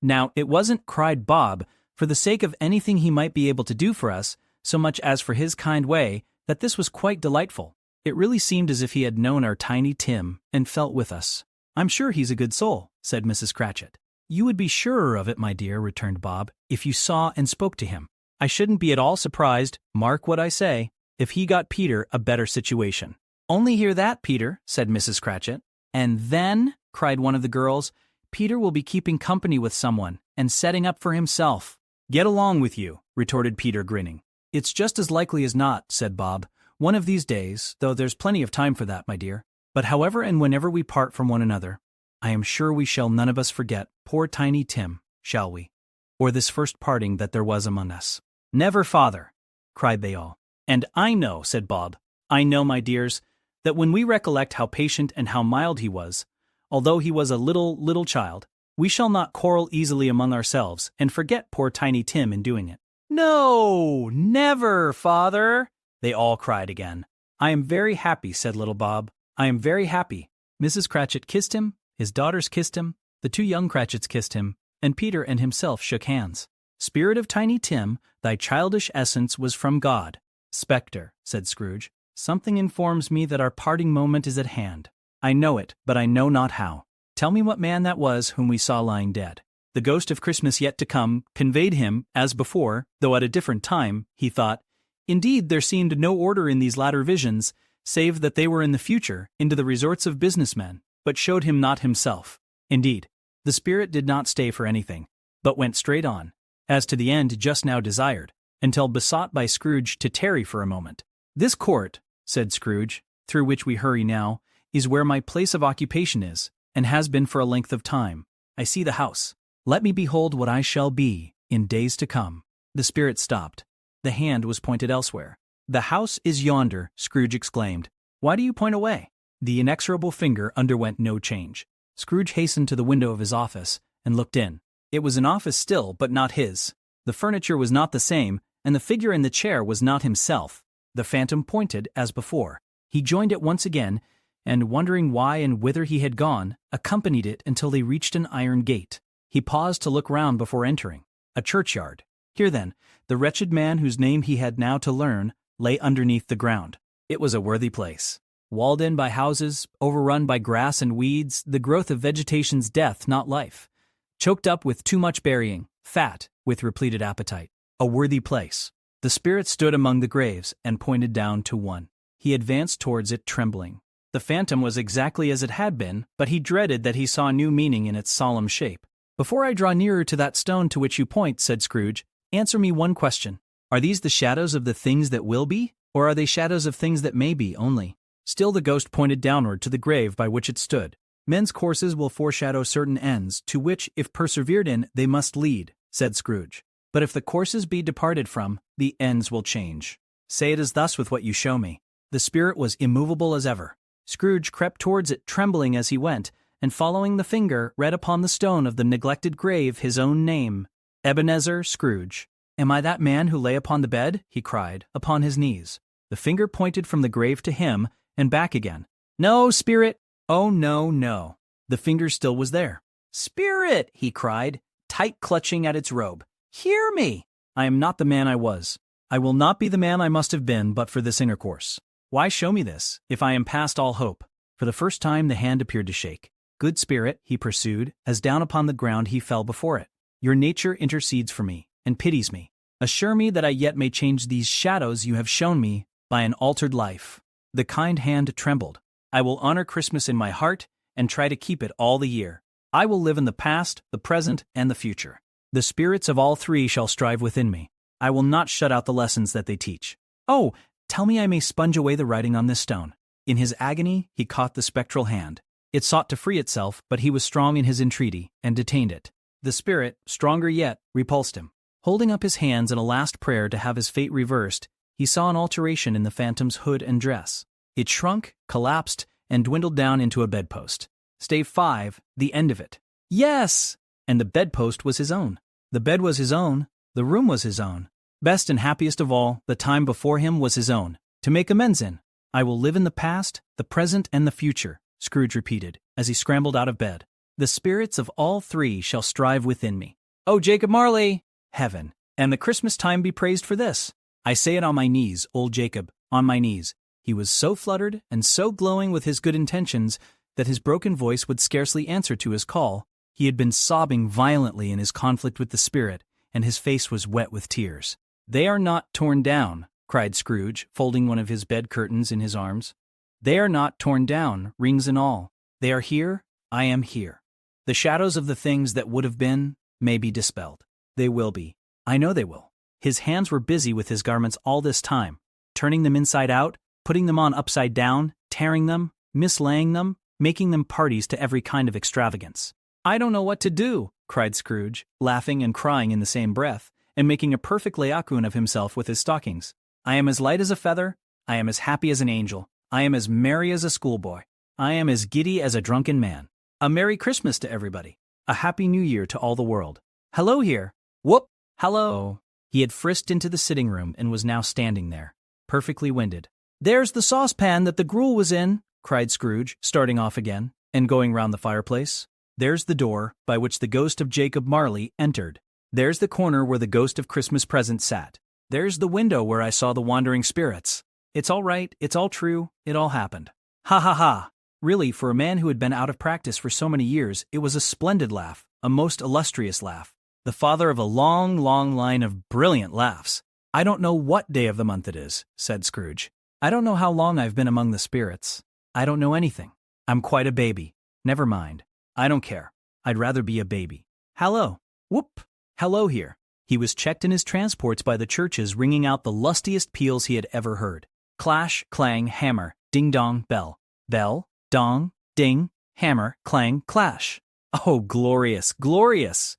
Now, it wasn't, cried Bob, for the sake of anything he might be able to do for us, so much as for his kind way, that this was quite delightful. It really seemed as if he had known our Tiny Tim, and felt with us. "I'm sure he's a good soul," said Mrs. Cratchit. "You would be surer of it, my dear," returned Bob, "if you saw and spoke to him. I shouldn't be at all surprised, mark what I say, if he got Peter a better situation." "Only hear that, Peter," said Mrs. Cratchit. "And then," cried one of the girls, "Peter will be keeping company with someone, and setting up for himself." "Get along with you," retorted Peter, grinning. "It's just as likely as not," said Bob. "One of these days, though there's plenty of time for that, my dear. But however and whenever we part from one another, I am sure we shall none of us forget poor Tiny Tim, shall we? Or this first parting that there was among us." "Never, father," cried they all. "And I know," said Bob, "I know, my dears, that when we recollect how patient and how mild he was, although he was a little child, we shall not quarrel easily among ourselves and forget poor Tiny Tim in doing it." "No, never, father," they all cried again. "I am very happy," said little Bob. "I am very happy." Mrs. Cratchit kissed him, his daughters kissed him, the two young Cratchits kissed him, and Peter and himself shook hands. "Spirit of Tiny Tim, thy childish essence was from God." "Spectre," said Scrooge, "something informs me that our parting moment is at hand. I know it, but I know not how. Tell me what man that was whom we saw lying dead." The ghost of Christmas yet to come conveyed him, as before, though at a different time, he thought, Indeed, there seemed no order in these latter visions, save that they were in the future, into the resorts of businessmen, but showed him not himself. Indeed, the spirit did not stay for anything, but went straight on, as to the end just now desired, until besought by Scrooge to tarry for a moment. "This court," said Scrooge, "through which we hurry now, is where my place of occupation is, and has been for a length of time. I see the house. Let me behold what I shall be in days to come." The spirit stopped. The hand was pointed elsewhere. "The house is yonder," Scrooge exclaimed. "Why do you point away?" The inexorable finger underwent no change. Scrooge hastened to the window of his office and looked in. It was an office still, but not his. The furniture was not the same, and the figure in the chair was not himself. The phantom pointed as before. He joined it once again, and wondering why and whither he had gone, accompanied it until they reached an iron gate. He paused to look round before entering. A churchyard. Here then, the wretched man whose name he had now to learn lay underneath the ground. It was a worthy place. Walled in by houses, overrun by grass and weeds, the growth of vegetation's death, not life. Choked up with too much burying, fat with repleted appetite. A worthy place. The spirit stood among the graves and pointed down to one. He advanced towards it trembling. The phantom was exactly as it had been, but he dreaded that he saw new meaning in its solemn shape. "Before I draw nearer to that stone to which you point," said Scrooge, "answer me one question. Are these the shadows of the things that will be, or are they shadows of things that may be only?" Still the ghost pointed downward to the grave by which it stood. "Men's courses will foreshadow certain ends, to which, if persevered in, they must lead," said Scrooge. "But if the courses be departed from, the ends will change. Say it is thus with what you show me." The spirit was immovable as ever. Scrooge crept towards it trembling as he went, and following the finger, read upon the stone of the neglected grave his own name, Ebenezer Scrooge. "Am I that man who lay upon the bed?" he cried, upon his knees. The finger pointed from the grave to him, and back again. "No, spirit! Oh, no, no." The finger still was there. "Spirit!" he cried, tight clutching at its robe. "Hear me! I am not the man I was. I will not be the man I must have been but for this intercourse. Why show me this, if I am past all hope?" For the first time the hand appeared to shake. "Good spirit," he pursued, as down upon the ground he fell before it. "Your nature intercedes for me, and pities me. Assure me that I yet may change these shadows you have shown me by an altered life." The kind hand trembled. "I will honor Christmas in my heart, and try to keep it all the year. I will live in the past, the present, and the future. The spirits of all three shall strive within me. I will not shut out the lessons that they teach. Oh, tell me I may sponge away the writing on this stone." In his agony, he caught the spectral hand. It sought to free itself, but he was strong in his entreaty, and detained it. The spirit, stronger yet, repulsed him. Holding up his hands in a last prayer to have his fate reversed, he saw an alteration in the phantom's hood and dress. It shrunk, collapsed, and dwindled down into a bedpost. Stave 5, the end of it. Yes! And the bedpost was his own. The bed was his own. The room was his own. Best and happiest of all, the time before him was his own, to make amends in. "I will live in the past, the present, and the future," Scrooge repeated, as he scrambled out of bed. "The spirits of all three shall strive within me. Oh, Jacob Marley! Heaven, and the Christmas time be praised for this. I say it on my knees, old Jacob, on my knees." He was so fluttered and so glowing with his good intentions that his broken voice would scarcely answer to his call. He had been sobbing violently in his conflict with the spirit, and his face was wet with tears. "They are not torn down," cried Scrooge, folding one of his bed curtains in his arms. "They are not torn down, rings and all. They are here, I am here. The shadows of the things that would have been may be dispelled. They will be. I know they will." His hands were busy with his garments all this time, turning them inside out, putting them on upside down, tearing them, mislaying them, making them parties to every kind of extravagance. "I don't know what to do," cried Scrooge, laughing and crying in the same breath, and making a perfect laocoon of himself with his stockings. "I am as light as a feather. I am as happy as an angel. I am as merry as a schoolboy. I am as giddy as a drunken man. A Merry Christmas to everybody. A Happy New Year to all the world. Hello here. Whoop! Hello." He had frisked into the sitting room and was now standing there, perfectly winded. "There's the saucepan that the gruel was in," cried Scrooge, starting off again, and going round the fireplace. "There's the door by which the ghost of Jacob Marley entered. There's the corner where the ghost of Christmas Present sat. There's the window where I saw the wandering spirits. It's all right, it's all true, it all happened. Ha ha ha!" Really, for a man who had been out of practice for so many years, it was a splendid laugh, a most illustrious laugh. The father of a long, long line of brilliant laughs. I don't know what day of the month it is, said Scrooge. I don't know how long I've been among the spirits. I don't know anything. I'm quite a baby. Never mind. I don't care. I'd rather be a baby. Hello. Whoop. Hello here. He was checked in his transports by the churches ringing out the lustiest peals he had ever heard. Clash, clang, hammer, ding-dong, bell. Bell, dong, ding, hammer, clang, clash. Oh, glorious, glorious!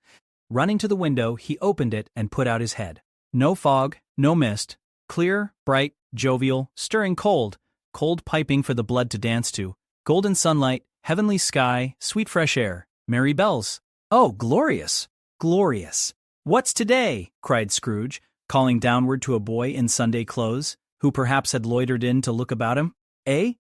Running to the window, he opened it and put out his head. No fog, no mist. Clear, bright, jovial, stirring cold. Cold piping for the blood to dance to. Golden sunlight, heavenly sky, sweet fresh air. Merry bells. Oh, glorious! Glorious! What's today? Cried Scrooge, calling downward to a boy in Sunday clothes, who perhaps had loitered in to look about him. Eh?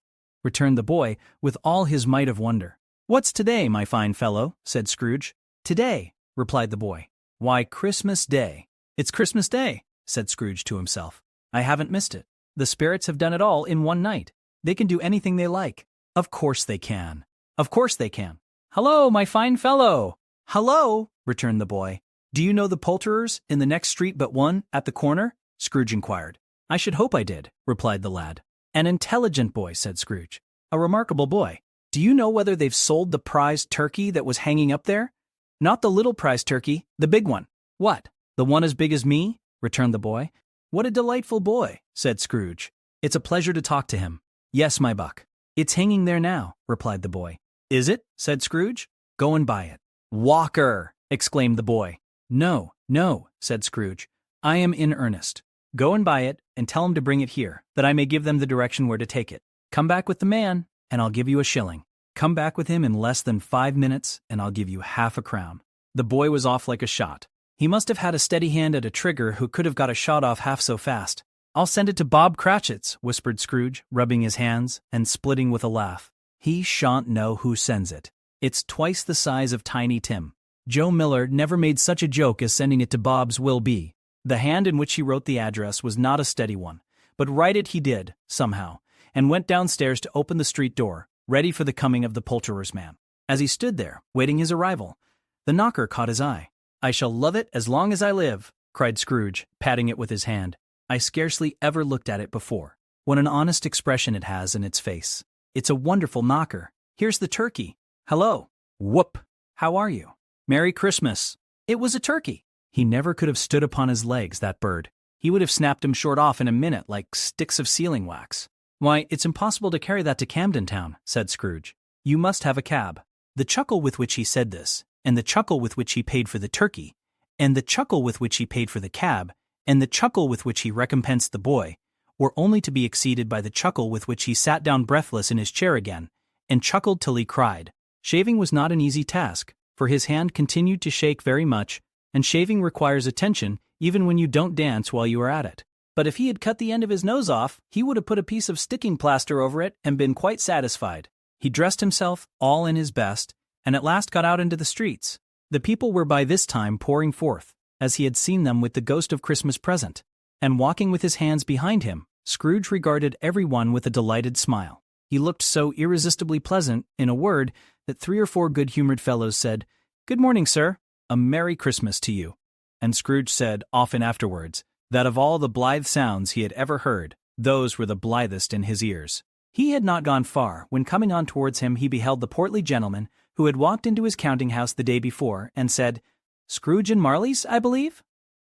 Returned the boy, with all his might of wonder. What's today, my fine fellow? Said Scrooge. Today, replied the boy. Why, Christmas Day. It's Christmas Day, said Scrooge to himself. I haven't missed it. The spirits have done it all in one night. They can do anything they like. Of course they can. Of course they can. Hello, my fine fellow. Hello, returned the boy. Do you know the poulterers in the next street but one, at the corner? Scrooge inquired. I should hope I did, replied the lad. An intelligent boy, said Scrooge. A remarkable boy. Do you know whether they've sold the prize turkey that was hanging up there? Not the little prize turkey, the big one. What, the one as big as me? Returned the boy. What a delightful boy, said Scrooge. It's a pleasure to talk to him. Yes, my buck. It's hanging there now, replied the boy. Is it? Said Scrooge. Go and buy it. Walker! Exclaimed the boy. No, no, said Scrooge. I am in earnest. Go and buy it, and tell him to bring it here, that I may give them the direction where to take it. Come back with the man, and I'll give you a shilling. Come back with him in less than 5 minutes, and I'll give you half a crown. The boy was off like a shot. He must have had a steady hand at a trigger who could have got a shot off half so fast. I'll send it to Bob Cratchit's, whispered Scrooge, rubbing his hands, and splitting with a laugh. He shan't know who sends it. It's twice the size of Tiny Tim. Joe Miller never made such a joke as sending it to Bob's will be. The hand in which he wrote the address was not a steady one, but write it he did, somehow, and went downstairs to open the street door, ready for the coming of the poulterer's man. As he stood there, waiting his arrival, the knocker caught his eye. I shall love it as long as I live, cried Scrooge, patting it with his hand. I scarcely ever looked at it before. What an honest expression it has in its face. It's a wonderful knocker. Here's the turkey. Hello. Whoop. How are you? Merry Christmas. It was a turkey. He never could have stood upon his legs, that bird. He would have snapped him short off in a minute like sticks of sealing wax. Why, it's impossible to carry that to Camden Town, said Scrooge. You must have a cab. The chuckle with which he said this, and the chuckle with which he paid for the turkey, and the chuckle with which he paid for the cab, and the chuckle with which he recompensed the boy, were only to be exceeded by the chuckle with which he sat down breathless in his chair again, and chuckled till he cried. Shaving was not an easy task, for his hand continued to shake very much, and shaving requires attention even when you don't dance while you are at it. But if he had cut the end of his nose off, he would have put a piece of sticking plaster over it and been quite satisfied. He dressed himself all in his best, and at last got out into the streets. The people were by this time pouring forth, as he had seen them with the ghost of Christmas present, and walking with his hands behind him, Scrooge regarded every one with a delighted smile. He looked so irresistibly pleasant, in a word, that 3 or 4 good-humored fellows said, Good morning, sir. A Merry Christmas to you. And Scrooge said, often afterwards, that of all the blithe sounds he had ever heard, those were the blithest in his ears. He had not gone far, when coming on towards him he beheld the portly gentleman who had walked into his counting-house the day before, and said, Scrooge and Marley's, I believe?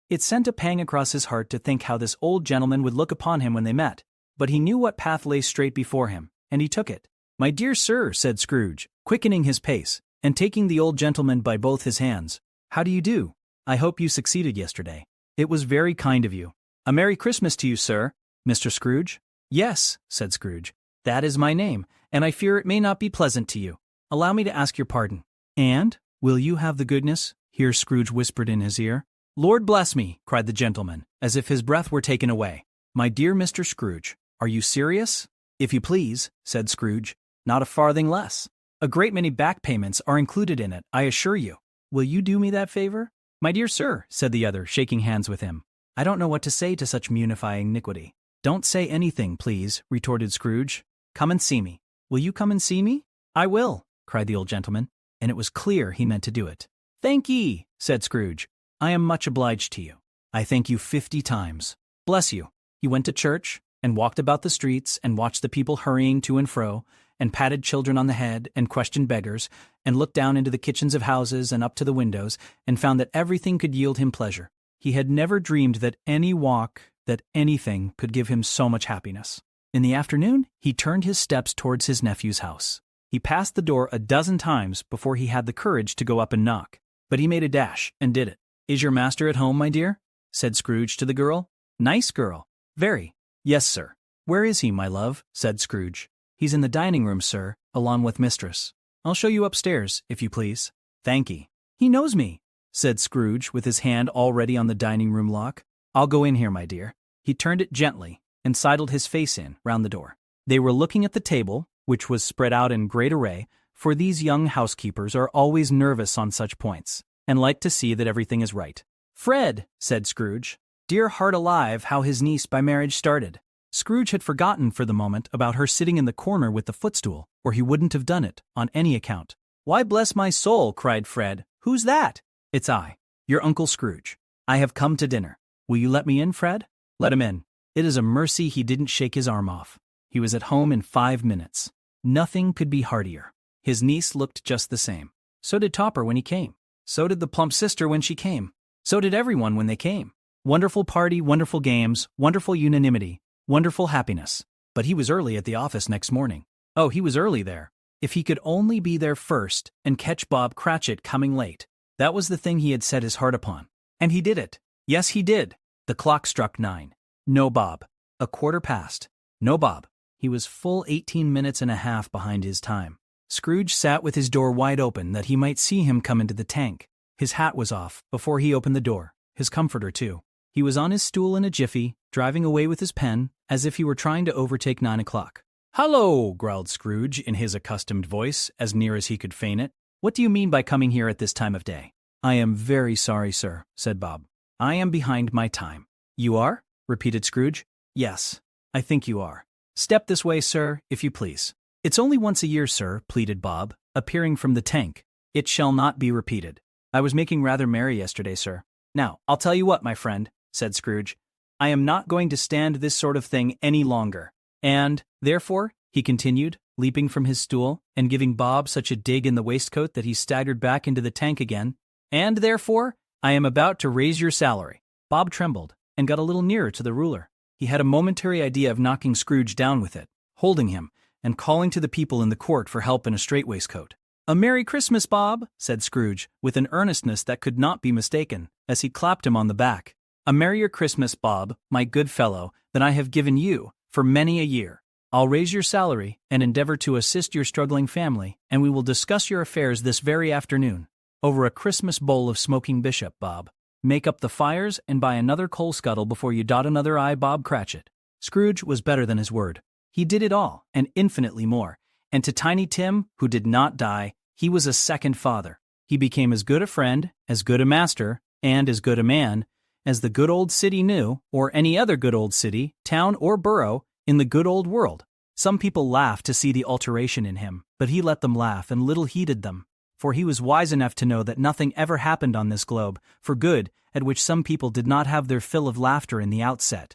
It sent a pang across his heart to think how this old gentleman would look upon him when they met, but he knew what path lay straight before him, and he took it. My dear sir, said Scrooge, quickening his pace, and taking the old gentleman by both his hands, how do you do? I hope you succeeded yesterday. It was very kind of you. A Merry Christmas to you, sir. Mr. Scrooge? Yes, said Scrooge. That is my name, and I fear it may not be pleasant to you. Allow me to ask your pardon. And, will you have the goodness? Here Scrooge whispered in his ear. Lord bless me, cried the gentleman, as if his breath were taken away. My dear Mr. Scrooge, are you serious? If you please, said Scrooge, not a farthing less. A great many back payments are included in it, I assure you. Will you do me that favor? My dear sir, said the other, shaking hands with him. I don't know what to say to such munifying iniquity. Don't say anything, please, retorted Scrooge. Come and see me. Will you come and see me? I will, cried the old gentleman, and it was clear he meant to do it. Thank ye, said Scrooge. I am much obliged to you. I thank you 50 times. Bless you. He went to church, and walked about the streets, and watched the people hurrying to and fro, and patted children on the head, and questioned beggars, and looked down into the kitchens of houses and up to the windows, and found that everything could yield him pleasure. He had never dreamed that any walk, that anything could give him so much happiness. In the afternoon, he turned his steps towards his nephew's house. He passed the door a dozen times before he had the courage to go up and knock, but he made a dash and did it. "Is your master at home, my dear?" said Scrooge to the girl. "Nice girl. Very. Yes, sir." "Where is he, my love?" said Scrooge. "He's in the dining room, sir, along with mistress. I'll show you upstairs, if you please." "Thankee." "He knows me," said Scrooge, with his hand already on the dining room lock. "I'll go in here, my dear." He turned it gently and sidled his face in round the door. They were looking at the table, which was spread out in great array, for these young housekeepers are always nervous on such points, and like to see that everything is right. "Fred," said Scrooge. Dear heart alive, how his niece by marriage started. Scrooge had forgotten for the moment about her sitting in the corner with the footstool, or he wouldn't have done it, on any account. "Why, bless my soul," cried Fred. "Who's that?" "It's I, your Uncle Scrooge. I have come to dinner. Will you let me in, Fred?" "Let him in." It is a mercy he didn't shake his arm off. He was at home in 5 minutes. Nothing could be heartier. His niece looked just the same. So did Topper when he came. So did the plump sister when she came. So did everyone when they came. Wonderful party, wonderful games, wonderful unanimity, wonderful happiness. But he was early at the office next morning. Oh, he was early there. If he could only be there first and catch Bob Cratchit coming late. That was the thing he had set his heart upon. And he did it. Yes, he did. The clock struck 9. No Bob. 1/4 past. No Bob. He was full 18 minutes and a half behind his time. Scrooge sat with his door wide open that he might see him come into the tank. His hat was off before he opened the door, his comforter too. He was on his stool in a jiffy, driving away with his pen, as if he were trying to overtake 9 o'clock. "Hallo," growled Scrooge in his accustomed voice, as near as he could feign it. "What do you mean by coming here at this time of day?" "I am very sorry, sir," said Bob. "I am behind my time." "You are?" repeated Scrooge. "Yes, I think you are. Step this way, sir, if you please." "It's only once a year, sir," pleaded Bob, appearing from the tank. "It shall not be repeated. I was making rather merry yesterday, sir." "Now, I'll tell you what, my friend," said Scrooge. "I am not going to stand this sort of thing any longer. And, therefore," he continued, leaping from his stool, and giving Bob such a dig in the waistcoat that he staggered back into the tank again, "and, therefore, I am about to raise your salary." Bob trembled, and got a little nearer to the ruler. He had a momentary idea of knocking Scrooge down with it, holding him, and calling to the people in the court for help in a strait-waistcoat. "A Merry Christmas, Bob," said Scrooge, with an earnestness that could not be mistaken, as he clapped him on the back. "A merrier Christmas, Bob, my good fellow, than I have given you for many a year. I'll raise your salary, and endeavor to assist your struggling family, and we will discuss your affairs this very afternoon, over a Christmas bowl of smoking bishop, Bob. Make up the fires, and buy another coal scuttle before you dot another I, Bob Cratchit." Scrooge was better than his word. He did it all, and infinitely more. And to Tiny Tim, who did not die, he was a second father. He became as good a friend, as good a master, and as good a man, as the good old city knew, or any other good old city, town, or borough, in the good old world. Some people laughed to see the alteration in him, but he let them laugh and little heeded them, for he was wise enough to know that nothing ever happened on this globe for good at which some people did not have their fill of laughter in the outset.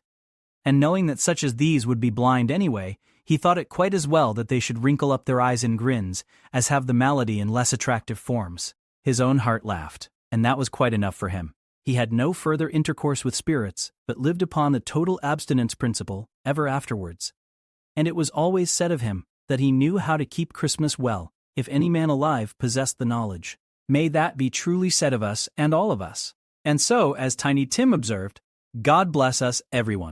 And knowing that such as these would be blind anyway, he thought it quite as well that they should wrinkle up their eyes in grins, as have the malady in less attractive forms. His own heart laughed, and that was quite enough for him. He had no further intercourse with spirits, but lived upon the total abstinence principle ever afterwards. And it was always said of him that he knew how to keep Christmas well, if any man alive possessed the knowledge. May that be truly said of us and all of us. And so, as Tiny Tim observed, God bless us, everyone.